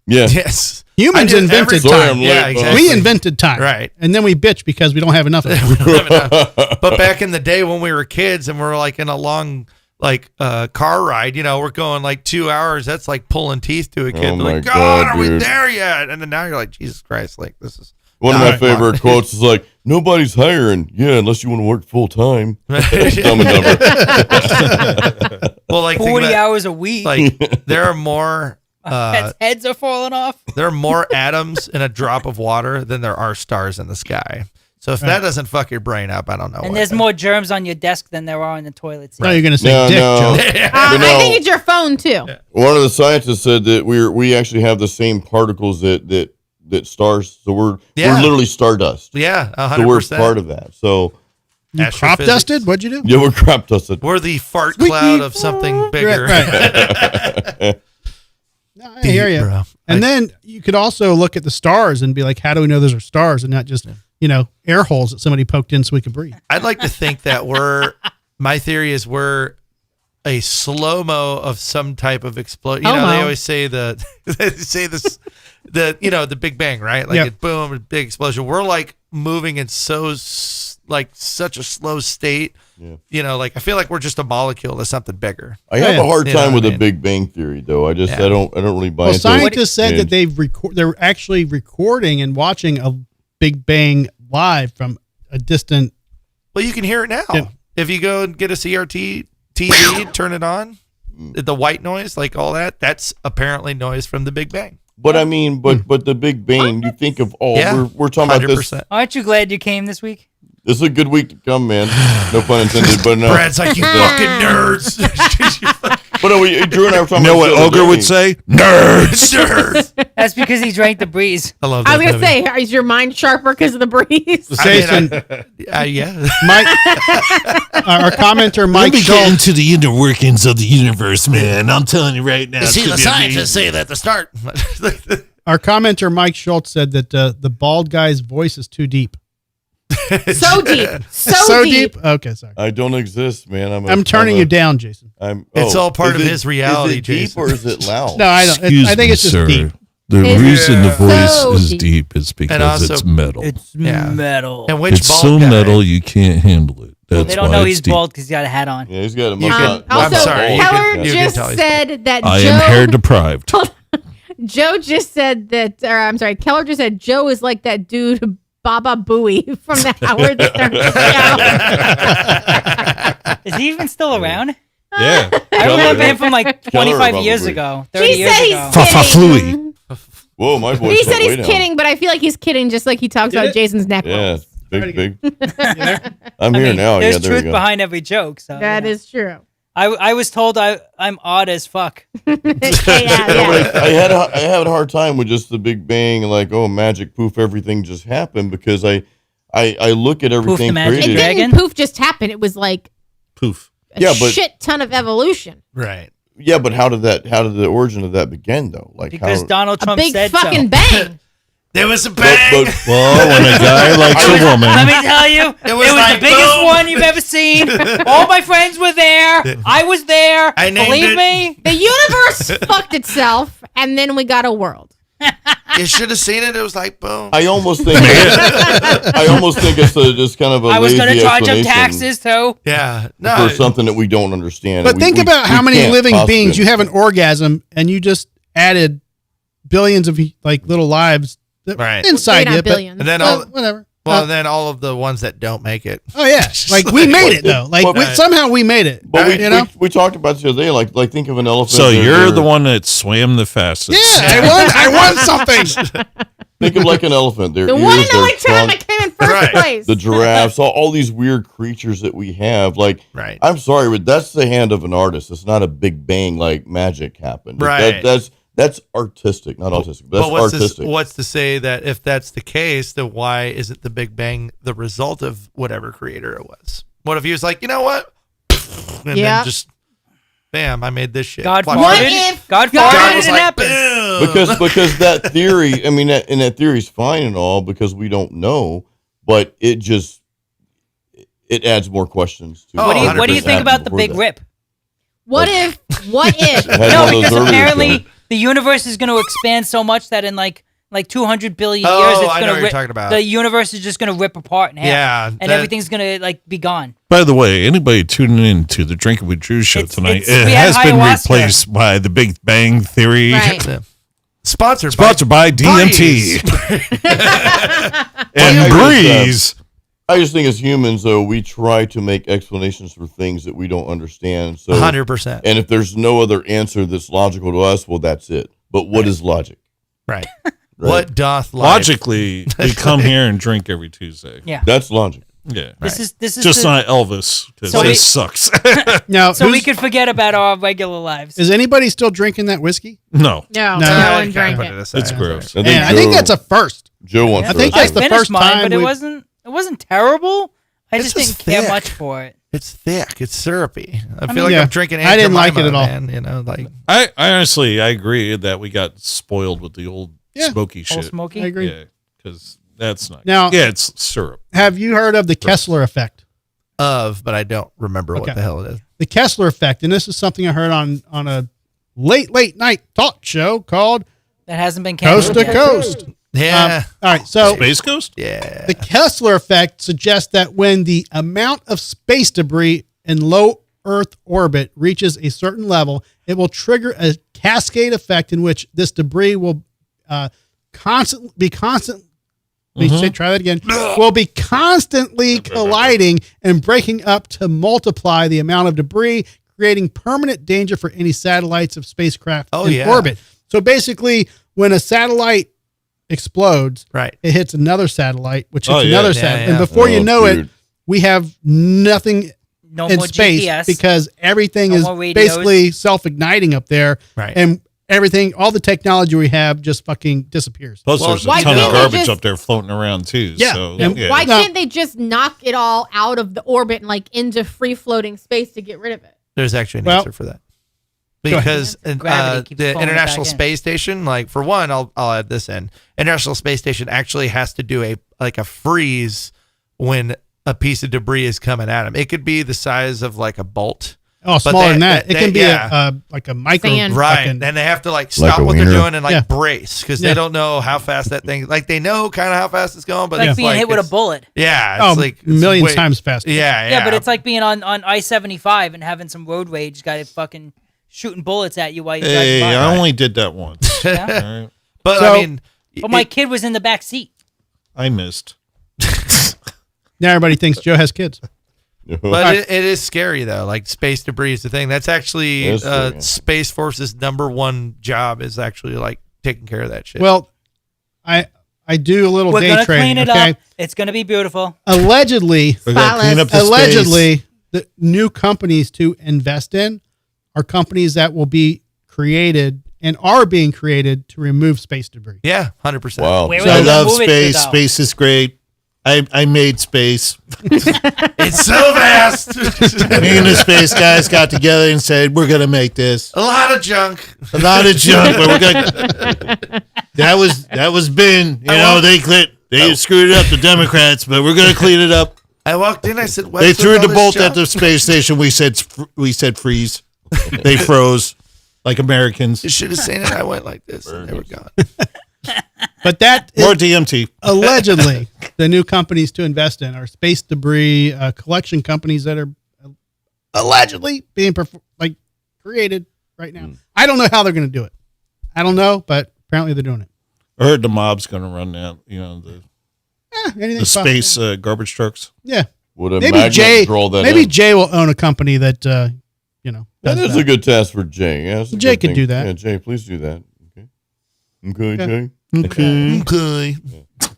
Yeah. yes, Humans I did invented every- Sorry, time. I'm late, Yeah, bud. exactly. We invented time. Right. And then we bitch because we don't have enough of it. But back in the day when we were kids and we're like in a long car ride, we're going like 2 hours. That's like pulling teeth to a kid. Oh They're my like, God, are we dude. there yet? And then now you're like, Jesus Christ, like this is One of my not favorite quotes is like, nobody's hiring. Yeah, unless you want to work full time. Dumb and Dumber. well, like think 40 about- hours a week. Like there are more. Heads are falling off. There are more atoms in a drop of water than there are stars in the sky. So if that doesn't fuck your brain up, I don't know. And what there's then. more germs on your desk than there are in the toilet seat. No, you're going to say No, dick, no. Joe. I think it's your phone too. One of the scientists said that we actually have the same particles that stars. So we're literally stardust. Yeah, 100%. So we're part of that. So You crop Astrophysics. dusted? What'd you do? yeah, we're crop dusted. We're the fart cloud of something bigger. Right. No, I hear you. Bro. And then you could also look at the stars and be like, how do we know those are stars and not just, air holes that somebody poked in so we could breathe? I'd like to think that my theory is we're a slow-mo of some type of explosion. They always say the Big Bang, right? Like it boom, a big explosion. We're like moving in such a slow state. Yeah. Like I feel like we're just a molecule of something bigger. I have a hard time with the the Big Bang Theory, though. I don't really buy Well, into it. scientists said that they're actually recording and watching a Big Bang live from a distant. Well, you can hear it now. Yeah. If you go and get a CRT TV, turn it on, the white noise, like all that, that's apparently noise from the Big Bang. But I mean, but the Big Bang, you think of all, we're talking 100%. about this. Aren't you glad you came this week? This is a good week to come, man. No pun intended, but no. Brad's like, you fucking nerds. But no, Drew and I were talking You know about what Ogre would say? Nerds. Nerds. That's because he drank the breeze. I love I that was going to movie. say, is your mind sharper because of the breeze? Jason, Yeah. Mike, our commenter Mike Let me get Schultz. into the inner workings of the universe, man. I'm telling you right now. See, it's the gonna be scientists amazing. say that at the start. Our commenter Mike Schultz said that the bald guy's voice is too deep. So deep. So deep. Okay, sorry. I don't exist, man. I'm turning you down, Jason. It's all part of is his reality, Is it deep Jason. or is it loud? No, I don't. Excuse I think me, it's just sir. deep. The It's reason the voice so is deep. deep is because also- it's metal. It's Yeah. metal. And which It's bald so guy? metal you can't handle it. That's They don't why know it's he's deep. bald because he's got a hat on. Yeah, he's got a can- I'm Also, sorry, you Keller can- you can just tell he's said that I Joe. am hair deprived. Joe just said that, or I'm sorry, Keller just said Joe is like that dude Baba Booey from the Howard Stern show. Is he even still around? Yeah. I remember him from like 25 Keller, years probably. ago, 30 He years said ago. he's Fa-fa-flooey. kidding. Whoa, my voice He said went way he's down. kidding, but I feel like he's kidding just like he talks about Jason's neck Yeah, rolls. big. I'm I here mean, now. there's Yeah, there we truth go. behind every joke. So That is true. I was told I'm odd as fuck. Yeah. I had a hard time with just the Big Bang, like, oh, magic, poof, everything just happened, because I look at everything the magic It created. dragon? didn't poof just happen. It was like Poof. a Yeah, but- shit ton of evolution. Right. Yeah, but how did the origin of that begin, though? Like Because how? Donald A Trump big said fucking so. bang. There was a bang. But Well, when a guy likes a Let woman, me tell you, it was like, the biggest boom. one you've ever seen. All my friends were there. I was there. I named Believe it. me. The universe fucked itself, and then we got a world. You should have seen it. It was like, boom. I almost think it's just kind of a I was lazy going to charge them explanation taxes too. Yeah. for No. something that we don't understand. But think about how many can't living possibly beings you have an understand. orgasm, and you just added billions of like little lives that Right. inside Maybe you. not billions. And then But, all. whatever. Well, then all of the ones that don't make it. Oh yeah, like we made it though. Like But- somehow we made it. But we we talked about this the other day. Like think of an elephant. So They're- you're they're- the one that swam the fastest. Yeah, I won something. Think of like an elephant. Their The ears, one and their only time trunk, I came in first Right. place. the giraffes, all these weird creatures that we have. Like, Right. I'm sorry, but that's the hand of an artist. It's not a big bang like magic happened. Right. That's artistic, not autistic. But that's But artistic. what's to say that if that's the case, then why isn't the Big Bang the result of whatever creator it was? What if he was like, you know what? And Yeah. then just, bam, I made this shit. God Watch What it. farted. if God God farted was and it like, happened. boom. because that theory, I mean, that theory's fine and all because we don't know, but it adds more questions to Oh, it. What do you think about the Big Rip? What if? Had No, one of those because earlier apparently shows. the universe is going to expand so much that in like 200 billion Oh, years, it's I know going what to you're talking about. The universe is just going to rip apart in half. Yeah, and that- everything's going to like be gone. By the way, anybody tuning in to the Drinking with Drew show tonight, it's- it we had has been ayahuasca. replaced by the Big Bang Theory. Right. Yeah. Sponsored Sponsored by DMT and Breeze. I just think as humans, though, we try to make explanations for things that we don't understand. So 100%. And if there's no other answer that's logical to us, well, that's it. But what is logic? Right. What doth life? Logically, we come here and drink every Tuesday. Yeah. That's logic. Yeah. This is Just not Elvis, because So this sucks. Now, so we could forget about our regular lives. is anybody still drinking that whiskey? No. No, No. no one drank Put it. aside. It's gross. I think that's a first. Joe wants I to think roast that's the I first finished mine, time but it we've- wasn't terrible. I It's just just didn't care thick. much for it. It's thick. It's syrupy. I feel mean, like yeah. I'm drinking. I didn't like it Aunt at all. Jemima, man, you know, like I honestly, I agree that we got spoiled with the old Yeah. smoky Old shit. smoky. I agree. Yeah, because that's not. Now- yeah, it's syrup. Have you heard of the Kessler effect? but I don't remember Okay. what the hell it is. The Kessler effect, and this is something I heard on a late night talk show called That hasn't been Coast canceled to yet. Coast. Yeah, All right, so Space Ghost? yeah. the Kessler effect suggests that when the amount of space debris in low Earth orbit reaches a certain level, it will trigger a cascade effect in which this debris will constantly try that again. Will be constantly colliding and breaking up to multiply the amount of debris, creating permanent danger for any satellites of spacecraft Oh, in yeah. orbit. So basically, when a satellite explodes, Right. it hits another satellite, which hits Oh, yeah. another Yeah, satellite. yeah. And before you Oh, know dude. it, we have nothing No in more space GPS. because everything No is more radios. basically self-igniting up there. Right. And everything, all the technology we have just fucking disappears. Plus, Well, there's a why ton of can't they garbage just- up there floating around, too. Yeah. So, And yeah. Why No. can't they just knock it all out of the orbit and like into free floating space to get rid of it? There's actually an Well, answer for that. ahead. Because Gravity keeps the pulling it International back in. Space Station, like for one, I'll add this in. International Space Station actually has to do a freeze when a piece of debris is coming at them. It could be the size of like a bolt. Oh, But smaller they- than that. they- It can be yeah. like a micro. Fan. Right. fucking- And they have to like stop a what they're wiener? doing and like Yeah. brace because Yeah. they don't know how fast that thing, like they know kind of how fast it's going, but like it's being hit with a it's- bullet. Yeah. Oh, It's like it's millions way- times faster. Yeah. Yeah, but it's like being on I-75 and having some road rage guy fucking shooting bullets at you while you're Hey, driving by. I only did that once. Yeah? All right. But So- I mean, But my kid was in the back seat. I missed. Now everybody thinks Joe has kids. But it is scary though. Like space debris is the thing. That's actually That's true, yeah. Space Force's #1 job is actually like taking care of that shit. Well, I do a little We're day gonna trading. clean it Okay, up. It's gonna be beautiful. allegedly, We're going to clean up the space. allegedly, the new companies to invest in are companies that will be created and are being created to remove space debris. yeah, 100%. Wow. Where I would they love move it to, space. though? Space is great. I made space. It's so vast. Me and the space guys got together and said, we're going to make this. A lot of junk. A lot of junk, but we're going That was Ben. You know, they screwed it up, the Democrats, but we're going to clean it up. I walked in. I said, They threw the bolt at the space station. We said freeze. They froze like Americans. You should have seen it. I went like this, and they were gone. But that is More DMT. allegedly the new companies to invest in are space debris collection companies that are allegedly being created right now. I don't know how they're going to do it. I don't know, but apparently they're doing it. I heard the mob's going to run that. You know, Anything the space garbage trucks. Yeah, Would a maybe magnet Jay. draw that Maybe in? Jay will own a company that That does is a good task for Jay. Yeah, that's a Jay good could thing. do that. Yeah, Jay, please do that. Okay. Okay, Okay. Jay. Okay. Okay.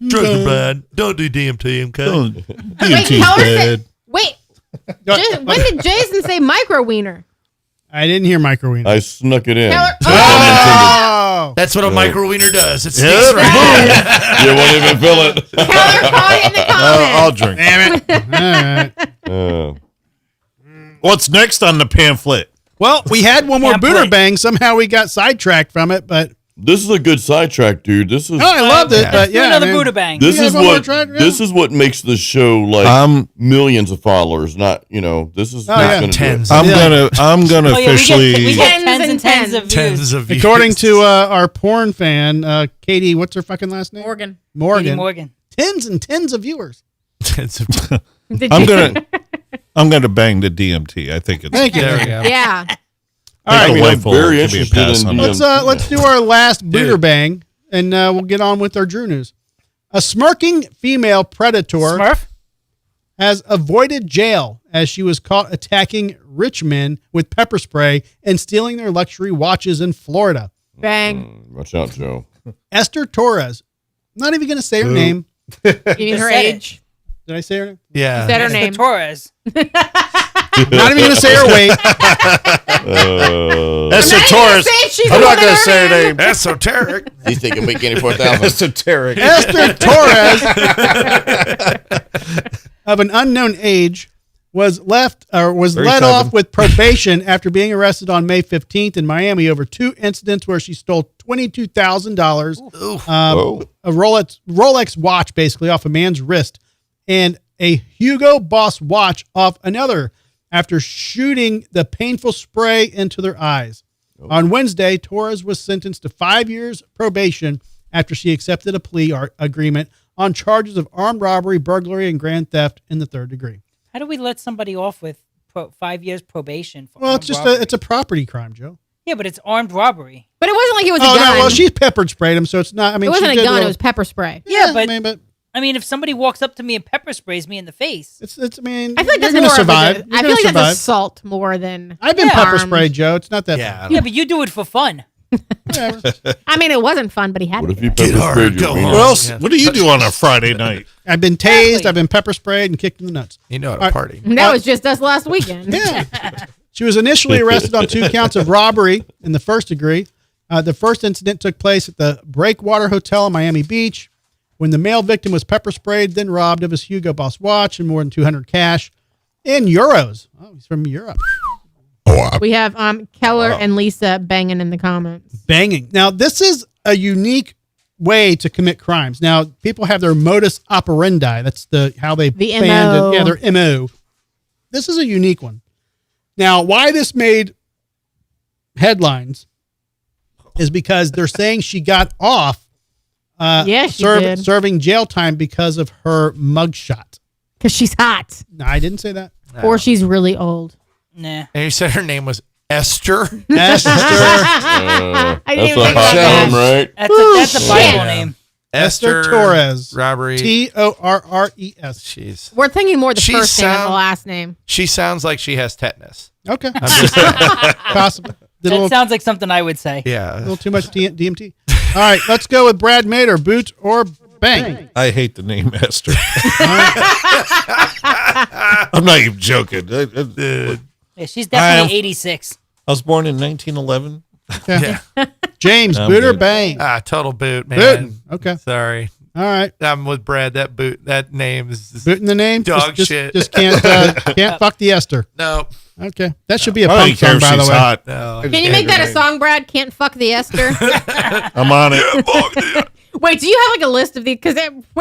Drugs are bad. Don't do DMT, okay? Oh, Wait, DMT's how is bad. it? Wait, when did Jason say micro wiener? I didn't hear micro wiener. I snuck it in. Keller- Oh, That's what a micro wiener does. It Yeah, sneaks right. You won't even feel it. Keller caught it in the I'll comments. drink. damn it! All right. What's next on the pamphlet? Well, we had one more Yeah, boy. Buderbang. Somehow we got sidetracked from it, but This is a good sidetrack, dude. This is I loved it. Yeah. But Do yeah, another man. Buddha bang. this You is guys want more what track, yeah? this is what makes the show like millions of followers. Not this is Oh, what's yeah. gonna do it. Tens. I'm Yeah. gonna Oh, yeah, officially. we get Tens tens and and tens tens. of views. Tens of views. According to our porn fan, Katie, what's her fucking last name? Morgan. Katie Morgan. Morgan. Tens and tens of viewers. Tens of Did I'm you- gonna bang the DMT. I think it's. Thank you. There we go. Yeah. All right, the I'm wife will very give me a interested pass in on the- that. let's do our last Dude. Buderbang, and we'll get on with our Drew news. A smirking female predator Smurf? has avoided jail as she was caught attacking rich men with pepper spray and stealing their luxury watches in Florida. Bang. Watch out, Joe. Esther Torres. I'm not even going to say her name. You mean her said it. age? Did I say her name? Yeah. Is that her Esther name? Torres. Not even going to say her weight. Esther Torres. I'm not going to say her name. Esoteric. He's taking week 84,000. Esoteric. Esther Torres, of an unknown age, was let typing. off with probation after being arrested on May 15th in Miami over 2 incidents where she stole $22,000, a Rolex watch basically off a man's wrist, and a Hugo Boss watch off another after shooting the painful spray into their eyes. On Wednesday, Torres was sentenced to 5 years probation after she accepted a plea agreement on charges of armed robbery, burglary, and grand theft in the 3rd degree. How do we let somebody off with 5 years probation? For Well, armed it's just robbery? it's a property crime, Joe. Yeah, but it's armed robbery. But it wasn't like it was a Oh gun. no, well she peppered sprayed him, so it's not. I mean, it wasn't she a did gun. little- It was pepper spray. Yeah, but I mean, if somebody walks up to me and pepper sprays me in the face, it's. I mean, I feel like you're that's gonna more survive. Of like You're I feel gonna like survive. that's assault more than. I've been Yeah. pepper armed. sprayed, Joe. It's not that. Yeah. yeah, but you do it for fun. Whatever. I mean, it wasn't fun, but he had What to. if you Get pepper hard, sprayed your go wiener? hard. What else? Yeah. What do you do on a Friday night? I've been tased. Exactly. I've been pepper sprayed and kicked in the nuts. You know how to All right. party. That was just us last weekend. Yeah. She was initially arrested on 2 counts of robbery in the 1st degree. The first incident took place at the Breakwater Hotel in Miami Beach when the male victim was pepper sprayed, then robbed of his Hugo Boss watch and more than 200 cash in euros. Oh, he's from Europe. We have Keller and Lisa banging in the comments. Banging. Now, this is a unique way to commit crimes. Now, people have their modus operandi. That's how they The planned MO. it. Yeah, their MO. This is a unique one. Now, why this made headlines is because they're saying she got off Yeah, she did. serving jail time because of her mugshot. Because she's hot. No, I didn't say that. Or she's really old. Nah. And you said her name was Esther. Esther. I didn't That's even a think hot about name, that. right? That's a Bible shit. name. Esther Torres. Robbery. Torres. She's. We're thinking more the She first name than the sound- last name. She sounds like she has tetanus. Okay. I'm just saying. Possibly. Did a That little, sounds like something I would say. Yeah. little too much DMT. All right, let's go with Brad Mader. Boot or bang? I hate the name Esther. I'm not even joking. Yeah, she's definitely I 86. was born in 1911. Yeah. James, I'm boot or good. bang? Total boot, man. Bootin'. Okay. Sorry. All right. I'm with Brad. That name is just, Booting the name? Dog just, shit. Just can't fuck the Esther. no. Okay. That should be a I punk don't care song, if by the she's way. hot. No. Can you make that a song, Brad? Can't fuck the Esther. I'm on it. Wait, do you have like a list of these? Because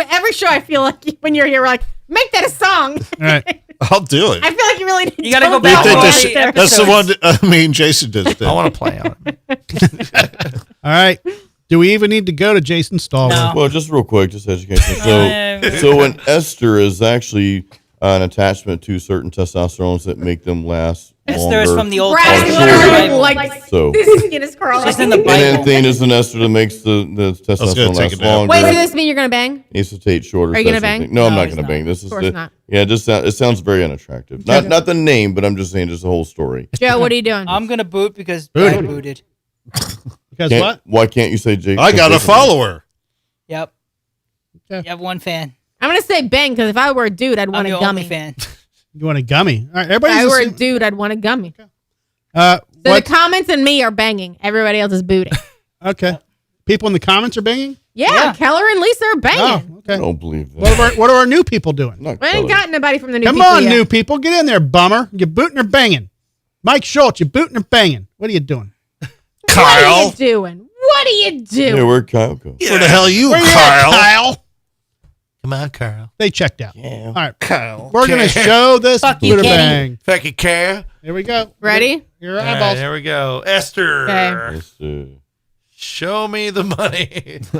every show I feel like when you're here, we're like, make that a song. All right. I'll do it. I feel like you really need You gotta go to back You to think all this- the that's the one episodes. that, me and Jason just did. I want to play on it. All right. Do we even need to go to Jason Stallworth? No. Well, just real quick, just education. So an ester is actually an attachment to certain testosterones that make them last Esther longer. is from the Old Brad is Testament. literally Bible. like, So- this skin is crawling. She's in the and then Bible. thing is an ester that makes the gonna testosterone take last it down. longer. Wait, does this mean you're going to bang? Acetate shorter. Are you gonna that sort of bang? thing. No, I'm No, not he's going to not. bang. This Of is course not. Yeah, it sounds very unattractive. Not the name, but I'm just saying just the whole story. Joe, what are you doing? I'm going to boot because Boot. Brad booted. Because Can't- what? Why can't you say Jake? I got a follower. Yep. Okay. You have one fan. I'm going to say bang because if I were a dude, I'd I'm want the a only gummy. fan. You want a gummy? All right. If Everybody's I the were a same- dude, I'd want a gummy. So So what? the comments and me are banging. Everybody else is booting. Okay. People in the comments are banging? Yeah, Keller and Lisa are banging. Oh, I okay. don't believe that. What are our new people doing? Not We ain't Keller. got nobody from the new Come people on, yet. new people. Get in there, bummer. You booting or banging? Mike Schultz, you booting or banging? What are you doing? What are Kyle. you doing? What are you doing? Yeah, where'd Kyle go? Where the hell are you, Where you at, Kyle? Kyle? Come on, Carl. They checked out. Yeah. All right. Kyle. We're going to show this Fuck you, Buddha Kenny. bang. Thank you, Carl. Here we go. Ready? Your All right, eyeballs. here we go. Esther. Okay. Yes, Show me the money.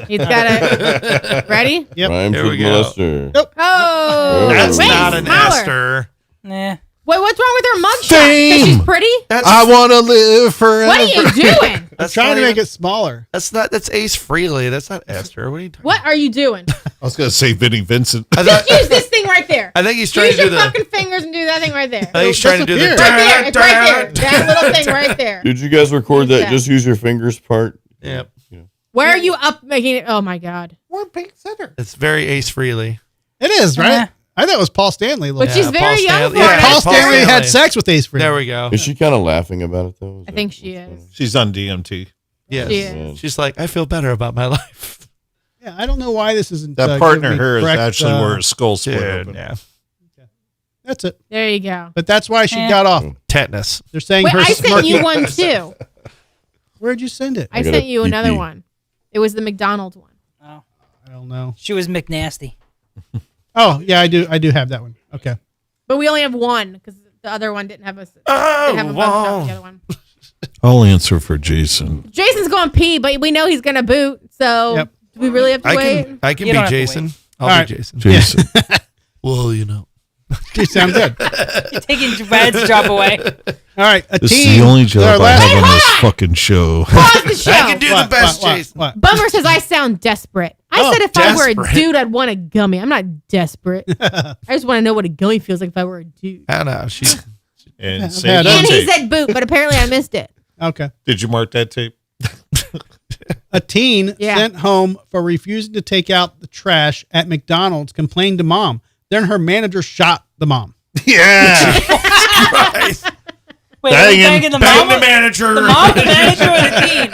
He's got it. Ready? Yep. Rhymes Here with we go. molester. Nope. Oh. That's Wait, not an smaller. Esther. Nah. Wait, what's wrong with her mugshot? 'Cause Fame. she's pretty? I want to live forever. What are you doing? I'm That's trying not to make even- it smaller. That's Ace Frehley. That's not Esther. What are you talking What are you doing? I was going to say Vinnie Vincent. I, thought, Use this thing right there. I think he's trying Use to do your the. fucking fingers and do that thing right there. I think he's trying to do the. Disappear. Right there. It's right there. That little thing right there. Did you guys record Use that? that. Just use your fingers part. Yep. What Why are you up making it? Oh my God. We're pink center. It's very Ace Frehley. It is, right? I thought it was Paul Stanley. But she's very Paul young Stanley. for Yeah, it. Paul Stanley had sex with Ace Frehley. There we go. Is she kind of laughing about it though? I think she is. She's on DMT. Yes. She is. She's like, I feel better about my life. Yeah, I don't know why this isn't. That part in giving me her is correct, actually where her skull split Dude, open. yeah. That's it. There you go. But that's why she got off. Tetanus. They're saying Wait, her. I sent you one too. Where'd you send it? I got sent a you another PP. one. It was the McDonald's one. Oh, I don't know. she was McNasty. Oh yeah, I do. I do have that one. Okay. But we only have one because the other one didn't have a. Oh, Didn't have a bump top, the other one. I'll answer for Jason. Jason's going pee, but we know he's gonna boot. So Yep. do we really have to wait? I can You be don't have to Jason. wait. I'll All be right. Jason. Jason. Well, you know. You sound good. You're taking Brad's job away. All right. A This teen. is the only job their I last- have on this fucking show. Pause the show. I can do the best, Jason. What? Bummer says I sound desperate. I Oh, said if I were a desperate. dude, I'd want a gummy. I'm not desperate. I just want to know what a gummy feels like if I were a dude. I don't know. She's And Yeah, save the And he tape. said boot, but apparently I missed it. Okay. Did you mark that tape? A teen Yeah. sent home for refusing to take out the trash at McDonald's complained to mom. Then her manager shot the mom. Yeah. Christ. Wait, are you Banging- banging the Bang mom? the manager. The mom, the manager, or the teen?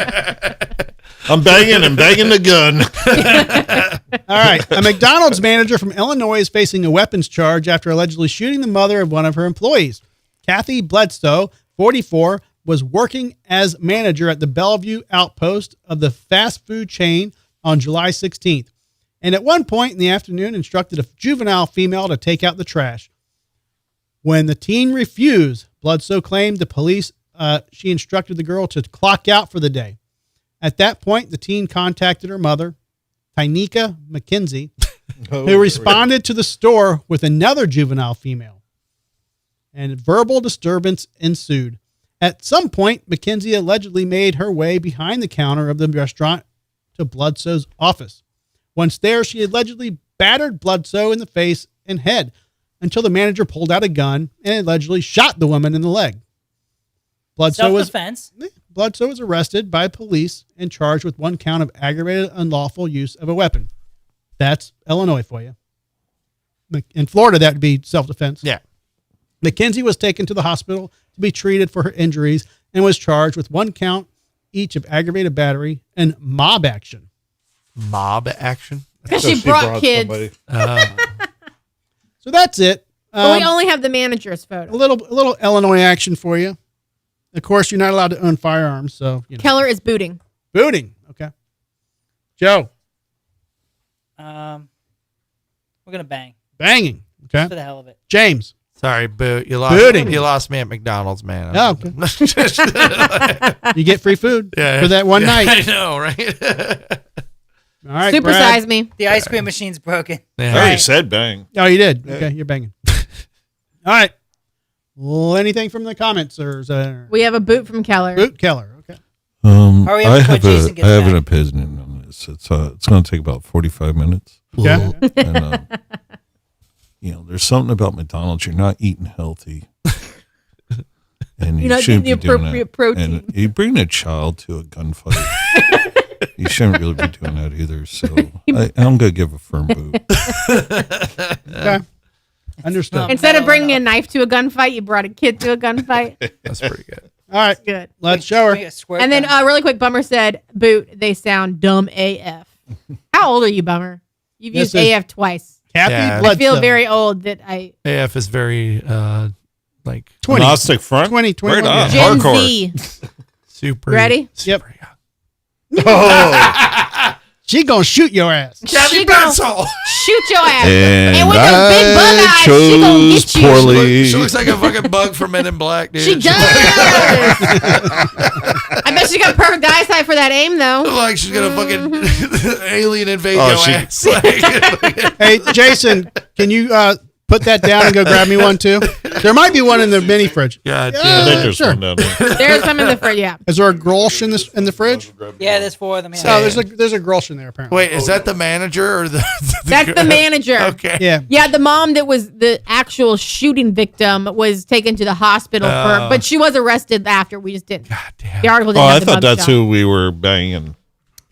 I'm banging the gun. All right. A McDonald's manager from Illinois is facing a weapons charge after allegedly shooting the mother of one of her employees. Kathy Bledsoe, 44, was working as manager at the Bellevue outpost of the fast food chain on July 16th. And at one point in the afternoon instructed a juvenile female to take out the trash. When the teen refused, Bledsoe claimed the police she instructed the girl to clock out for the day. At that point, the teen contacted her mother, Tynika McKenzie, who responded to the store with another juvenile female. And verbal disturbance ensued. At some point, McKenzie allegedly made her way behind the counter of the restaurant to Bledsoe's office. Once there, she allegedly battered Bledsoe in the face and head until the manager pulled out a gun and allegedly shot the woman in the leg. Bledsoe was arrested by police and charged with one count of aggravated unlawful use of a weapon. That's Illinois for you. In Florida, that would be self-defense. Yeah. McKenzie was taken to the hospital to be treated for her injuries and was charged with one count each of aggravated battery and mob action. Mob action? Because she brought kids. So that's it. But we only have the manager's A photo. little Illinois action for you. Of course, you're not allowed to own firearms, so you know. Keller is booting. Booting. Okay. Joe. We're gonna bang Banging. Okay. for the hell of it. James. Sorry, Boot. You Booting. lost me at McDonald's, man. Oh, okay. You get free food for that one night. I know, right? All right. Supersize Brad. me. The ice cream machine's broken. I already said bang. Oh, you did. Okay, you're banging. All right. Well, anything from the comments or is there We have a boot from Keller. Boot Keller? Okay. Hurry up before Jason gets an back. opinion on this. It's going to take about 45 minutes. Okay. And, there's something about McDonald's. You're not eating healthy. And you You're not shouldn't getting be the doing appropriate that. protein. And you bring a child to a gunfight. You shouldn't really be doing that either. So I'm going to give a firm boot. Okay. Understood. Instead of bringing a knife to a gunfight, you brought a kid to a gunfight. That's pretty good. All right. Good. Let's show her. And then really quick, Bummer said, boot, they sound dumb AF. How old are you, Bummer? You've This used is AF twice. Kathy Yeah. Bledsoe. I feel very old that I... AF is very, 20. Agnostic front? 20, 21. Right on. Yeah. Gen Hardcore. Z. super. Ready? Yep. Super young. She gonna shoot your ass. She gonna shoot your ass. And with them big bug eyes, she gonna chose get you. poorly. She looks like a fucking bug from Men in Black, dude. She does. I bet she got perfect eyesight for that aim, though. Like she's gonna fucking alien invade Oh, your she- ass. Like, Hey, Jason, can you put that down and go grab me one too? There might be one in the mini fridge. God I damn. think there's sure. one down there. There's some in the fridge, yeah. Is there a Grolsch in the fridge? Yeah, there's 4 of them. Yeah. Oh, there's a Grolsch in there apparently. Wait, is that the manager or the That's the manager. Okay. Yeah. Yeah, the mom that was the actual shooting victim was taken to the hospital but she was arrested after. We just didn't. God damn. The article Oh, didn't I have the thought mugshot. that's who we were banging.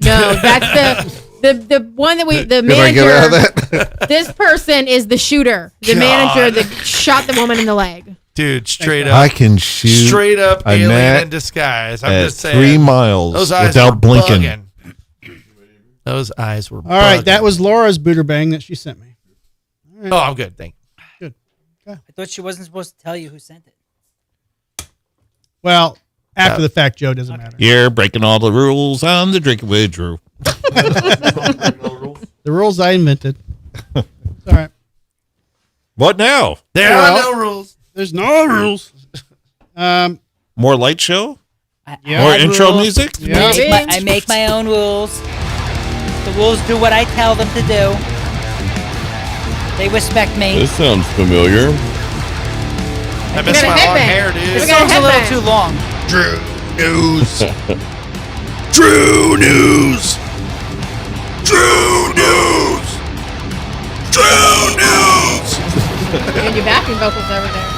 No, that's the one that the Can I get out of manager. that? This person is the shooter, the manager that shot the woman in the leg. Dude, straight I up. can shoot Straight up a alien gnat in disguise. I'm at just saying. 3 miles Those eyes without were blinking. bugging. Those eyes were All right, that bugging. was Laura's Buderbang that she sent me. Oh, I'm good. Thank you. I thought she wasn't supposed to tell you who sent it. Well, after the fact, Joe doesn't matter. You're breaking all the rules on the Drinking with Drew. The rules I invented. All right. What now? There are no rules. There's no rules. More light show? Yeah. More I intro rules. music? Yeah. I make my own rules. The rules do what I tell them to do. They respect me. This sounds familiar. I miss got a my long headband. hair, We dude. This got a song's a little headband. too long. Drew News. Drew News. Drew News. Drew News. And your backing vocals over there.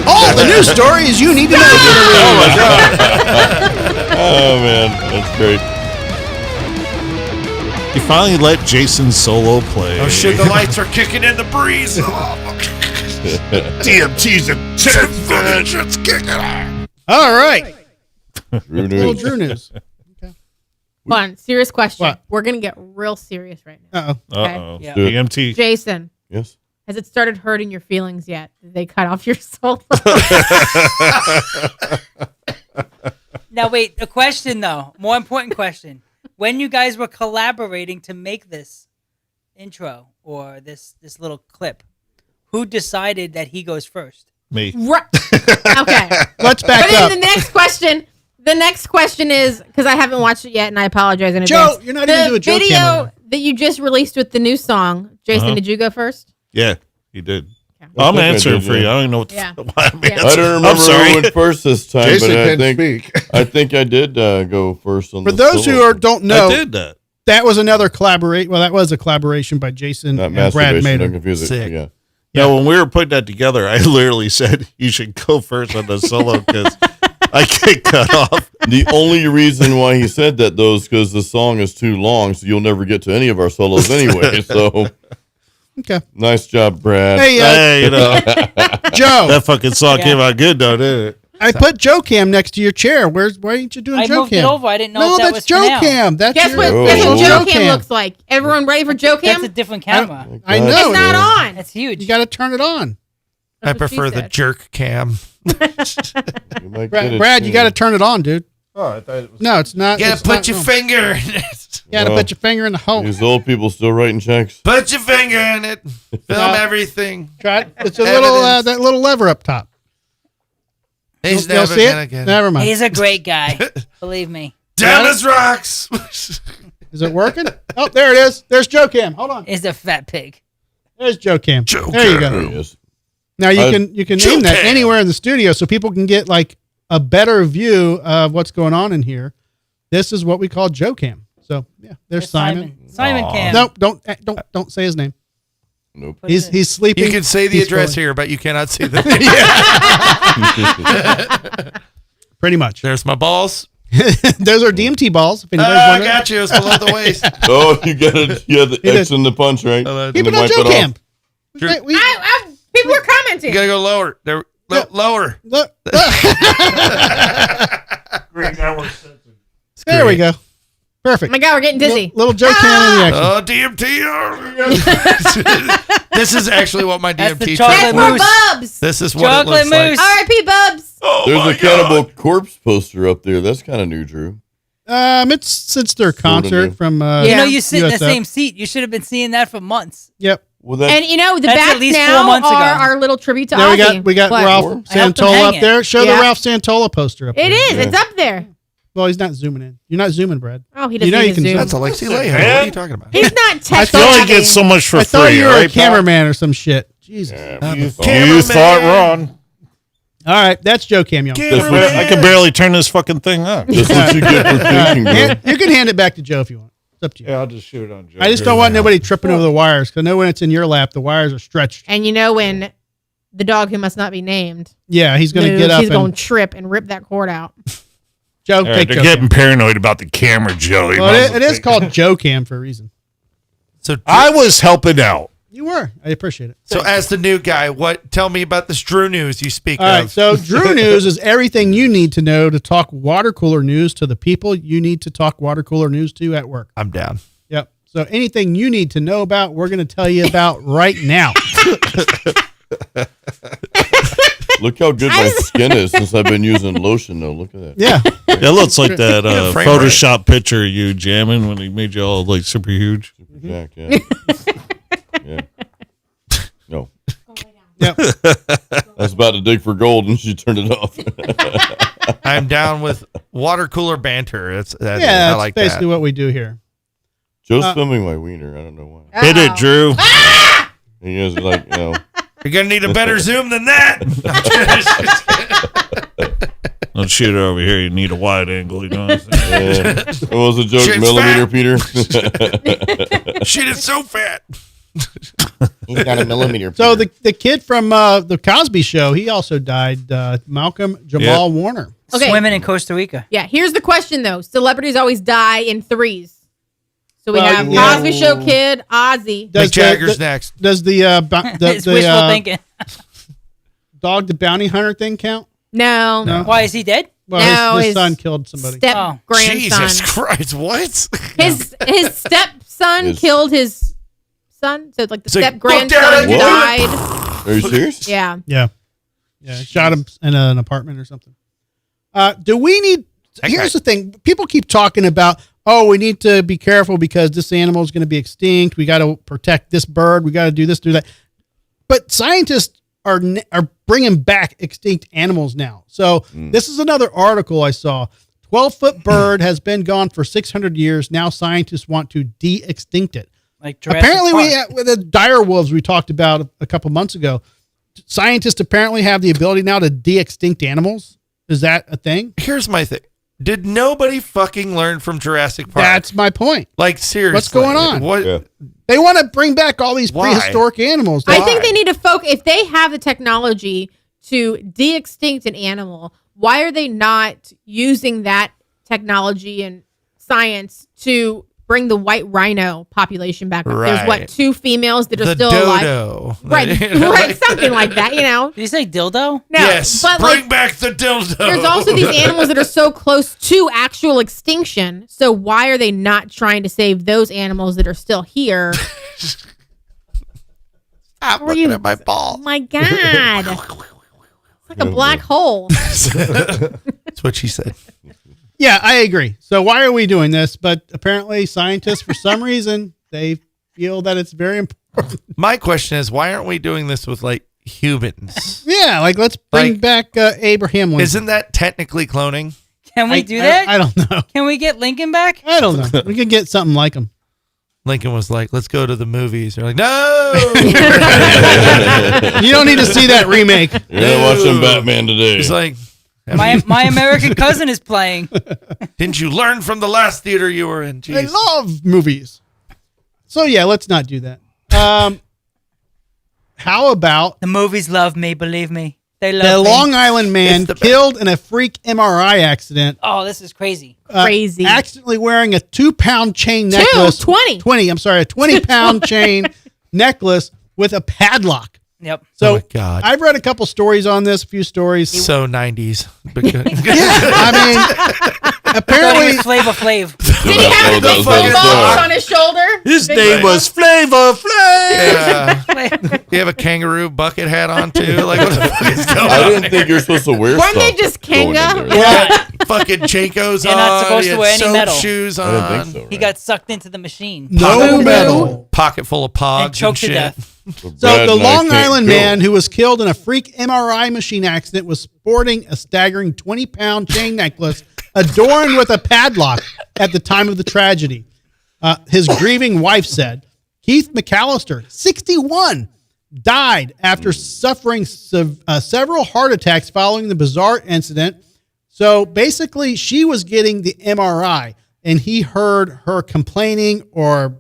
All the news stories you need to know. Oh man, that's great. You finally let Jason solo play. Oh shit, the lights are kicking in the breeze. DMT's a 10 footage. It's kicking ass. All right. Drew Little News. Drew news. Hold on, serious question. What? We're gonna get real serious right now. Uh-oh. Uh-oh. Yeah. Do it. DMT. Jason, Yes. has it started hurting your feelings yet? Did they cut off your solo? Now wait, a question though. More important question. When you guys were collaborating to make this intro or this little clip, who decided that he goes first? Me. Right. Okay. Let's back But then up. the next question is, because I haven't watched it yet and I apologize in Joe, advance. you're not even doing a Joe video camera. that you just released with the new song. Jason, Uh-huh. did you go first? Yeah, he did. Okay. I'm think I answering did, for you. yeah. I don't even know what the Yeah. why I'm Yeah. answering. I don't remember I'm sorry. who went first this time, Jason but I can think speak. I think I did go first on For the those who solo. don't I know, did that. that was another collaborate. Well, that was a collaboration by Jason Not and Brad masturbation. Mader. Don't confuse it. Sick. Yeah. Yeah, when we were putting that together, I literally said you should go first on the solo because I get cut off. The only reason why he said that though is because the song is too long, so you'll never get to any of our solos anyway. So Okay. nice job, Brad. Hey, Hey, you know, Joe, that fucking song came out good, though, didn't it? I put Joe Cam next to your chair. Why ain't you doing I Joe moved Cam? it over. I didn't know No, if that that's was Joe for now. Cam. That's Guess what? Oh. Guess what Joe Joe Cam Cam. looks like? Everyone ready for Joe Cam? That's a different camera. I know. It's not on. That's huge. You got to turn it on. I That's what she prefer the said. jerk cam. You might get it Brad, you soon. got to turn it on, dude. Oh, I thought it was. No, it's not. You it's gotta not put your wrong. finger in it. You got to Well, put your finger in the hole. These old people still writing checks. Put your finger in it. Film everything. Try it. It's a little Evidence. that little lever up top. He's You'll never see gonna it? get it. Never mind. He's a great guy. Believe me. Down as rocks. Is it working? Oh, there it is. There's Joe Cam. Hold on. He's a fat pig. There's Joe Cam. Joe There you Cam. go. There he is. Now you can Joe name that Cam. anywhere in the studio so people can get like a better view of what's going on in here. This is what we call Joe Cam. So yeah, there's Simon. Simon Cam. Nope, don't say his name. Nope. What He's is it? he's sleeping. You can say the He's address scrolling. here, but you cannot see the. Pretty much. There's my balls. Those are DMT balls. If Oh, anybody's I wondering. got you. It's below the waist. Oh, you got it. You had the He X did. in the punch, right? Keep it And on wipe Joe it off. Cam. Drew- People are commenting. You gotta go lower. There, Yeah. lower. Look. Great network. There we go. Oh Perfect. my God, we're getting dizzy. Little Joe Cam in the action. Oh, DMT. This is actually what my That's the DMT chocolate That's track for was. mousse. Bubs. This is what Chocolate it looks like. mousse. R.I.P. Bubs. There's a Cannibal Corpse poster up there. That's kind of new, Drew. It's since their concert new. from You know, you sit in the USF. same seat. You should have been seeing that for months. Yep. Well, that And you know, the That's at back least 4 now months ago. are our little tribute to There Ozzy. we got What? Ralph I helped him Santola hang up it. there. Show Yeah. the Ralph Santola poster up It there. is. Yeah. It's up there. Well, he's not zooming in. You're not zooming, Brad. Oh, he You doesn't know you even can zoom. That's Alexi Leahy. What are you talking about? He's not You texting. only get so much for I thought free, you were right, a cameraman or some shit. Jesus. You Cameraman. thought wrong. All right, that's Joe Cam, y'all. that's what, I can barely turn this fucking thing up. that's what you get for thinking, bro. You can hand it back to Joe if you want. It's up to you. Yeah, I'll just shoot it on Joe. I just don't want nobody tripping over the wires because I know when it's in your lap, the wires are stretched. And you know when the dog who must not be named Yeah, he's going to moves, get up he's going and to trip and rip that cord out. Joe, All right, take they're Joe getting Cam. paranoid about the camera, Joey. Well, it is called Joe Cam for a reason. So I was helping out. You were. I appreciate it. So as the new guy, tell me about this Drew news you speak All of. right, so Drew News is everything you need to know to talk water cooler news to the people you need to talk water cooler news to at work. I'm down. Yep. So anything you need to know about, we're going to tell you about right now. Look how good my skin is since I've been using lotion, though. Look at that. Yeah. It looks like that frame Photoshop picture of you jamming when he made you all like super huge. Jack, yeah. Yeah. No. Yep. I was about to dig for gold and she turned it off. I'm down with water cooler banter. Yeah, I that's like basically that. what we do here. Joe's filming my wiener. I don't know why. Hit it, Drew. He is like, You're gonna need a better zoom than that. Don't shoot it over here. You need a wide angle. You know what I'm saying? what was the joke? Shit's Millimeter, Peter? Shit is so fat. He's got a millimeter. So the kid from the Cosby Show, he also died. Malcolm Jamal Warner. Okay. Swimming in Costa Rica. Yeah, here's the question though. Celebrities always die in threes. So we Well, have yeah. Cosby Show kid, Ozzy. Mick Jagger's next. Does the It's wishful thinking. dog the bounty hunter thing count? No. No. Why is he dead? Well, No, his his son killed somebody. Step Oh. grandson. Jesus Christ! What? His stepson His- killed his son. So like the It's like, step grandson "Look, Dad, died. Are you serious? Yeah. Yeah. Shot him in an apartment or something. Do we need? Here's the thing: people keep talking about, oh, we need to be careful because this animal is going to be extinct. We got to protect this bird. We got to do this, do that. But scientists are bringing back extinct animals now. So this is another article I saw. 12-foot bird has been gone for 600 years. Now scientists want to de-extinct it. Like Jurassic Apparently, Park. with the dire wolves we talked about a couple months ago, scientists apparently have the ability now to de-extinct animals. Is that a thing? Here's my thing. Did nobody fucking learn from Jurassic Park? That's my point. like seriously. What's going on? What? Yeah. They want to bring back all these Why? prehistoric animals. I think they need to focus. If they have the technology to de-extinct an animal, why are they not using that technology and science to bring the white rhino population back up? There's Right. 2 females that are The still alive. dodo. Right, You know, right, something like that, you know. Did you say dildo? No, Yes. but Bring like, back the dildo. there's also these animals that are so close to actual extinction. So why are they not trying to save those animals that are still here? I'm Were looking you- at my Oh ball. my God. It's like a black hole. That's what she said. Yeah, I agree. So why are we doing this? But apparently scientists, for some reason, they feel that it's very important. My question is, why aren't we doing this with like humans? Yeah, like let's bring Like- back Abraham Lincoln. Isn't that technically cloning? Can we do that? I don't know. Can we get Lincoln back? I don't know. We could get something like him. Lincoln was like, let's go to the movies. They're like, no. You don't need to see that remake. You're not watching Batman today. He's like, My American Cousin is playing. didn't you learn from the last theater you were in? I Jeez. love movies. So yeah, let's not do that. How about The movies love me, believe me. They love the me. Long Island man It's the best. killed in a freak MRI accident? Oh, this is crazy. Crazy. Accidentally wearing a 2-pound chain necklace. 20. I'm sorry, a 20-pound chain necklace with a padlock. Yep. So Oh my God. I've read a couple stories on this, a few stories. So 90s. I mean, Going apparently, with Flavor Flav. Did he have that the was full fucking box sad. on his shoulder? His Big name box? was Flavor Flav. Yeah. You have a kangaroo bucket hat on too? Like, what the fuck is going I on? didn't think you're supposed to wear Weren't stuff. they just going in Kanga? there. Yeah. Fucking Jayco's You're on. not supposed he to had wear any soap metal. shoes on. I didn't think so. Right? He got sucked into the machine no metal. Pocket full of pogs and choked to shit. death. So Brad the and I Long can't Island go. man who was killed in a freak MRI machine accident was sporting a staggering 20-pound chain necklace adorned with a padlock at the time of the tragedy. His grieving wife said. Keith McAllister, 61, died after suffering several heart attacks following the bizarre incident. So basically, she was getting the MRI. and he heard her complaining or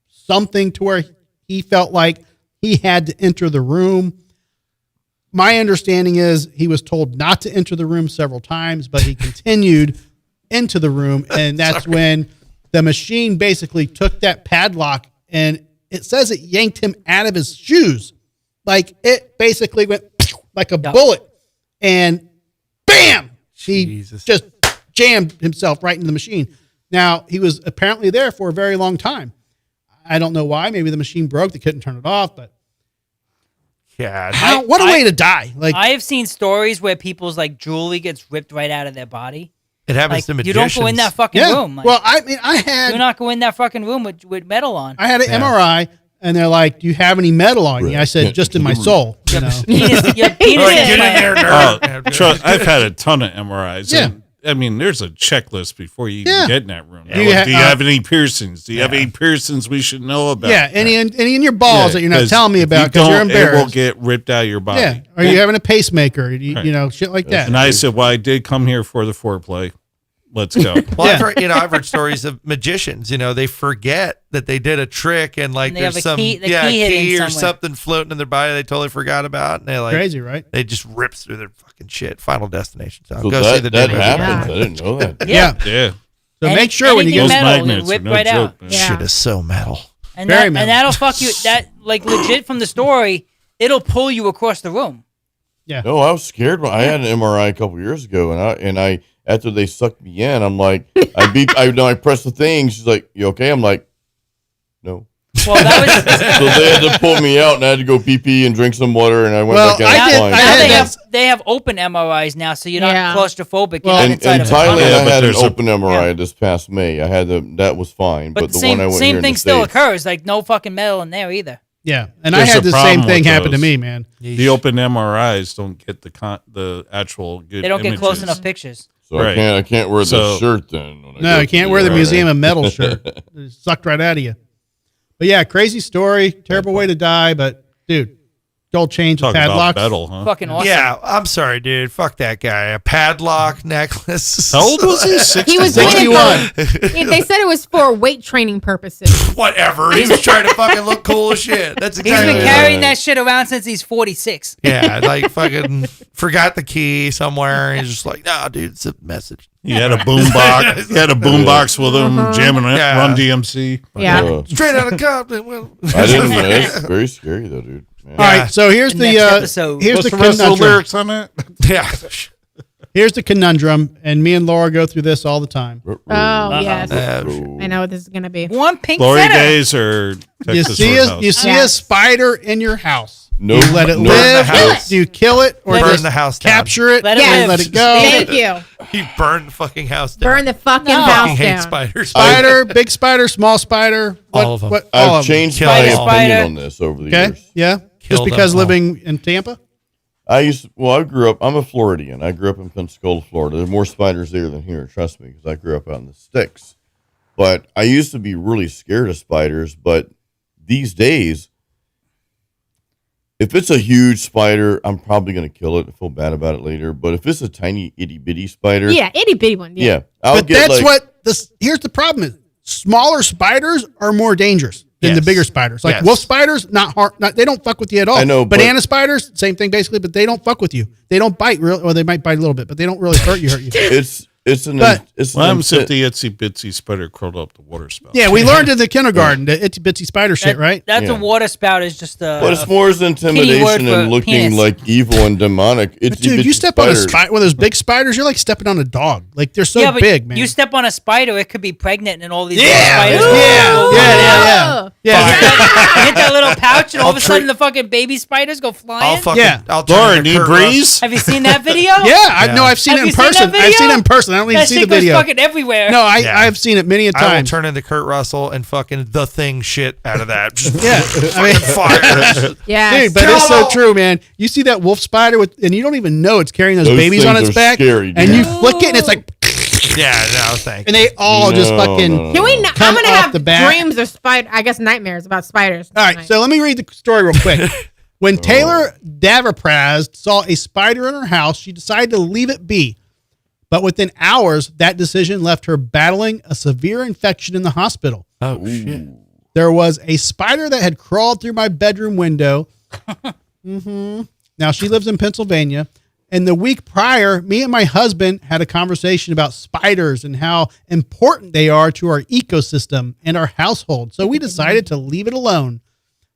something to where he felt like he had to enter the room. My understanding is he was told not to enter the room several times, but he continued into the room. And that's when the machine basically took that padlock, and it says it yanked him out of his shoes. Like it basically went like a bullet, and bam, he just jammed himself right into the machine. Now, he was apparently there for a very long time. I don't know why. Maybe the machine broke. They couldn't turn it off, but Yeah. what a way to die. Like, I have seen stories where people's like jewelry gets ripped right out of their body. It happens Like, to you magicians. don't go in that fucking yeah. room. Like, Well, I mean, I do not go in that fucking room with metal on. had an MRI, and they're like, "Do you have any metal on you?" I said, "Just in my soul." You know? Your penis Get in there, Oh, nerd. I've had a ton of MRIs. Yeah. And, I mean, there's a checklist before you even Yeah. get in that room. Do you Like, do you ha- have any piercings? Do you have any piercings we should know about? Yeah, any in your balls that you're not 'cause telling me if about you because you're don't, It will embarrassed. get ripped out of your body. Yeah, are you having a pacemaker? You know, shit like that. And I said, well, I did come here for the foreplay. Let's go. Well, Yeah. I've heard stories of magicians. They forget that they did a trick, and like And they there's have a some key- the key hidden key or somewhere. something floating in their body they totally forgot about, and they like Crazy, right? They just rips through their fucking shit. Final Destination. So So go see the that new movie. happens. I didn't know that. Yeah. Yeah. So make sure when you anything get Those metal, magnets whip are no right out. joke, man. Yeah. Shit is so metal. And Very that, metal. and that'll fuck you. That like legit from the story, it'll pull you across the room. No, I was scared. When I had an MRI a couple years ago, and I after they sucked me in, I'm like, I pressed the thing. She's like, "You okay?" I'm like, "No." Well, that was So they had to pull me out, and I had to go pee and drink some water, and I went Well, back I out did- fine. I now had they that- have they have open MRIs now, so you're not Yeah. claustrophobic. Well, You're not In inside of a Thailand, tunnel. Yeah, I but had an there's a- open MRI this past May. I had that was fine, But but the the one I same went here same in thing the still States- occurs. Like no fucking metal in there either. Yeah, and There's I had a the same problem thing with happen to those. me, man. The open MRIs don't get the actual good They don't get close images. enough pictures. So Right. I can't wear the So- shirt then. when I No, go you can't to wear the MRI. Museum of Metal shirt. It sucked right out of you. But yeah, crazy story, terrible way to die. But dude, gold chains with Talk about padlocks. metal, huh? Fucking awesome. Yeah, I'm sorry, dude. Fuck that guy. A padlock necklace. How old was he? 60? He was doing it 61. for, they said it was for weight training purposes. Whatever. He was trying to fucking look cool as shit. That's He's exactly. been carrying that shit around since he's 46. Yeah, like fucking forgot the key somewhere. He's just like, nah, dude, it's a message. He had a boom box. He had a boom box with him, jamming it, Yeah. Run DMC. Yeah. Straight out of Compton. Well, I didn't know. It's very scary though, dude. Man. All right, so here's The the next episode. here's What's the the rest of the conundrum. lyrics on it? yeah. Here's the conundrum, and me and Laura go through this all the time. Oh, yes. I know what this is going to be. One pink Glory center. days or You Texas see Roadhouse? you see Yeah. a spider in your house. No, Do you let it no, live? Burn the house. Do you kill it or Burn just the house down. capture it? Let it Yes. live. Let it go. Thank you. He burned the fucking house down. Burn the fucking No. house Fucking hate down. spiders. Spider, big spider, small spider. What, All of them. What, all I've of them. changed Kill my them all. opinion Spider. on this over the Okay, years. yeah. Kill Just because them all. living in Tampa. I grew up, I'm a Floridian. I grew up in Pensacola, Florida. There's more spiders there than here, trust me, because I grew up out in the sticks. But I used to be really scared of spiders, but these days, if it's a huge spider, I'm probably going to kill it. I feel bad about it later. But if it's a tiny itty bitty spider, Yeah, itty bitty one. Yeah. yeah, I'll But get that's like, what this. Here's the problem: is smaller spiders are more dangerous than the Yes. bigger spiders. Like Yes. wolf spiders, not hard. They don't fuck with you at all. I know, but- Banana spiders, same thing basically, but they don't fuck with you. They don't bite real, or they might bite a little bit, but they don't really hurt you. it's an But- it's What an happens if intent- the itsy bitsy spider crawled up the water spout? Yeah, we learned in the kindergarten the itsy bitsy spider shit, right? That's Yeah. a water spout is just a. But it's more as word intimidation for and looking penis. like evil and demonic. It's But dude, you step on a spider, one of those big spiders, you're like stepping on a dog. Like they're so yeah, but big, man. you step on a spider, it could be pregnant, and all these Yeah, little spiders. yeah, go yeah, flying out. yeah. Oh. yeah. You hit that little pouch, and all of a I'll sudden the fucking baby spiders go I'll flying. fucking. Yeah. I'll turn Laura, into need Kurt breeze? Have you seen that video? Yeah, I know. I've seen Have it in you seen person. that I've seen it video? in person. I don't even That see shit the video. goes fucking everywhere. No, Yeah. I've seen it many a I will time. turn into Kurt Russell and fucking the thing shit out of that. Yeah, I mean, Fire. Yes. dude, but it's so true, man. You see that wolf spider and you don't even know it's carrying those Those babies on things its are back, scary, and dude. you flick it, and it's like, Yeah, no, thank and they all just No, fucking. no, no. Can we? I'm Come gonna off have the bat. dreams of spider. I guess nightmares about spiders. All right, tonight. so let me read the story real quick. When Taylor Daverpraz saw a spider in her house, she decided to leave it be. But within hours, that decision left her battling a severe infection in the hospital. Oh, shit. There was a spider that had crawled through my bedroom window. Now, she lives in Pennsylvania. And the week prior, me and my husband had a conversation about spiders and how important they are to our ecosystem and our household. So we decided to leave it alone.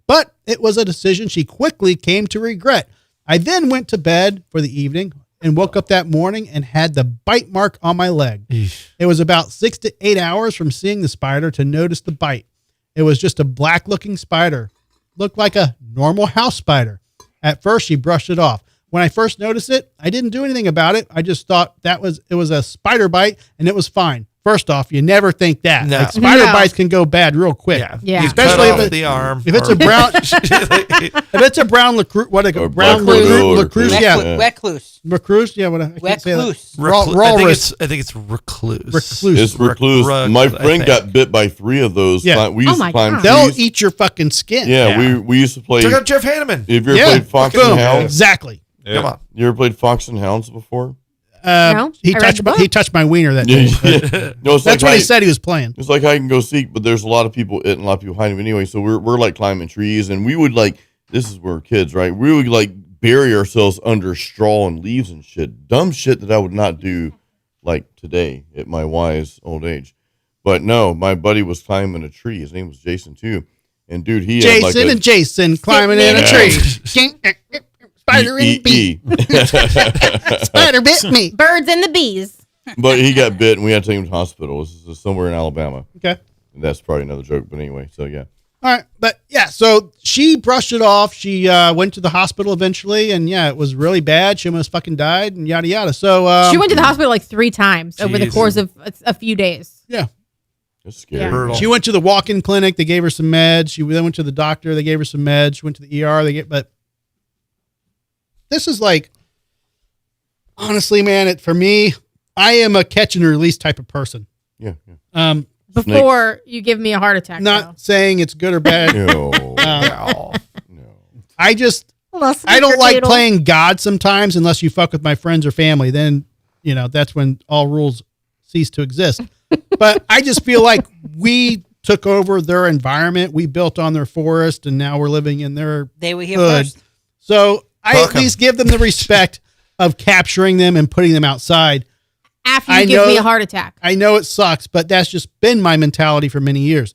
But it was a decision she quickly came to regret. I then went to bed for the evening and woke up that morning and had the bite mark on my leg. Eesh. It was about 6 to 8 hours from seeing the spider to notice the bite. It was just a black-looking spider. Looked like a normal house spider. At first, she brushed it off. When I first noticed it, I didn't do anything about it. I just thought it was a spider bite, and it was fine. First off, you never think that. No. Like spider No. bites can go bad real quick. Yeah. You Especially cut if off the arm. If it's a brown, if it's a brown lacroix, what a Or brown black lacroix, recluse. yeah, Recluse. recluse, yeah, what I can't say that. Recluse. I think it's recluse. Recluse. It's recluse. My I friend think. got bit by 3 of those. Yeah. We used Oh my to climb God. They'll trees. eat your fucking skin. Yeah, Yeah. we used to play. Check out Jeff Hanneman. Have you ever Yeah, played Fox boom. and Hounds? Exactly. Come on. You ever played Fox and Hounds before? No, He I read touched the my, book. he touched my wiener that day. No, it's That's like what he said he was playing. It's like hide and go seek, but there's a lot of people and a lot of people hiding. Anyway, so we're like climbing trees, and we would like, this is where we're kids, right? We would like bury ourselves under straw and leaves and shit. Dumb shit that I would not do like today at my wise old age. But no, my buddy was climbing a tree. His name was Jason too. And dude, he had like Jason a and Jason climbing in a tree. Spider and bee. Spider bit me. Birds and the bees. But he got bit, and we had to take him to the hospital. This is somewhere in Alabama. Okay. And that's probably another joke, but anyway, so yeah. All right. But yeah, so she brushed it off. She went to the hospital eventually, and yeah, it was really bad. She almost fucking died and yada yada. So She went to the hospital like 3 times over the Jeez. course of a few days. yeah. It's scary. Yeah. Brutal. She went to the walk-in clinic. They gave her some meds. She then went to the doctor. They gave her some meds. She went to the ER. But this is like, honestly, man, for me, I am a catch and release type of person. Yeah, yeah. Before you give me a heart attack. Not saying it's good or bad. No. No. No. I just, though. I don't like playing God sometimes unless you fuck with my friends or family. Then, that's when all rules cease to exist. But I just feel like we took over their environment. We built on their forest, and now we're living in their They were here hood. first. So I Fuck at 'em. least give them the respect of capturing them and putting them outside. After I you give know- me a heart attack. I know it sucks, but that's just been my mentality for many years.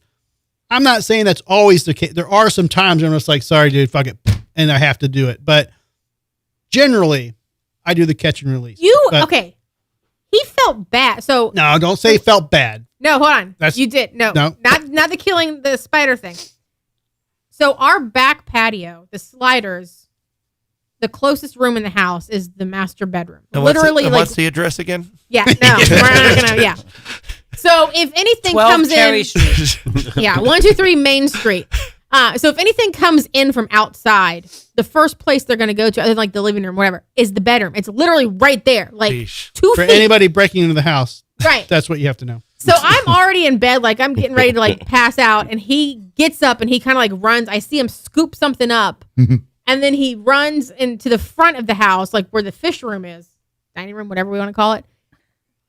I'm not saying that's always the case. There are some times when I'm just like, sorry, dude, fuck it, and I have to do it. But generally, I do the catch and release. But- Okay. He felt bad. So No, don't say felt bad. no, hold on. That's- You did. No. No. Not the killing the spider thing. So our back patio, the sliders, the closest room in the house is the master bedroom. And Literally, what's the address again? yeah, no, we're not gonna, yeah. So if anything 12 comes Cherry in, Street. yeah, 123 Main Street. So if anything comes in from outside, the first place they're gonna go to, other than like the living room, whatever, is the bedroom. It's literally right there, like Sheesh. 2 For feet. anybody breaking into the house, Right. that's what you have to know. So I'm already in bed, like I'm getting ready to like pass out, and he gets up and he kind of like runs. I see him scoop something up, and then he runs into the front of the house, like where the fish room is, dining room, whatever we want to call it.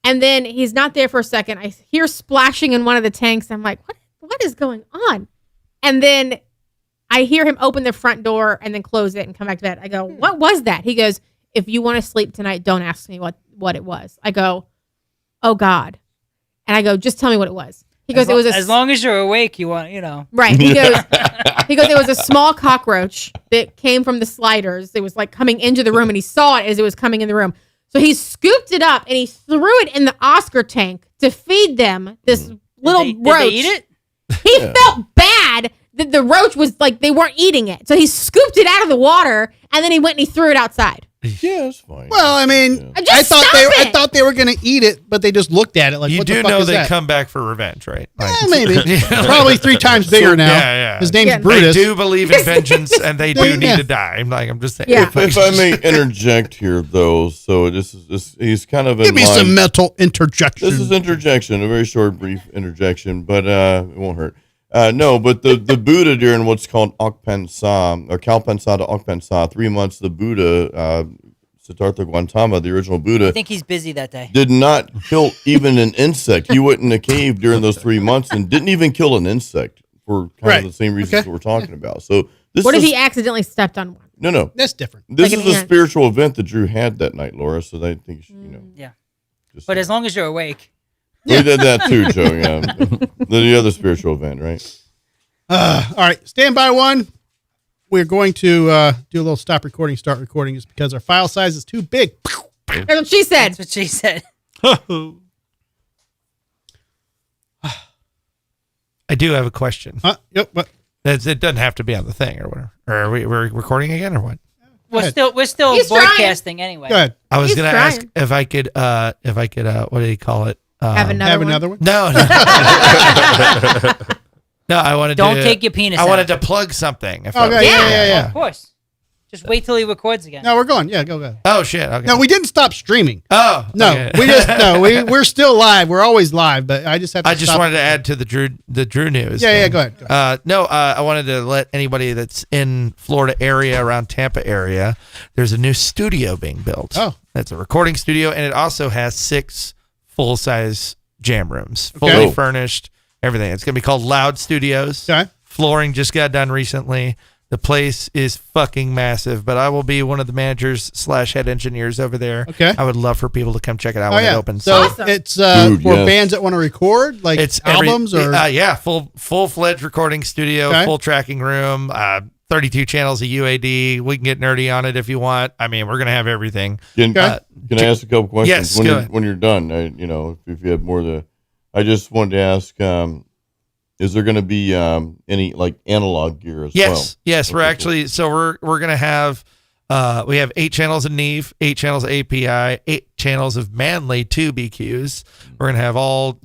And then he's not there for a second. I hear splashing in one of the tanks. I'm like, what is going on? And then I hear him open the front door and then close it and come back to bed. I go, what was that? He goes, if you want to sleep tonight, don't ask me what it was. I go, oh God. And I go, just tell me what it was. He goes, it was as long as you're awake, you want, right. He goes, it was a small cockroach that came from the sliders. It was like coming into the room, and he saw it as it was coming in the room. So he scooped it up and he threw it in the Oscar tank to feed them this little Did roach. they eat it? He felt bad that the roach was like, they weren't eating it. So he scooped it out of the water and then he went and he threw it outside. Yeah, it's fine. Well, I mean, Just I thought stop I it! thought they were going to eat it, but they just looked at it like, You what the do fuck know is they that? come back for revenge, right? Like, Maybe. Probably 3 times bigger now. yeah. His name's Yeah. Brutus. They do believe in vengeance, and they do need Yeah. to die. I'm just saying. Yeah. if I may interject here, though, so he's kind of in Give me line. some mental interjection. This is interjection, a very short, brief interjection, but it won't hurt. No, but the Buddha during what's called Okpansa, or Kalpansa to Okpansa, 3 months, the Buddha Siddhartha Gautama, the original I Buddha, think he's busy that day. did not kill even an insect. He went in a cave during those 3 months and didn't even kill an insect for kind of the same reasons that we're talking about. So this What is if he accidentally stepped on one? no. That's different. This Like is an a ant. spiritual event that Drew had that night, Laura. So I think you know. Yeah. Just, But as long as you're awake. we did that too, Joe. Yeah, the other spiritual event, right? All right, stand by one. We're going to do a little stop recording, start recording, just because our file size is too big. That's what she said. That's what she said. I do have a question. Yep. What? It doesn't have to be on the thing or whatever. Or are we're recording again or what? We're still He's broadcasting anyway. Go ahead. I was He's going to trying. ask if I could, what do you call it? Have another Have one. another one. No. No, I wanted Don't to. take your penis I out. wanted to plug something. If Okay. Yeah. Of course. Just wait till he records again. No, we're going. Yeah, go. Oh shit. Okay. No, we didn't stop streaming. Oh No, okay. we're still live. We're always live, but I just have to I just stop. wanted to add to the Drew news. Yeah, thing. go ahead. No, I wanted to let anybody that's in Florida area, around Tampa area, there's a new studio being built. Oh. It's a recording studio, and it also has 6 full-size jam rooms, fully Okay. furnished, everything. It's going to be called Loud Studios. Okay. Flooring just got done recently. The place is fucking massive, but I will be one of the managers / head engineers over there. Okay. I would love for people to come check it out Oh when yeah. it opens. So Awesome. it's Dude, for yes. bands that want to record, like It's albums or yeah, full-fledged recording studio, Okay. full tracking room, 32 channels of UAD. We can get nerdy on it if you want. I mean, we're gonna have everything. Can I ask a couple questions? Yes, when go you're ahead. when you're done, if you have more to, I just wanted to ask, is there going to be any like analog gear as well? Yes, we're Okay, actually we're gonna have we have 8 channels of Neve, 8 channels of API, 8 channels of Manley 2 BQs. We're gonna have all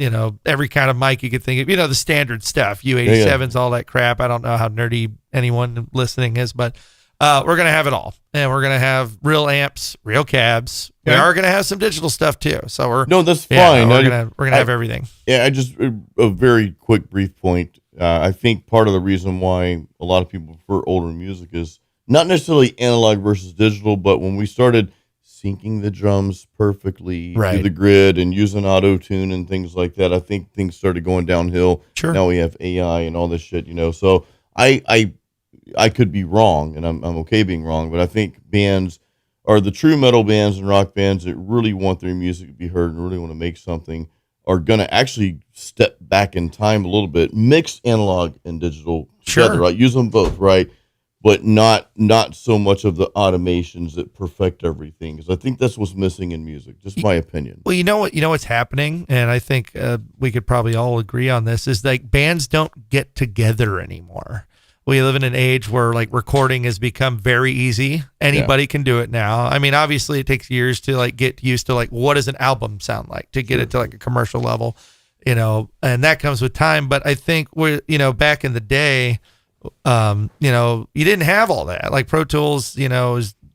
every kind of mic you could think of, the standard stuff, U87s, all that crap. I don't know how nerdy anyone listening is, but we're gonna have it all, and we're gonna have real amps, real cabs. We Okay. are gonna have some digital stuff too. So No, that's fine. yeah, we're gonna have everything. Yeah, I just a very quick, brief point. I think part of the reason why a lot of people prefer older music is not necessarily analog versus digital, but when we started syncing the drums perfectly to Right. the grid and using auto tune and things like that, I think things started going downhill. Sure. Now we have AI and all this shit, So I could be wrong, and I'm okay being wrong, but I think bands are the true metal bands and rock bands that really want their music to be heard and really want to make something are going to actually step back in time a little bit, mix analog and digital together, Sure. right? Use them both, right? But not so much of the automations that perfect everything, because I think that's what's missing in music. Just my opinion. Well, you know what's happening, and I think we could probably all agree on this, is like bands don't get together anymore. We live in an age where like recording has become very easy. Anybody can do it now. I mean, obviously it takes years to like get used to like what does an album sound like to get it to like a commercial level, and that comes with time. But I think back in the day, you didn't have all that. Like Pro Tools,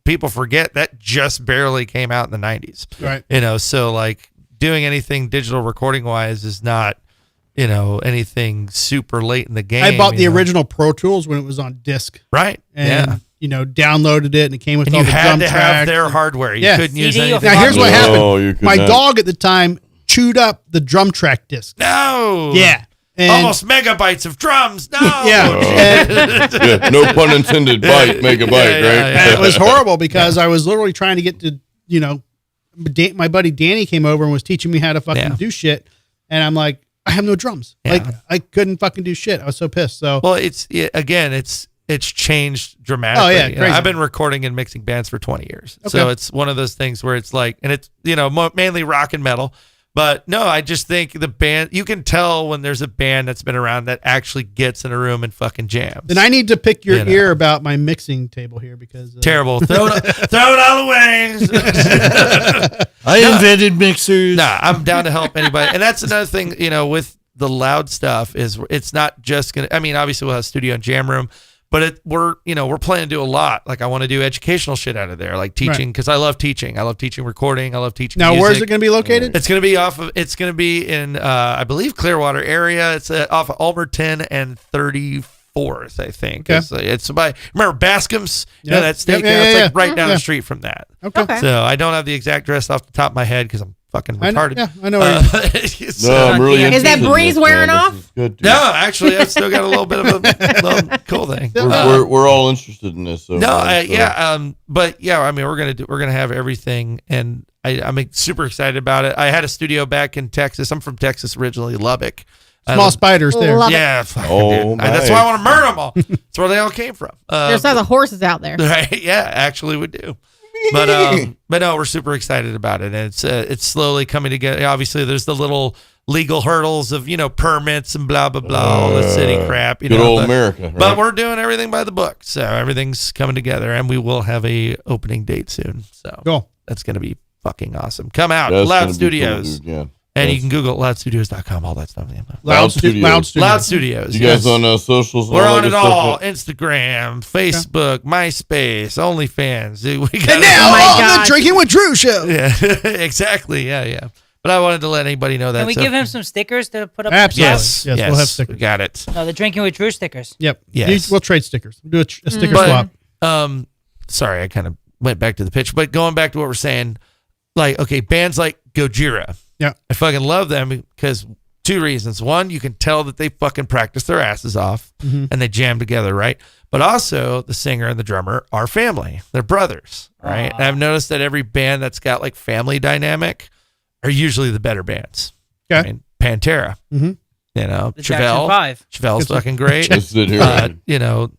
people forget that just barely came out in the 90s. right. So like doing anything digital recording wise is not, anything super late in the game. I bought the you know? original Pro Tools when it was on disc, Right. and downloaded it, and it came with And all you the had drum to tracks. have their hardware. You Yeah. couldn't use CD or anything. Now here's what No, happened. you could My not. dog at the time chewed up the drum track disc. No. Yeah, and Almost megabytes of drums. No. yeah, and, Yeah, no pun intended. Bite, make a bite, Yeah, yeah, right? and it was horrible because I was literally trying to get to my buddy Danny came over and was teaching me how to fucking Yeah. do shit, and I'm like, I have no drums. Yeah. Like I couldn't fucking do shit. I was so pissed. So Well, it's changed dramatically. Oh, yeah, You know, crazy. I've been recording and mixing bands for 20 years. Okay. So it's one of those things where it's like, and it's, mainly rock and metal. But no, I just think the band, you can tell when there's a band that's been around that actually gets in a room and fucking jams. then I need to pick your You know. ear about my mixing table here because Terrible. Throw it all away. I invented mixers. Nah, I'm down to help anybody. And that's another thing, with the loud stuff is it's not just going to, I mean, obviously we'll have studio and jam room, but we're planning to do a lot. Like I want to do educational shit out of there, like teaching, because I love teaching. I love teaching recording. I love teaching Now, music. where's it going to be located? It's going to be in, I believe, Clearwater area. It's off of Alberton and 34th 4th, I think. Okay. It's by, remember Bascom's? You know Yep. that steakhouse? Yeah, It's yeah, like right down yeah. the street from that. Okay. So I don't have the exact address off the top of my head because I'm fucking retarded. I know. Where So- No, I'm really Is that interested in breeze this, wearing man. This off? is good, dude. no, actually, I've still got a little bit of a little cool thing. We're all interested in this. So No, man, so- yeah, but yeah, I mean, we're gonna have everything, and I'm super excited about it. I had a studio back in Texas. I'm from Texas originally, Lubbock. small spiders there. Love it. Yeah, fucking Oh, dude. That's why my. I want to murder them all. That's where they all came from. There's tons of horses out there. Right? Yeah, actually, we do. But no, we're super excited about it, and it's slowly coming together. Obviously, there's the little legal hurdles of permits and blah blah blah, all the city crap. Good old America. Right? But we're doing everything by the book, so everything's coming together, and we will have a opening date soon. So Cool. that's gonna be fucking awesome. Come out, That's Loud gonna be Studios, cool, dude, yeah. and you That's- can Google loudstudios.com, all that stuff. Yeah. Loud Studios. Loud Studios. You guys yes. on socials? and We're all on that it good all: stuff? Instagram, Facebook, MySpace, OnlyFans. We got And now Oh my on the God. Drinking with Drew show. yeah, exactly. Yeah. But I wanted to let anybody know that. Can we so- give him some stickers to put up? Absolutely. Yes, Yes, we'll have stickers. We got it. No, the Drinking with Drew stickers. Yep. Yes. We'll trade stickers. We'll do a sticker But swap. sorry, I kind of went back to the pitch, but going back to what we're saying, like, okay, bands like Gojira. Yeah. I fucking love them because 2 reasons. One, you can tell that they fucking practice their asses off and they jam together, right? But also, the singer and the drummer are family. They're brothers, right? And I've noticed that every band that's got like family dynamic are usually the better bands. Okay. I mean, Pantera, Mhm. you know, The Jackson Chevelle. 5. Chevelle's fucking great. Let's sit here. You know,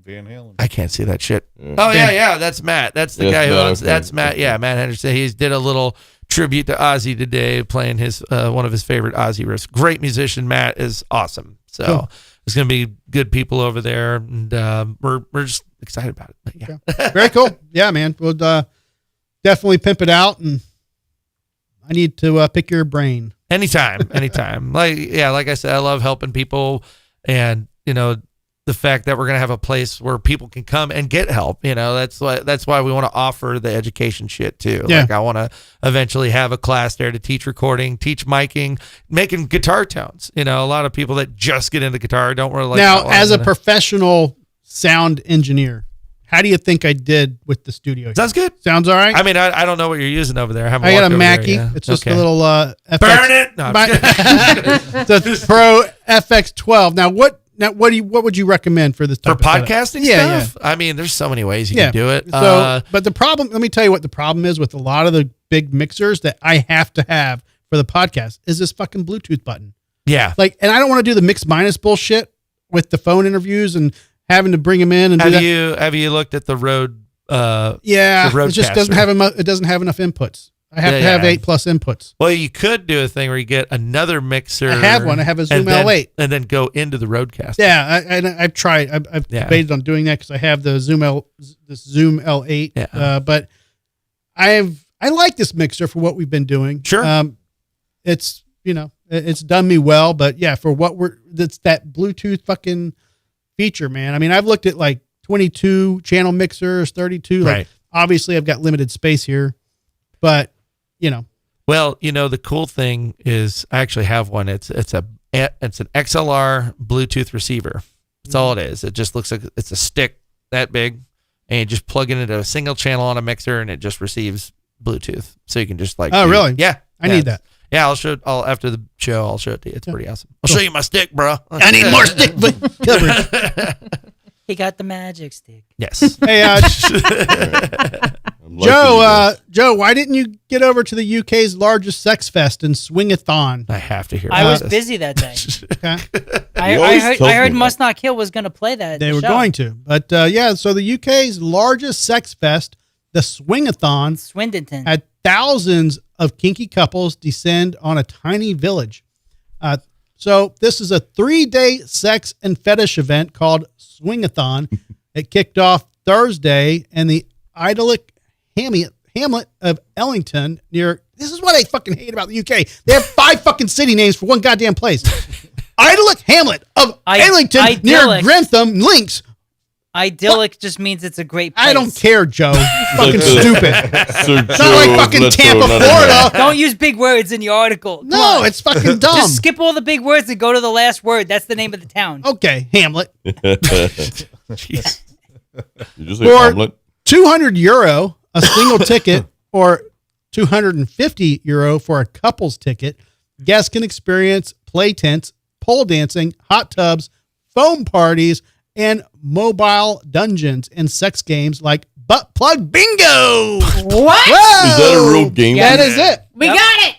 Van Halen. I can't see that shit. Yeah. Oh yeah, that's Matt. That's the That's guy who Matt, owns. okay. That's Matt. Yeah, Matt Henderson. He did a little tribute to Ozzy today, playing his one of his favorite Ozzy riffs. Great musician. Matt is awesome. So Cool. there's gonna be good people over there, and we're just excited about it. But yeah, Very cool. Yeah, man. We'll definitely pimp it out, and I need to pick your brain. anytime. Like I said, I love helping people, and the fact that we're going to have a place where people can come and get help, that's why we want to offer the education shit too. Yeah. Like I want to eventually have a class there to teach recording, teach miking, making guitar tones. A lot of people that just get into guitar don't really like. Now, as a professional sound engineer, how do you think I did with the studio here? Sounds good. Sounds all right? I mean, I don't know what you're using over there. I haven't I got walked a over Mackie. there, yeah. It's just Okay. a little FX. Burn it. No, I'm just kidding. The Pro FX12. Now, what would you recommend for this For type of setup? podcasting Yeah, stuff? I mean, there's so many ways you Yeah. can do it. So, but the problem, let me tell you what the problem is with a lot of the big mixers that I have to have for the podcast is this fucking Bluetooth button. yeah. Like, and I don't want to do the mix minus bullshit with the phone interviews and having to bring them in and do that. Have you looked at the Rode? Yeah, the it just doesn't Rodecaster? it doesn't have enough inputs. I have Yeah, to have yeah. 8+ inputs. Well, you could do a thing where you get another mixer. I have one. I have a Zoom and then- L8. and then go into the Rodecaster. Yeah, I've tried. I've Yeah. debated on doing that because I have the Zoom L8. Yeah. But I like this mixer for what we've been doing. Sure. It's it's done me well. But yeah, for what that's that Bluetooth fucking feature, man. I mean, I've looked at like 22 channel mixers, 32. Like, Right. obviously, I've got limited space here, but Well, the cool thing is I actually have one. It's an XLR Bluetooth receiver. That's all it is. It just looks like it's a stick that big, and you just plug it into a single channel on a mixer, and it just receives Bluetooth. So you can just like. Oh, really? Yeah. I need that. Yeah, I'll after the show. I'll show it to you. It's pretty awesome. I'll show you my stick, bro. I need more stick coverage. He got the magic stick. Yes. Hey, I'm lucky Joe, why didn't you get over to the UK's largest sex fest and swing-a-thon? I have to hear. I was this. busy that day. Okay. I always heard, told I heard me Must Not Kill was going to play that. at They the were show. going to. But yeah, so the UK's largest sex fest, the Swing-a-thon, Swindon. had thousands of kinky couples descend on a tiny village. So this is a 3-day sex and fetish event called Swing-a-thon. It kicked off Thursday in the idyllic hamlet of Ellington near. This is what I fucking hate about the UK. They have 5 fucking city names for one goddamn place. Idyllic hamlet of Ellington near idyllic. Grantham Links. Idyllic just means it's a great place. I don't care, Joe. Fucking Like stupid. It's not like fucking Tampa, Florida. Don't use big words in your article. Come No, on. it's fucking dumb. Just skip all the big words and go to the last word. That's the name of the town. Okay, Hamlet. Jeez. You just say For Hamlet? €200, a single ticket, or €250 for a couple's ticket, guests can experience play tents, pole dancing, hot tubs, foam parties, and mobile dungeons and sex games like butt plug bingo. What? Whoa! Is that a real game? That is it. We got it.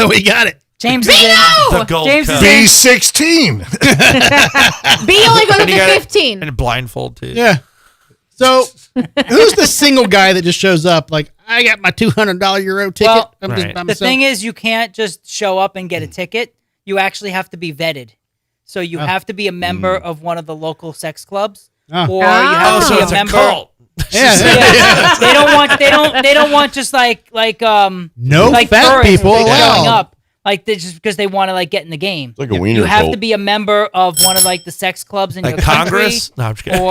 We got it. James is in. The gold James is cup. in. B16. B only goes up And you to gotta- 15. And blindfold too. Yeah. So, who's the single guy that just shows up like, I got my €200 ticket. Well, I'm just right. by The myself. thing is, you can't just show up and get a ticket. You actually have to be vetted. So you have to be a member of one of the local sex clubs, Oh. or you have to So be it's a a member. cult. Yeah. Yeah. They don't want just like No like fat tourists people showing allowed. up. Like they just because they want to like get in the game. It's like a wiener You have cult. to be a member of one of like the sex clubs in Like your country, Congress? No, I'm just kidding.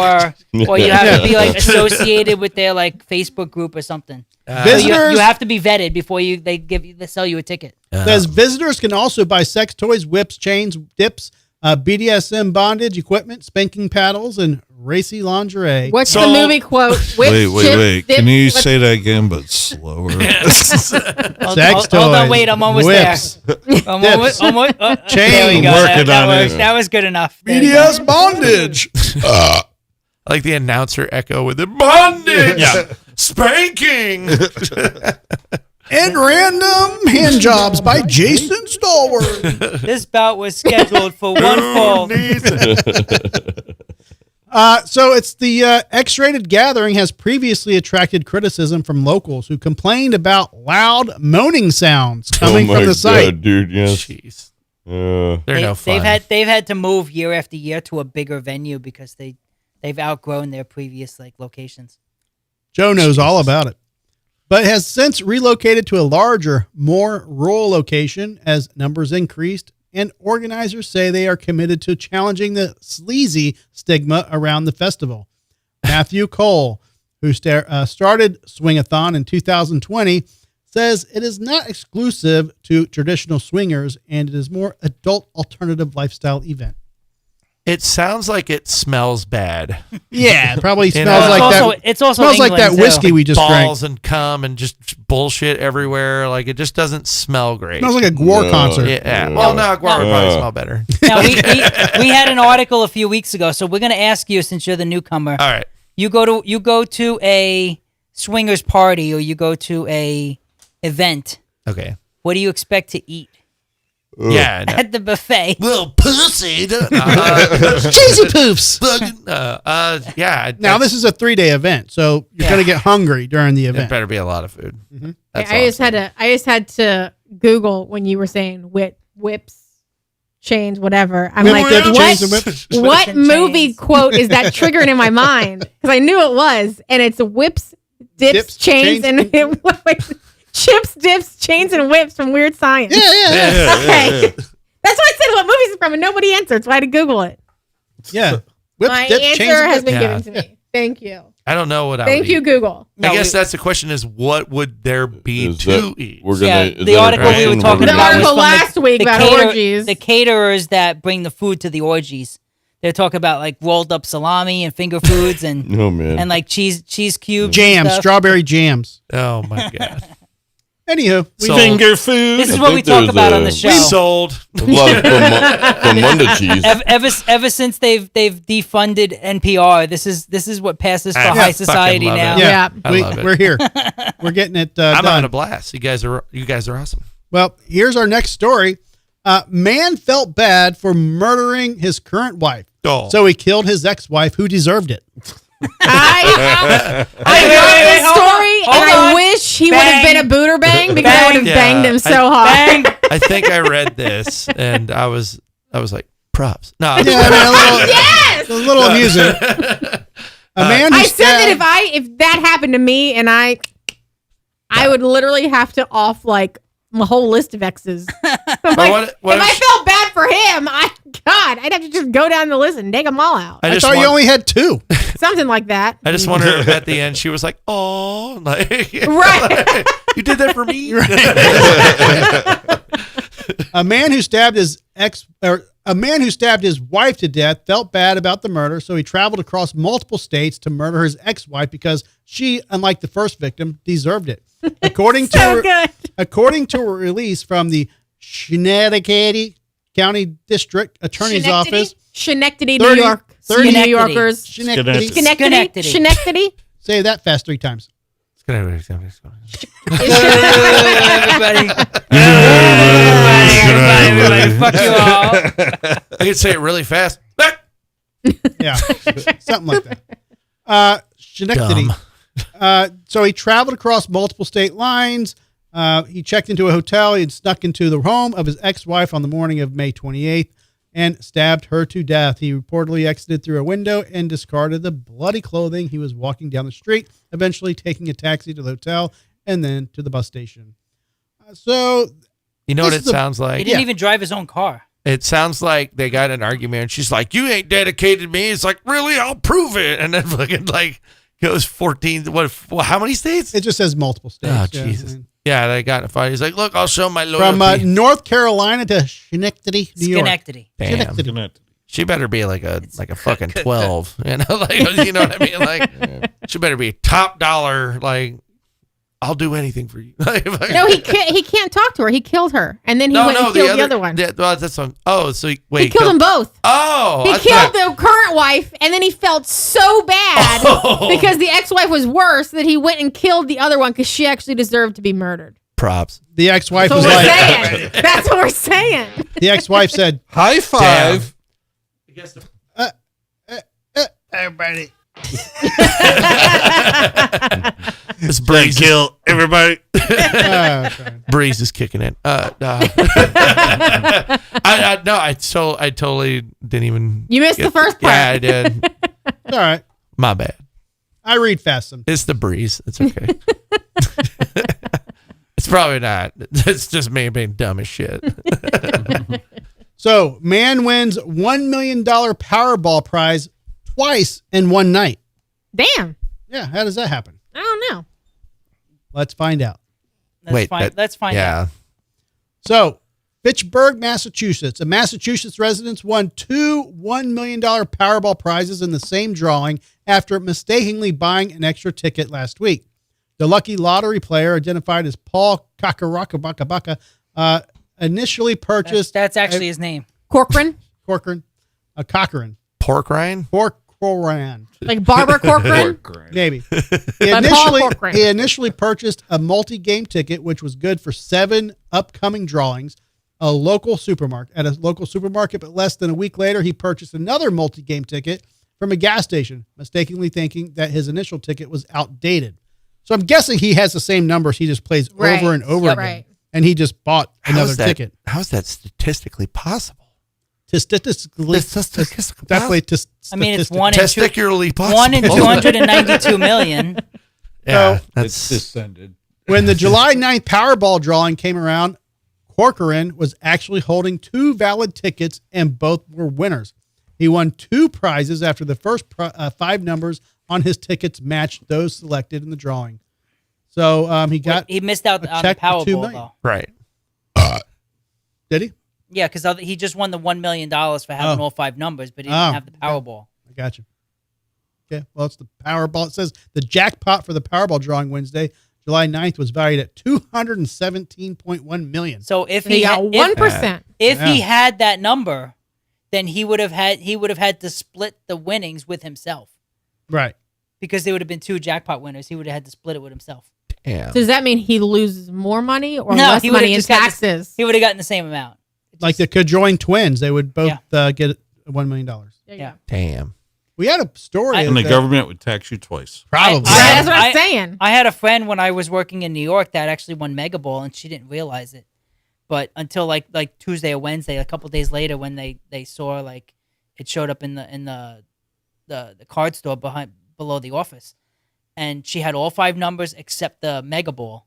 or you have to be like associated with their like Facebook group or something. So Visitors you have to be vetted before they sell you a ticket. says visitors can also buy sex toys, whips, chains, dips, BDSM bondage equipment, spanking paddles, and racy lingerie. What's So- the movie quote? Whips, Wait. chips, Can you dips, say that again, but slower? Sex toys, Hold on, wait, I'm almost whips, there. dips, There we chain, go. working That on was, it. that was good enough. There you go. BDS bondage. I like the announcer echo with the bondage, spanking. and random hand jobs by Jason Stallworth. This bout was scheduled for one fall. So it's the X-rated gathering has previously attracted criticism from locals who complained about loud moaning sounds coming oh my from the site. God, dude, yes. Jeez, Uh, they're no fun. They've had to move year after year to a bigger venue because they've outgrown their previous like locations. Joe knows all about it, but has since relocated to a larger, more rural location as numbers increased, and organizers say they are committed to challenging the sleazy stigma around the festival. Matthew Cole, who started Swingathon in 2020, says it is not exclusive to traditional swingers and it is more adult alternative lifestyle event. It sounds like it smells bad. Yeah, it probably You smells know, like also, that. it's also Smells like that England, too. whiskey we just drank. Balls and cum and just bullshit everywhere. Like it just doesn't smell great. Smells like a Gwar No. concert. Yeah. Well, no, Guar would probably smell better. Now we had an article a few weeks ago, so we're gonna ask you since you're the newcomer. All right. You go to a swingers party or you go to a event. Okay. What do you expect to eat Yeah. No. at the buffet? Little pussy. Cheesy poofs. Yeah. Now this is a 3-day event, so you're Yeah. going to get hungry during the It event. better be a lot of food. That's I just had to Google when you were saying whips, chains, whatever. I'm Whip, like, dip, what? chains, and whips. What and movie chains. quote is that triggering in my mind? Because I knew it was, and it's whips, dips, chains, and chips, dips, chains, and whips from Weird Science. Yeah. Okay, that's why I said what movie is it from, and nobody answered, so I had to Google it. Yeah. Whips, My dips, chains, answer and has whips. been Yeah. given to me. Thank you. I don't know what I Thank would you, eat. Google. I No, guess we- that's the question is what would there be Is to that- eat? We're gonna, Yeah, is the that a article we question were we're talking gonna The about do? was article from last week about orgies. The caterers that bring the food to the orgies. They're talking about like rolled up salami and finger foods and Oh, man. and like cheese cubes, and Jams, stuff. strawberry jams. Oh my god. Anywho, we So- Finger food. This is I what we think talk there's about a- on the show. Sold. A lot of Famunda cheese. Ever since they've defunded NPR, this is what passes for I high fucking society love it. now. yeah, I love it. we're here. We're getting it I'm having done. a blast. You guys are awesome. Well, here's our next story. Man felt bad for murdering his current wife, Oh. so he killed his ex-wife who deserved it. I Wait, read this hold on, story, hold and I on. wish he would have been a Buderbang because I would have Yeah, banged him so hard. Bang! I think I read this and I was like, props. No, Yeah, I mean, a little, Yes, a little amusing. A man who I said that stabbed- if that happened to me, and I would literally have to off like my whole list of exes. I'm like, what if I if she- felt bad for him, I'd have to just go down the list and take them all out. I thought you only had 2. Something like that. I just wonder if at the end she was like, "Oh, like, Right. you did that for me." A man who stabbed his wife to death felt bad about the murder, so he traveled across multiple states to murder his ex-wife because she, unlike the first victim, deserved it. According to a release from the Schenectady County District Attorney's Office, Schenectady, New York. 30 New Yorkers. Schenectady. Schenectady. Say that fast 3 times. Everybody. Fuck you all. I could say it really fast. Yeah, something like that. Schenectady. So he traveled across multiple state lines. He checked into a hotel. He had snuck into the home of his ex-wife on the morning of May 28th and stabbed her to death. He reportedly exited through a window and discarded the bloody clothing. He was walking down the street, eventually taking a taxi to the hotel and then to the bus station. So, you know what it sounds like? He didn't even drive his own car. It sounds like they got in an argument and she's like, "You ain't dedicated to me." It's like, "Really? I'll prove it." And then fucking like goes 14. How many states? It just says multiple states. Oh, Jesus. Yeah, they got in a fight. He's like, "Look, I'll show my loyalty." From North Carolina to Schenectady, New York. Schenectady. Damn. She better be like a fucking 12. You know, like, you know what I mean? Like, she better be top dollar. Like, I'll do anything for you. No, he can't talk to her. He killed her, and then he went and killed the other one. Well, that's one. Oh, so he killed them both. Oh, he killed the current wife, and then he felt so bad because the ex-wife was worse that he went and killed the other one because she actually deserved to be murdered. Props. The ex-wife That's was what like, we're saying. That's what we're saying. The ex-wife said, "High five." Everybody. This Breeze kill everybody. Breeze is kicking it. I totally didn't even. You missed the first part. Yeah, I did. All right. My bad. I read fast sometimes. It's the breeze. It's okay. It's probably not. It's just me being dumb as shit. So, man wins $1 million Powerball prize twice in one night. Damn. Yeah, how does that happen? I don't know. Let's find out. Let's find out. So, Fitchburg, Massachusetts. A Massachusetts resident won 2 $1 million Powerball prizes in the same drawing after mistakenly buying an extra ticket last week. The lucky lottery player, identified as Paul Kakaraka, initially purchased... That's actually his name. Corcoran? Corcoran. Pork rind? Corcoran. Like Barbara Corcoran? Maybe. Paul He initially purchased a multi-game ticket, which was good for 7 upcoming drawings at a local supermarket. But less than a week later, he purchased another multi-game ticket from a gas station, mistakenly thinking that his initial ticket was outdated. So I'm guessing he has the same numbers. He just plays over and over again. Right. And he just bought another ticket. How is that statistically possible? Definitely. I mean, it's 1 in testicularly possible. 1 in 292 million. Yeah, It's descended. When the July 9th Powerball drawing came around, Corcoran was actually holding 2 valid tickets, and both were winners. He won 2 prizes after the first 5 numbers on his tickets matched those selected in the drawing. So he missed out on the Powerball, though. Right. Did he? Yeah, because he just won the $1 million for having all 5 numbers, but he didn't have the Powerball. I got you. Okay, well, it's the Powerball. It says the jackpot for the Powerball drawing Wednesday, July 9th, was valued at $217.1 million. So if he got 1%. If he had that number, then he would have had to split the winnings with himself. Right. Because there would have been 2 jackpot winners. He would have had to split it with himself. Yeah. Does that mean he loses more money or No, less he would money have in just gotten taxes? He would have gotten the same amount. Like the conjoined twins, they would both get $1 million. Yeah. Damn. We had a story. And the government would tax you twice. Probably. That's what I'm saying. I had a friend when I was working in New York that actually won Mega Ball, and she didn't realize it. But until like Tuesday or Wednesday, a couple days later, when they saw like it showed up in the card store below the office, and she had all 5 numbers except the Mega Ball,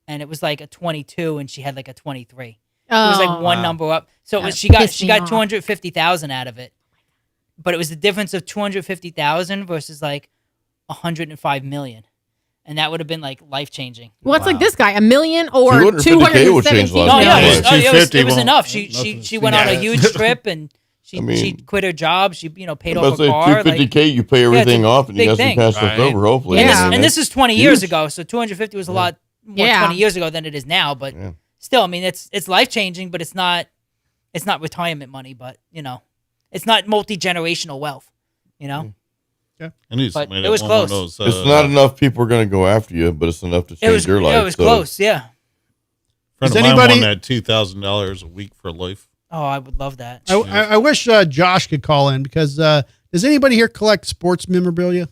and it was like a 22, and she had like a 23. was like Oh. one number up. So it was, That she got pissed me off. 250,000 out of it, but it was the difference of 250,000 versus like 105 million, and that would have been like life changing. Well, it's like this guy, $1 million or 250K would change 217 lives. Oh yeah, Yeah, it was, it was 250 enough. won't- She went on a huge trip and she I mean, she quit her job. She paid I'm off about to her say car. 250K, you pay it's a everything off, and you big got some thing. cash left Right. over. Hopefully, And, Yeah. this is 20 years Huge. ago, so 250 was a lot more Yeah. 20 years ago than it is now. But Yeah. still, I mean, it's life changing, but it's not retirement money. But it's not multi-generational wealth. I need But somebody it that was won one of close. those, It's not enough people are going to go after you, but it's enough to change your life. It was so- close. Yeah. Friend Is of mine anybody- won that $2,000 a week for life. Oh, I would love that. I wish Josh could call in because does anybody here collect sports memorabilia?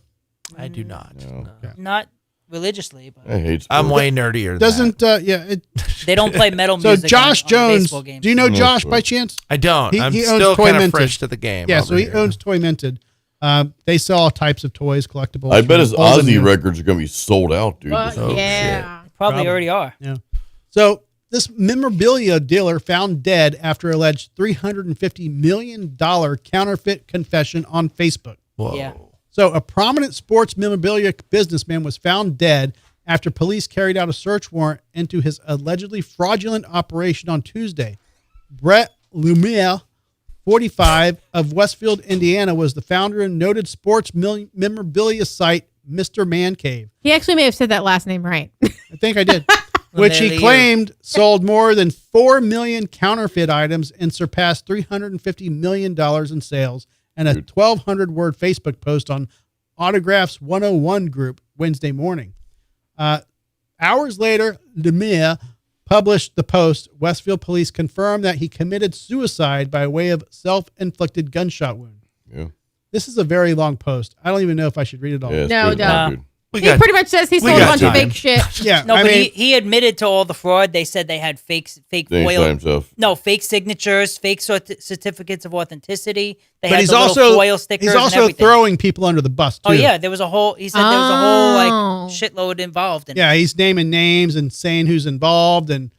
I do not. No. No. Not religiously, but I hate sports. I'm way nerdier than Doesn't that. they don't play metal So music. Josh on Jones, baseball games. do you know No Josh sports. by chance? I don't. He I'm owns still Toy kind of Minted. fresh to the game. Yeah, over so he here. owns Toy Minted. They sell all types of toys, collectibles. I bet from his old and Ozzy new. records are going to be sold out, dude. Well, Oh, yeah. Probably already are. Yeah. So this memorabilia dealer found dead after alleged $350 million counterfeit confession on Facebook. Whoa. Yeah. So a prominent sports memorabilia businessman was found dead after police carried out a search warrant into his allegedly fraudulent operation on Tuesday. Brett Lumiere, 45, of Westfield, Indiana, was the founder and noted sports memorabilia site Mr. Man Cave. He actually may have said that last name right. I think I did. Which he Lumiere. claimed sold more than 4 million counterfeit items and surpassed $350 million in sales, and a 1,200-word Facebook post on Autographs 101 group Wednesday morning. Hours later, Lumiere published the post. Westfield police confirmed that he committed suicide by way of self-inflicted gunshot wound. Yeah. This is a very long post. I don't even know if I should read it all. Yeah, it's No, pretty don't. long, dude. We He got pretty much says he we sold a got bunch of time. fake shit. Yeah, No, I but mean, he admitted to all the fraud. They said they had fake Then he shot foil. himself. No, fake signatures, fake certificates of authenticity. They but had he's the little also foil stickers. he's and also everything. throwing people under the bus too. Oh yeah, there was a whole. He said there was a whole Oh. like shitload involved. In it. Yeah, he's naming names and saying who's involved and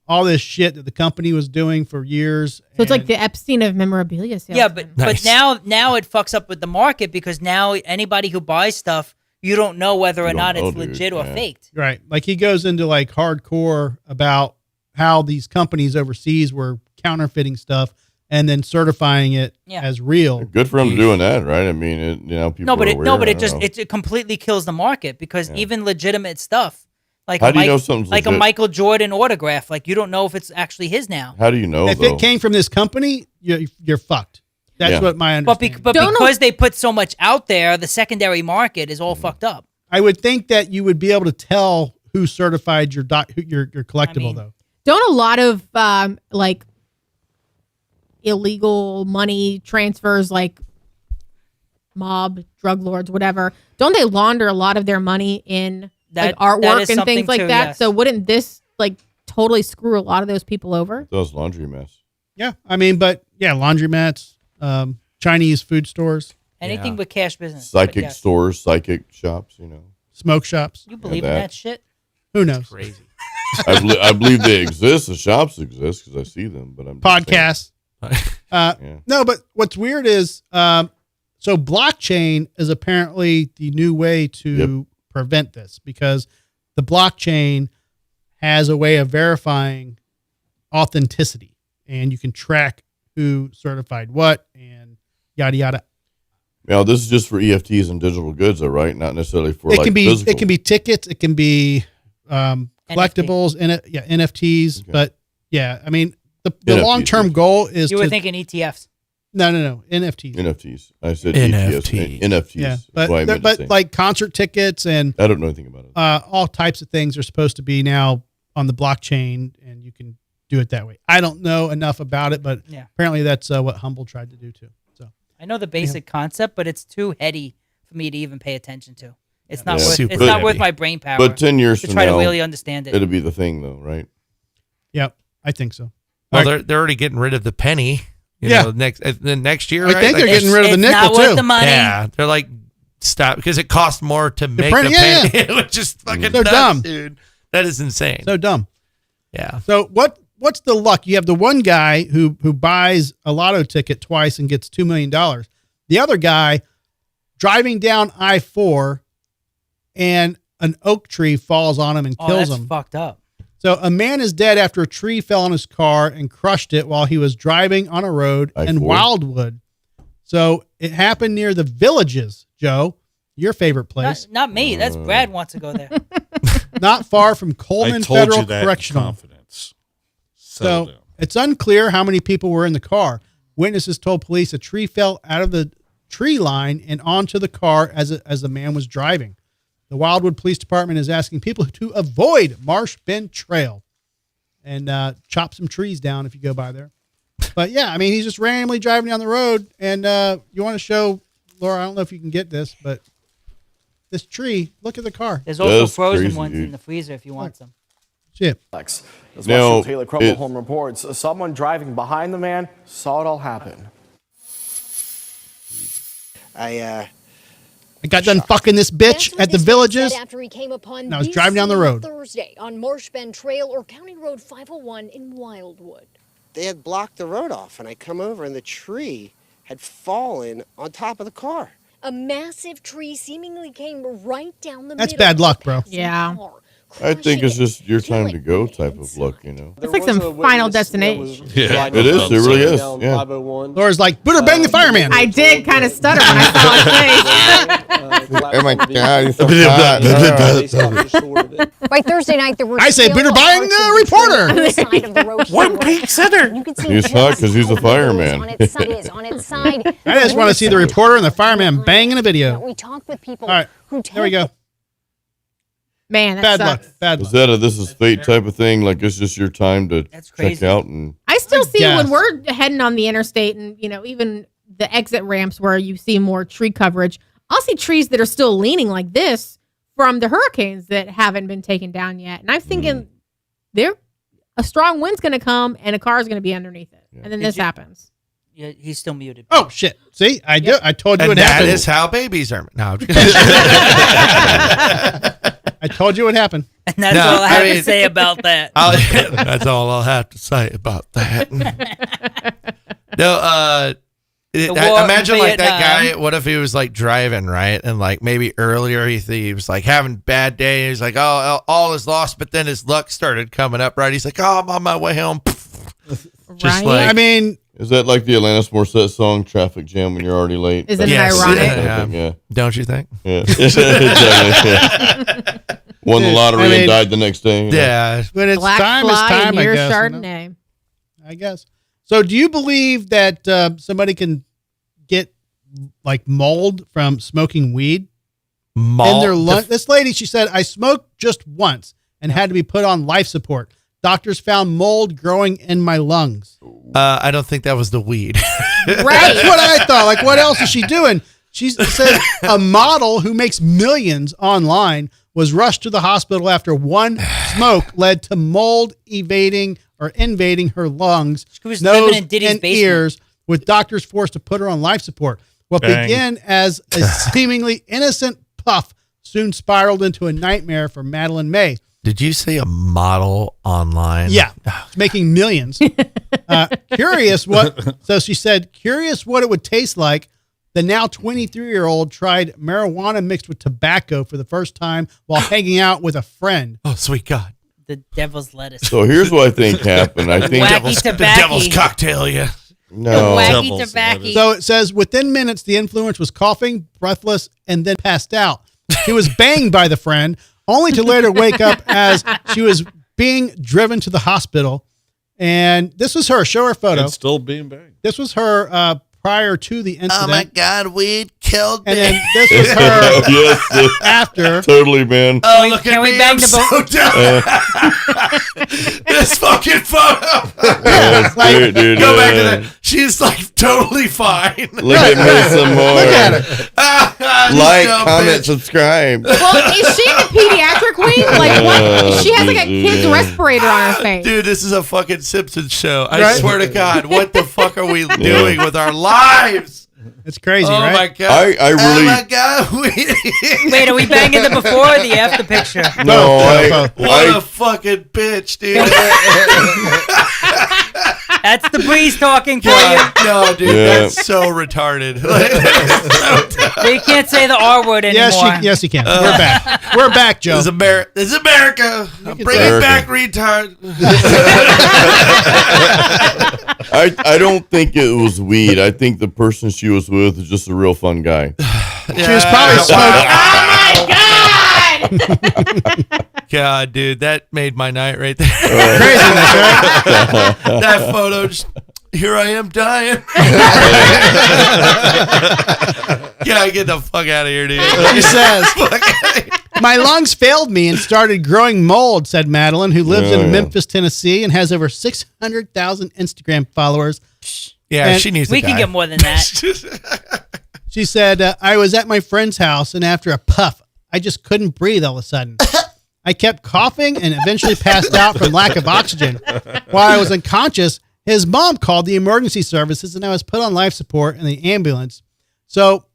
all this shit that the company was doing for years. So it's like And- the Epstein of memorabilia sales. Yeah, but Nice. now it fucks up with the market because now anybody who buys stuff, you don't know whether or You don't not know, it's dude. legit or Yeah. faked. right. Like he goes into like hardcore about how these companies overseas were counterfeiting stuff and then certifying it Yeah. as real. Good for him doing that, right? I mean, people. No, but are it aware, I it don't just know. it completely kills the market because even legitimate stuff like How a do you know something's like a legit? Michael Jordan autograph, like you don't know if it's actually his now. How do you know? If though? it came from this company, you're fucked. That's Yeah. what my But understanding. but Don't know- because they put so much out there, the secondary market is Mm-hmm. all fucked up. I would think that you would be able to tell who certified your collectible mean- though. Don't a lot of like illegal money transfers, like mob, drug lords, whatever, don't they launder a lot of their money in like That artwork is and something things like too, that? yes. So wouldn't this like totally screw a lot of those people over? Those laundry mess. Yeah, I mean, but yeah, laundromats, Chinese food stores, Anything Yeah. with cash business. but Psychic yes. stores, psychic shops. smoke shops. You believe in that. that shit? Who knows? Crazy. I believe they exist. The shops exist because I see them. But I'm just saying. Podcasts. Yeah. No, but what's weird is, so blockchain is apparently the new way to prevent this because the blockchain has a way of verifying authenticity and you can track who certified what and yada, yada. Now this is just for EFTs and digital goods, though, right? Not necessarily for It like can be, physical. it can be tickets. It can be, collectibles in it. Yeah. NFTs. Okay. But yeah, I mean, the NFTs, long-term yeah. goal is You to, were thinking ETFs. no, NFTs. NFTs. I said NFTs. ETFs. NFTs. Yeah. is what I meant to say. But like concert tickets and, I don't know anything about it. all types of things are supposed to be now on the blockchain and you can do it that way. I don't know enough about it, but Yeah. apparently that's what Humble tried to do too. So I know the basic concept, but it's too heady for me to even pay attention to. It's not Yeah. worth. Super It's not worth heady. my brain power. But 10 years to from try now, to really understand it. it'll be the thing, though, right? yep, I think so. Well, All right. they're already getting rid of the penny. You Yeah. know, next year. I right? think they're Like, getting rid of the It's nickel not worth too. the money. Yeah, they're like stop because it costs more to make print the it, penny, which is fucking So nuts, dumb. dude. That is insane. So dumb. yeah, So what what's the luck? You have the one guy who buys a lotto ticket twice and gets $2 million. The other guy driving down I-4 and an oak tree falls on him and kills that's him. Fucked up. So a man is dead after a tree fell on his car and crushed it while he was driving on a road in Wildwood. So it happened near the Villages, Joe, your favorite place. Not me. That's Brad wants to go there. Not far from Coleman I told Federal you that Correctional. in confidence. So it's unclear how many people were in the car. Witnesses told police a tree fell out of the tree line and onto the car as the man was driving. The Wildwood Police Department is asking people to avoid Marsh Bend Trail and chop some trees down if you go by there. But yeah, I mean, he's just randomly driving down the road, and you want to show, Laura, I don't know if you can get this, but this tree, look at the car. There's also That's frozen crazy, ones dude. in the freezer if you want some. Shit. That's Now, what Taylor Crumble Home reports. Someone driving behind the man saw it all happen. I got done fucking this bitch at the Villages. After he came upon and I was driving down the road. Thursday on Marsh Bend Trail or County Road 501 in Wildwood. They had blocked the road off, and I come over, and the tree had fallen on top of the car. A massive tree seemingly came right down the That's middle bad luck, of the bro. passing Yeah. car, I think it's crushing just your time to go type of luck, you know. It's like some Final Destination. Yeah. It is. It really is. Yeah. Laura's like, Buderbang the fireman. I did kind of stutter when I saw his face. Oh my God, he's so hot. By Thursday night, there were I say still Buderbang parts the of the tree reporter. on the side of the road One somewhere. peak center. You can see He's hot 'cause he's a just how it is fireman. On its side, on its side. I just want to see the reporter and the fireman banging a video. We talked with people All right, who there we go. Man, that Bad luck. sucks. Bad Is luck. that a this is fate type of thing? Like it's just your time to That's check crazy. out and I still I see guess. when we're heading on the interstate and, even the exit ramps where you see more tree coverage, I'll see trees that are still leaning like this from the hurricanes that haven't been taken down yet. And I'm thinking a strong wind's going to come and a car is going to be underneath it. And then this happens. Yeah, he's still muted. Oh shit! See, I told you And what that happened. is how babies are. No, I'm just I told you what happened. And that's all I have to say about that. That's all I'll have to say about that. No, imagine like that guy. What if he was like driving, right? And like maybe earlier he was like having a bad day. He's like, oh, all is lost. But then his luck started coming up, right? He's like, oh, I'm on my way home. Just Right? I mean, is that like the Alanis Morissette song "Traffic Jam" when you're already late? Isn't it Yes. ironic? Yeah. Don't you think? Yeah. Exactly, yeah. Won the lottery and died the next day. Yeah. when it's Black time, it's fly time. and I your guess. Chardonnay. I guess. So, do you believe that somebody can get like mold from smoking weed in their lungs? This lady, she said, I smoked just once and had to be put on life support. Doctors found mold growing in my lungs. I don't think that was the weed. Right. That's what I thought. Like, what else is she doing? She said a model who makes millions online was rushed to the hospital after one smoke led to mold invading her lungs, She was nose, living in Diddy's and basement. ears, with doctors forced to put her on life support. What Bang. began as a seemingly innocent puff soon spiraled into a nightmare for Madeline May. Did you say a model online? Yeah, making millions. So she said, curious what it would taste like. The now 23-year-old tried marijuana mixed with tobacco for the first time while hanging out with a friend. Oh, sweet God. The devil's lettuce. So here's what I think happened. I think Wacky The tobacco. devil's cocktail, yeah. no. Wacky Devil's tobacco. lettuce. So it says within minutes, the influence was coughing, breathless, and then passed out. She was banged by the friend, only to later wake up as she was being driven to the hospital. And this was her. Show her photo. It's still being banged. This was her prior to the incident. Oh, my God. Weed killed me. And then this was her Yes, after. totally, man. Oh, look Can at we me. bang I'm the so down. This fucking photo. Yes, dude, Go back to that. She's like totally fine. Look at me some more. Look at it. Like, So comment, bitch. subscribe. Well, is she in the pediatric wing? Like, what? She has like a kid's respirator on her face. Dude, this is a fucking Simpsons show. I Right? swear to God, what the fuck are we doing with our lives? It's crazy, Oh right? my God. I really Oh my God. Wait, are we banging the before or the after picture? no. Both. What a fucking bitch, dude. That's the breeze talking for you. No, dude, Yeah. that's so retarded. So you can't say the R word anymore. Yes, you can. We're back. We're back, Joe. This is America. I'm bringing back retard. I don't think it was weed. I think the person she was with is just a real fun guy. She was probably smoking. God, dude, that made my night right there. Craziness, right? That photo, just, here I am dying. Yeah, get the fuck out of here, dude. She says, my lungs failed me and started growing mold, said Madeline, who lives in Memphis, Tennessee, and has over 600,000 Instagram followers. Yeah, And she needs to We die. can get more than that. She said, I was at my friend's house, and after a puff, I just couldn't breathe all of a sudden. I kept coughing and eventually passed out from lack of oxygen. While I was unconscious, his mom called the emergency services, and I was put on life support in the ambulance. So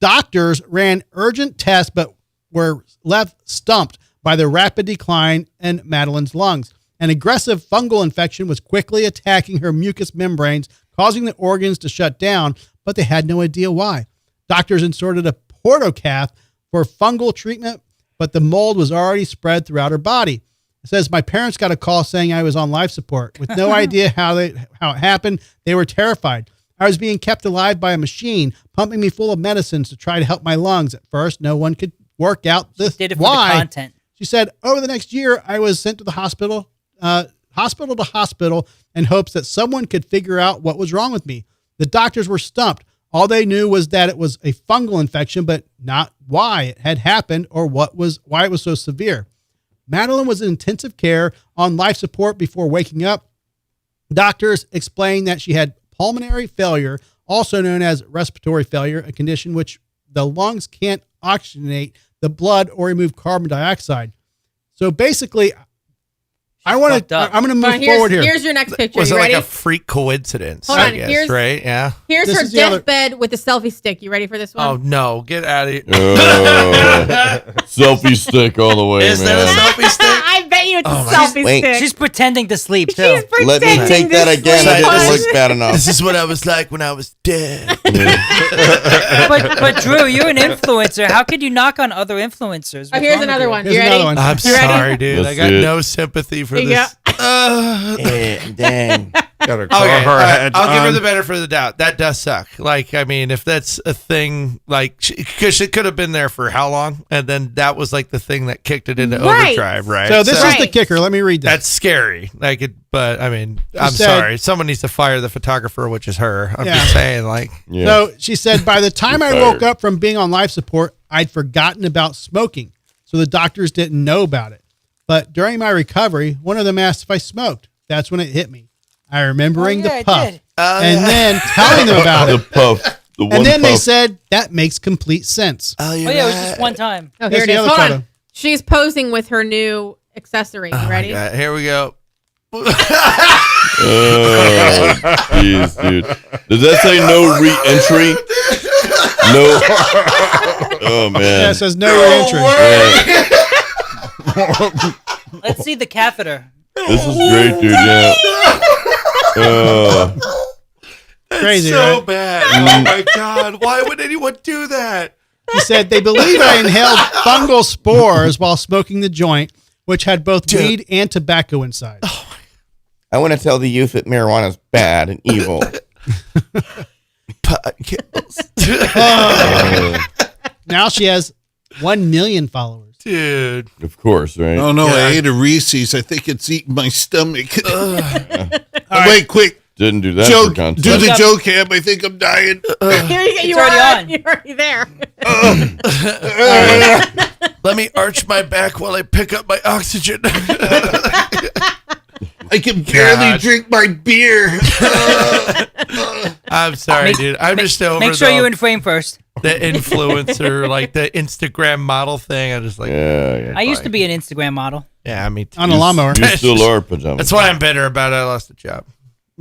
doctors ran urgent tests, but were left stumped by the rapid decline in Madeline's lungs. An aggressive fungal infection was quickly attacking her mucous membranes, causing the organs to shut down, but they had no idea why. Doctors inserted a portocath for fungal treatment, but the mold was already spread throughout her body. It says, my parents got a call saying I was on life support. With no idea how it happened, they were terrified. I was being kept alive by a machine, pumping me full of medicines to try to help my lungs. At first, no one could work out this Did it for why. the content. She said, over the next year, I was sent to the hospital to hospital in hopes that someone could figure out what was wrong with me. The doctors were stumped. All they knew was that it was a fungal infection, but not why it had happened or why it was so severe. Madeline was in intensive care on life support before waking up. Doctors explained that she had pulmonary failure, also known as respiratory failure, a condition which the lungs can't oxygenate the blood or remove carbon dioxide. So basically, I'm going to move forward here. Here's your next picture. Was You it ready? like a freak coincidence? Hold I on, guess, right? Yeah. Here's This her is the other- deathbed with the selfie stick. You ready for this one? Oh no! Get out of here. Selfie stick all the way, Is man. that a selfie stick? I bet you it's Oh a my- selfie Wait. stick. She's pretending to sleep, too. She's pretending Let me take that to again. sleep. I didn't look bad enough. This is what I was like when I was dead. but Drew, you're an influencer. How could you knock on other influencers? Oh, What's here's wrong with another you? one. Here's You ready? another one. I'm You ready? sorry, dude. Let's I got see it. no sympathy for Here you this. Dang. Got her Okay, all right, Carhartt I'll give her on. the benefit of the doubt. That does suck. Like, I mean, if that's a thing, like, because she could have been there for how long? And then that was like the thing that kicked it into Right. overdrive, right? So this is the Right. kicker. Let me read this. That's scary. Like, but I mean, I'm said- sorry. Someone needs to fire the photographer, which is her. I'm Yeah. just saying, like, Yeah. So she said, by the time I You're woke fired. up from being on life support, I'd forgotten about smoking. So the doctors didn't know about it. But during my recovery, one of them asked if I smoked. That's when it hit me. I remembering Oh, yeah, the it puff did. and then telling them about the it. puff. The one And then they puff. said, that makes complete sense. oh, Oh, yeah, it was just one time. Oh, Here's here it the is. other Hold photo. on. She's posing with her new accessory. You ready? God, here we go. Oh, jeez, dude. Does that say no re-entry? No. Oh, man. Yeah, it says no re-entry. Yeah. Let's see the catheter. This is great, dude. Yeah. Crazy, so right? bad. Oh my God. Why would anyone do that? He said they believe I inhaled fungal spores while smoking the joint, which had both weed and tobacco inside. I want to tell the youth that marijuana is bad and evil. Now she has 1 million followers. Dude. Of course, right? Oh no, Yeah. I ate a Reese's. I think it's eating my stomach. right. Wait, quick. Didn't do that Joe, for content. do the Joe cam. I think I'm dying. Here you go. You already are on. You're already there. Let me arch my back while I pick up my oxygen. I can barely drink my beer. I'm sorry, dude. I'm just over Make sure you're in frame first. the influencer, like the Instagram model thing. I just like, Yeah. I used to be an Instagram model. yeah, I mean, On a lawnmower. You still are pajama. that's why I'm bitter about it. I lost the job.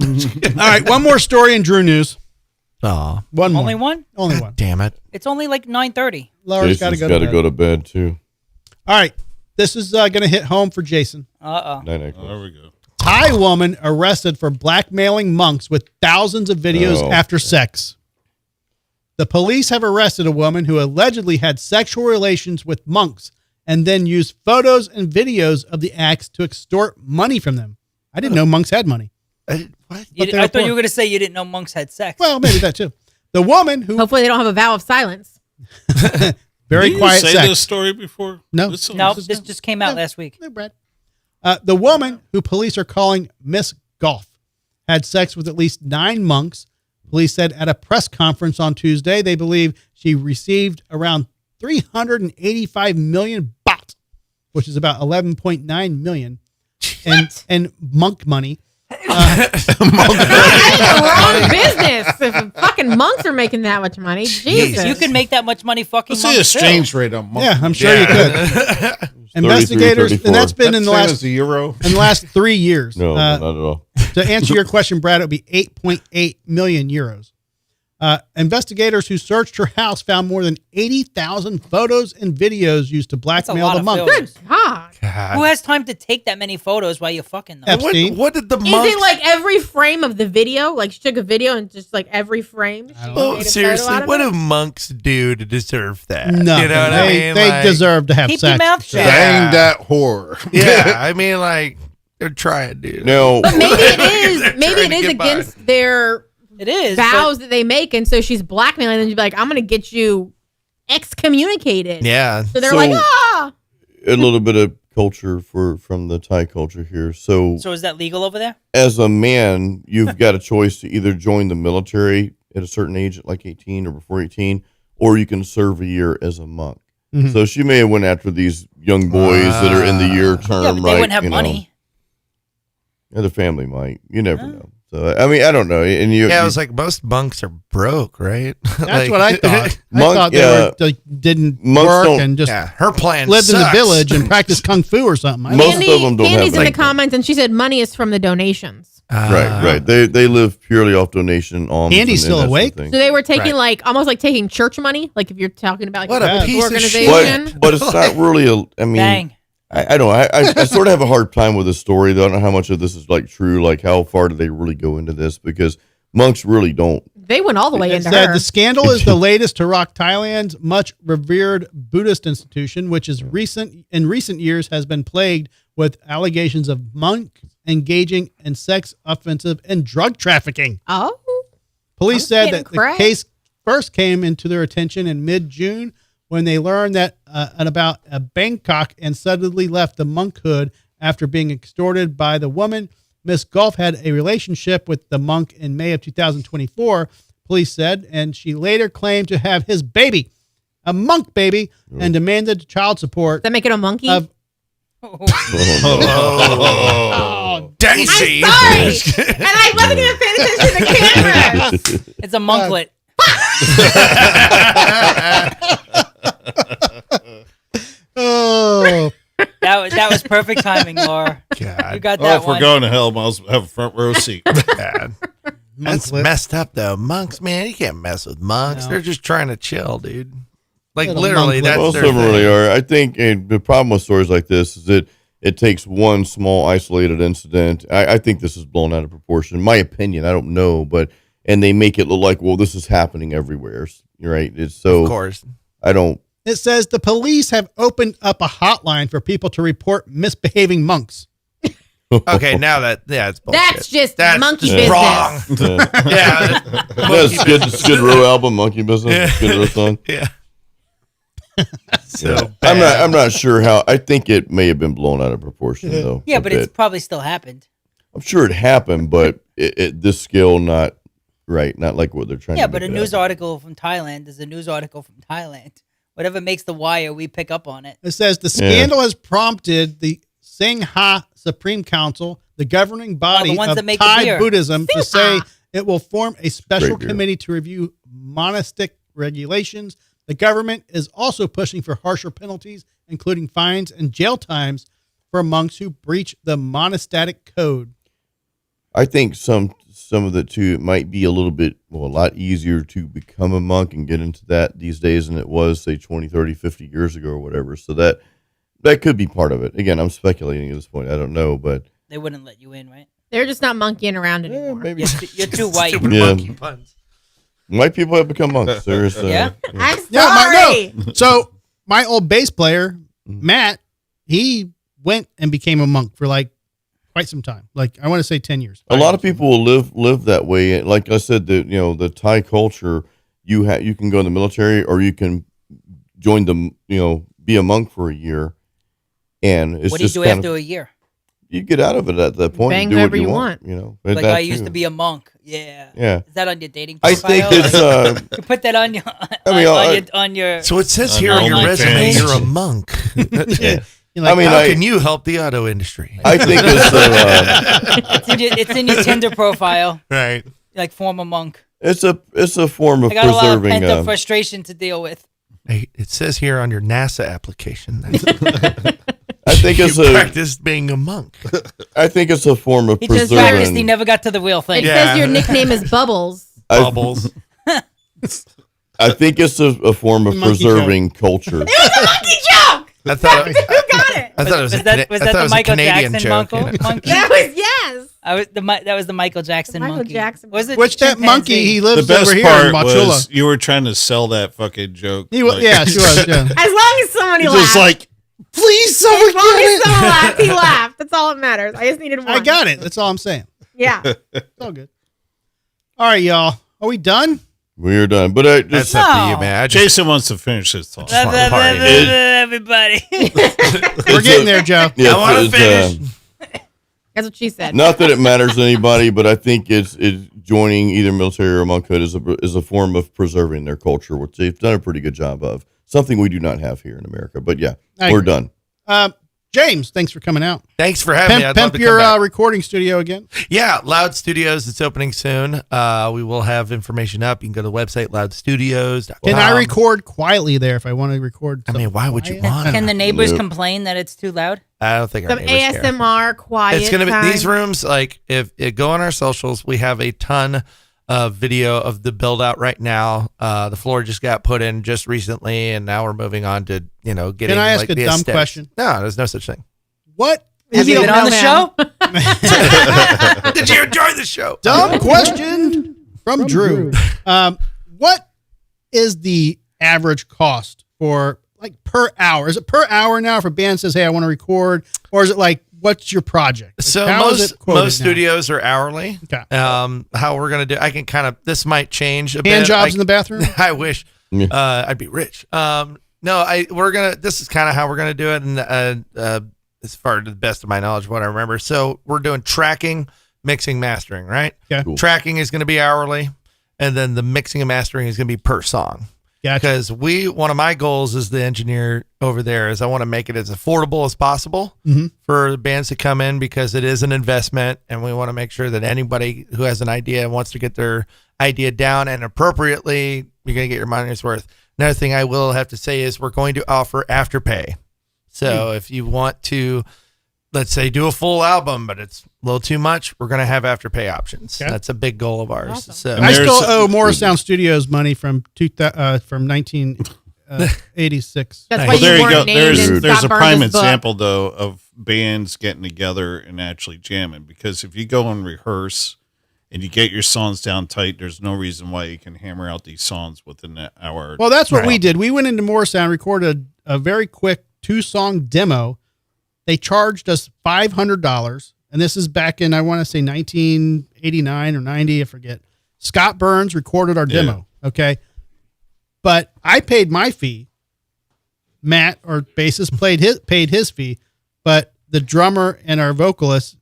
All right, one more story in Drew news. Oh, One more. Only one? Only one. damn it. It's only like 9:30. Laura's got to Jason's go got to go to bed, too. All right, this is going to hit home for Jason. Uh-oh. Night, night. Oh, there we go. Thai woman arrested for blackmailing monks with thousands of videos after sex. The police have arrested a woman who allegedly had sexual relations with monks and then used photos and videos of the acts to extort money from them. I didn't know monks had money. I thought you were going to say you didn't know monks had sex. Well, maybe that too. The woman who... Hopefully they don't have a vow of silence. Very Did quiet you say sex. this story before? No. This just came out last week. No, Brad. The woman who police are calling Miss Golf had sex with at least 9 monks. Police said at a press conference on Tuesday, they believe she received around 385 million baht, which is about 11.9 million, and monk money. Wrong business. If fucking monks are making that much money, Jesus. You can make that much money fucking What's the monks exchange too. rate on monks? Yeah, I'm sure you could. Investigators, and that's been in the last euro. In the last 3 years. No, not at all. To answer your question, Brad, it would be 8.8 million euros. Investigators who searched her house found more than 80,000 photos and videos used to blackmail the monk. Good God. Who has time to take that many photos while you're fucking them? Epstein. What did the Is monks? it like every frame of the video? Like she took a video and just like every frame? She made a Seriously, photo out of what it? do monks do to deserve that? Nothing. You know what I mean? They Like, deserve to have Keep sex. your mouth shut. Dang that whore. Yeah, I mean, like they're trying, dude. No, But maybe it is. They're Maybe trying it to is get by. against their It is. vows that they make, and so she's blackmailing them. You'd be like, "I'm going to get you excommunicated." Yeah. So they're So- like, "Ah." a little bit of culture from the Thai culture here. So So is that legal over there? as a man, you've got a choice to either join the military at a certain age, at like 18 or before 18, or you can serve a year as a monk. Mhm. So she may have went after these young boys that are in the year term, Yeah, but they right? wouldn't have you know. money. Yeah, the family might. You never know. So I mean, I don't know. And you, Yeah, I was like, most monks are broke, right? That's what I thought. I Monk- thought they yeah. didn't Monks work don't- and just Yeah, her plan lived in the sucks. village and practiced kung fu or something. I don't Most know. of them don't have Candy's in the income. comments, and she said money is from the donations. right. They live purely off donation. Alms, Andy's and still that sort of awake? thing. So they were taking Right. like almost like taking church money, like if you're talking about like What a piece of organization. shit. But it's not really a. I mean, Bang. I don't. I sort of have a hard time with this story. Though I don't know how much of this is like true. Like how far do they really go into this? Because monks really don't. They went all the way It into said her. the scandal is the latest to rock Thailand's much revered Buddhist institution, which is in recent years has been plagued with allegations of monks engaging in sex offensive and drug trafficking. Oh, Police I'm said getting that the cracked. case first came into their attention in mid-June when they learned that about Bangkok and suddenly left the monkhood after being extorted by the woman. Miss Golf had a relationship with the monk in May of 2024, police said, and she later claimed to have his baby, a monk baby, and demanded child support. Does that make it a monkey? Of, Oh, Daisy. I'm sorry, and I wasn't going to pay attention to the cameras. It's a monklet. oh, That was perfect timing, Laura. God. You got Oh, that if we're one. going to hell, might as well have a front row seat. God. That's monklet. messed up, though. Monks, man, you can't mess with monks. No. They're just trying to chill, dude. Like, Little literally, monklet. that's Most their of them thing. really are. I think the problem with stories like this is that it takes one small isolated incident. I think this is blown out of proportion. In my opinion, I don't know, and they make it look like, well, this is happening everywhere. You're right. It's so. Of course. I don't. it says the police have opened up a hotline for people to report misbehaving monks. Okay, now it's bullshit. That's just That's monkey just business. wrong. Yeah. Yeah, Skid Row album, Monkey Business, Skid Row song. Yeah. So Yeah. bad. I'm not sure how. I think it may have been blown out of proportion though. Yeah, a but it's bit. probably still happened. I'm sure it happened, but this scale not right, not like what they're trying. Yeah, to but a make it news out. article from Thailand is a news article from Thailand. Whatever makes the wire, we pick up on it. It says the scandal has prompted the Sangha Supreme Council, the governing body ones of that make the Thai beer. Buddhism, to say it will form a special Great beer. committee to review monastic regulations. The government is also pushing for harsher penalties, including fines and jail times for monks who breach the monastic code. I think some of the too, it might be a lot easier to become a monk and get into that these days than it was, say, 20, 30, 50 years ago or whatever. So that could be part of it. Again, I'm speculating at this point. I don't know, but They wouldn't let you in, right? They're just not monkeying around anymore. Maybe. You're too white. Stupid Yeah. monkey puns. White people have become monks. There's, Yeah? I'm Yeah, sorry. So my old bass player, Matt, he went and became a monk for like quite some time. Like I want to say 10 years. A lot of people will live that way. Like I said, the Thai culture, you can go in the military or you can join the be a monk for a year, and it's What do you just do kind after of, a year? you get out of it at that point. Bang and do whoever what you you want. But Like that I used too. to be a monk. Yeah. Yeah. Is that on your dating I profile? think it's you put that on your on your So it says On here your on your OnlyFans. resume you're a monk. yeah. You're like, I mean, How can you help the auto industry? I think it's in your Tinder profile. Right. Like former monk. it's a form of I got a lot of preserving. pent up frustration to deal with. Hey, it says here on your NASA application I think you it's a. practiced being a monk. I think it's a form of He just practiced. He preserving. never got to the real thing. It says your nickname is Bubbles. Bubbles. I think it's a form of Monkey preserving culture. It was a monkey joke. I thought Who got it? I thought it was, Was a, that Cana- was I that thought it the was a Michael Canadian Jackson joke. monkey? That was yes. That was the Michael Jackson Michael monkey. Jackson Was it which that chimpanzee? monkey he The lives best over here part in Mochula. was you were trying to sell that fucking joke. He was, yeah, she was. Yeah. As long as somebody You're laughed. just like, please, someone as long get as it. someone laughed, he laughed. That's all that matters. I just needed one. I got it. That's all I'm saying. Yeah. It's all good. All right, y'all. Are we done? We're done. But I That's just up to you, man. I just, Jason wants to finish his thought. want to party. Everybody. We're getting there, Joe. yeah, I wanna it's, finish. That's what she said. not that it matters to anybody, but I think it's joining either military or monkhood is a form of preserving their culture, which they've done a pretty good job of. Something we do not have here in America. But yeah, I we're agree. done. James, thanks for coming out. Thanks for having me. I'd love Pimp to your come back. recording studio again. Yeah, Loud Studios. It's opening soon. We will have information up. You can go to the website, loudstudios.com. Can I record quietly there if I want to record? I mean, why would you want Can the it? neighbors Nope. complain that it's too loud? I don't think our Some neighbors care. ASMR quiet. It's gonna be time. these rooms. Like if it go on our socials, we have a ton of video of the build out right now. The floor just got put in just recently, and now we're moving on to getting. Can I ask like, a the dumb aesthetics. question? No, there's no such thing. What? Have you the been on the show? Did you enjoy the show? dumb question from Drew? What is the average cost for like per hour? Is it per hour now if a band says, "Hey, I want to record," or is it like, "What's your project?" Like, So how is it quoted most now? studios are hourly. Okay. How we're gonna do? I can kind of. This might change a bit. Hand jobs in the bathroom. I wish. Yeah. I'd be rich. No, we're gonna. This is kind of how we're gonna do it, and as far to the best of my knowledge, what I remember. So we're doing tracking, mixing, mastering, right? Okay. Cool. Tracking is going to be hourly, and then the mixing and mastering is going to be per song. Gotcha. Because one of my goals as the engineer over there is I want to make it as affordable as possible Mhm. for the bands to come in, because it is an investment, and we want to make sure that anybody who has an idea and wants to get their idea down and appropriately, you're going to get your money's worth. Another thing I will have to say is we're going to offer Afterpay. So if you want to, let's say, do a full album, but it's a little too much, we're going to have Afterpay options. Okay. That's a big goal of ours. Awesome. So I still there's- owe Morristown Studios money from 1986. That's why Well, there you you weren't go. named in There's Scott a prime Burns' book. example though of bands getting together and actually jamming, because if you go and rehearse and you get your songs down tight, there's no reason why you can hammer out these songs within an hour. Well, that's what we Right. did. We went into Morristown, recorded a very quick 2-song demo. They charged us $500, and this is back in, I want to say 1989 or 90, I forget. Scott Burns recorded our demo, okay? But I paid my fee. Matt, our bassist, paid his fee, but the drummer and our vocalist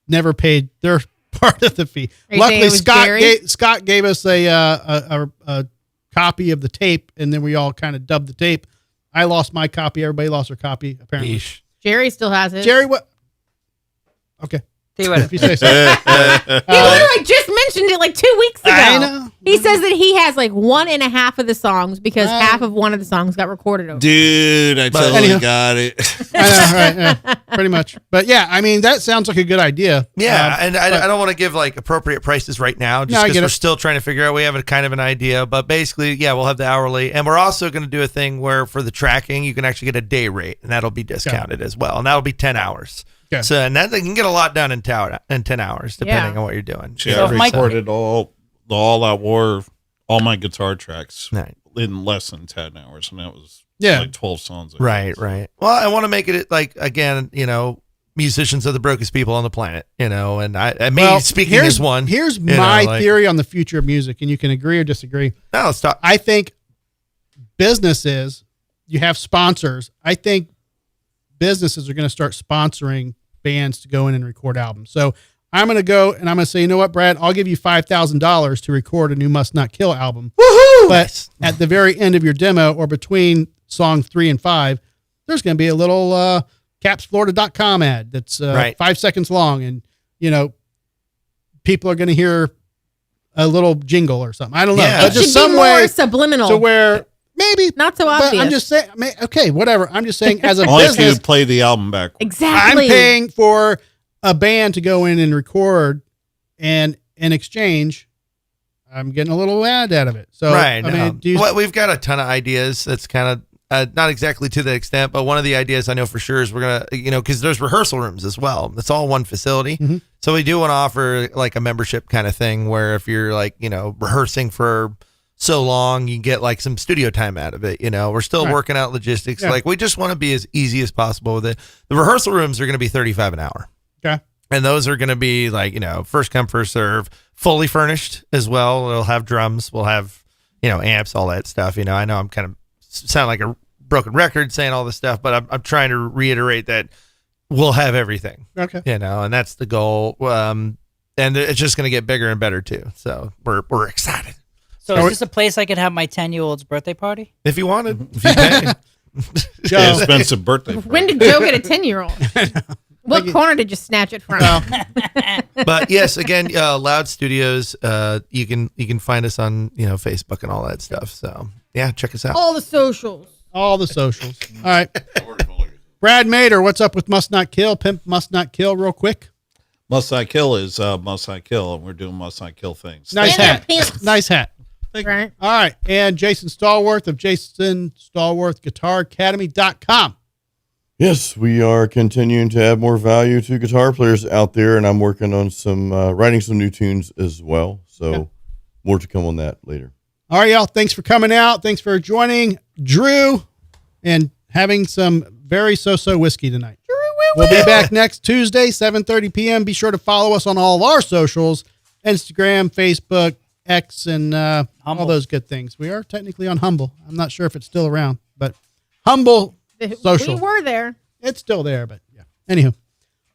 never paid their part of the fee. Are you saying Luckily, it was Jerry? Scott gave us a copy of the tape, and then we all kind of dubbed the tape. I lost my copy. Everybody lost their copy, apparently. Yeesh. Jerry still has it. Jerry, what? Okay. Tell you what, If you say so. He literally just mentioned it like 2 weeks ago. I know. He says that he has like 1.5 of the songs because half of one of the songs got recorded over. Dude, I totally anyhow. got it. I know, right? Yeah, pretty much. But yeah, I mean, that sounds like a good idea. Yeah, and but- I don't want to give like appropriate prices right now, just No, I because get we're it. still trying to figure out. We have a kind of an idea, but basically, yeah, we'll have the hourly, and we're also going to do a thing where for the tracking, you can actually get a day rate, and that'll be discounted as well, and that'll be 10 hours. Okay. So, and that they can get a lot done in 10 hours, depending on what you're doing. Yeah, I recorded all Out War, all my guitar tracks in less than 10 hours, and that was like 12 songs. Right. Well, I want to make it like, again, musicians are the brokest people on the planet, and speaking as one. Here's my theory on the future of music, and you can agree or disagree. No, let's talk. I think businesses, you have sponsors. I think businesses are going to start sponsoring bands to go in and record albums. So I'm going to go and I'm going to say, you know what, Brad, I'll give you $5,000 to record a new Must Not Kill album. Woohoo! But at the very end of your demo or between song 3 and 5, there's going to be a little capsflorida.com ad that's 5 seconds long. And, people are going to hear a little jingle or something. I don't know. It just should some be more way subliminal. to where maybe not so obvious. I'm just saying, okay, whatever. I'm just saying as a Only business. if you play the album backwards. Exactly. I'm paying for a band to go in and record, and in exchange, I'm getting a little ad out of it. So, right. I mean, we've got a ton of ideas. That's kind of not exactly to that extent, but one of the ideas I know for sure is we're going to, because there's rehearsal rooms as well. That's all one facility. Mm-hmm. So we do want to offer like a membership kind of thing where if you're like, rehearsing for so long, you get like some studio time out of it. We're still working out logistics. Yeah. Like we just want to be as easy as possible with it. The rehearsal rooms are going to be $35 an hour. Okay. And those are going to be like, first come, first serve, fully furnished as well. We'll have drums. We'll have, amps, all that stuff. I know I'm kind of sound like a broken record saying all this stuff, but I'm trying to reiterate that we'll have everything. Okay. And that's the goal. And it's just going to get bigger and better too. So we're excited. So is this a place I could have my 10-year-old's birthday party? If you wanted, if you pay. Yeah, expensive birthday party. When did Joe get a 10-year-old? What corner did you snatch it from? But yes, again, Loud Studios. You can find us on Facebook and all that stuff. So yeah, check us out. All the socials. All right. Brad Mader, what's up with Must Not Kill? Pimp Must Not Kill, real quick. Must Not Kill is Must Not Kill, and we're doing Must Not Kill things. Nice hat. Nice hat. Right. All right. And Jason Stallworth of Jason Stallworth Guitar Academy.com. Yes, we are continuing to add more value to guitar players out there, and I'm working on some writing some new tunes as well. So more to come on that later. All right, y'all. Thanks for coming out. Thanks for joining Drew and having some very so-so whiskey tonight. We'll be back next Tuesday, 7:30 p.m. Be sure to follow us on all of our socials, Instagram, Facebook, X, and all those good things. We are technically on Humble. I'm not sure if it's still around, but Humble Social. We were there. It's still there, but yeah. Anywho.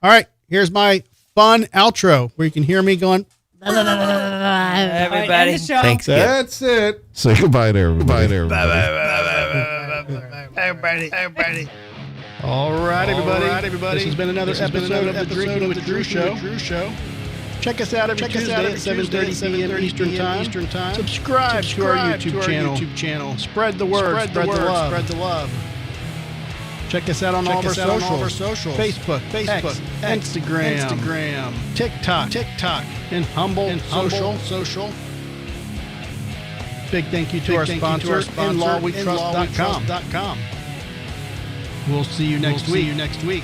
All right, here's my fun outro where you can hear me going. Everybody. Thanks. That's it. Say goodbye to everybody. Everybody. All right, everybody. This has been another episode of the Drinking with Drew show. Check us out every Tuesday at 7:30 p.m. Eastern Time. Subscribe to our YouTube channel. Spread the word. Spread the love. Check us out on all of our socials. Facebook, X, Instagram, TikTok, and Humble Social. Big thank you to our sponsor, InLawWeTrust.com. We'll see you next week.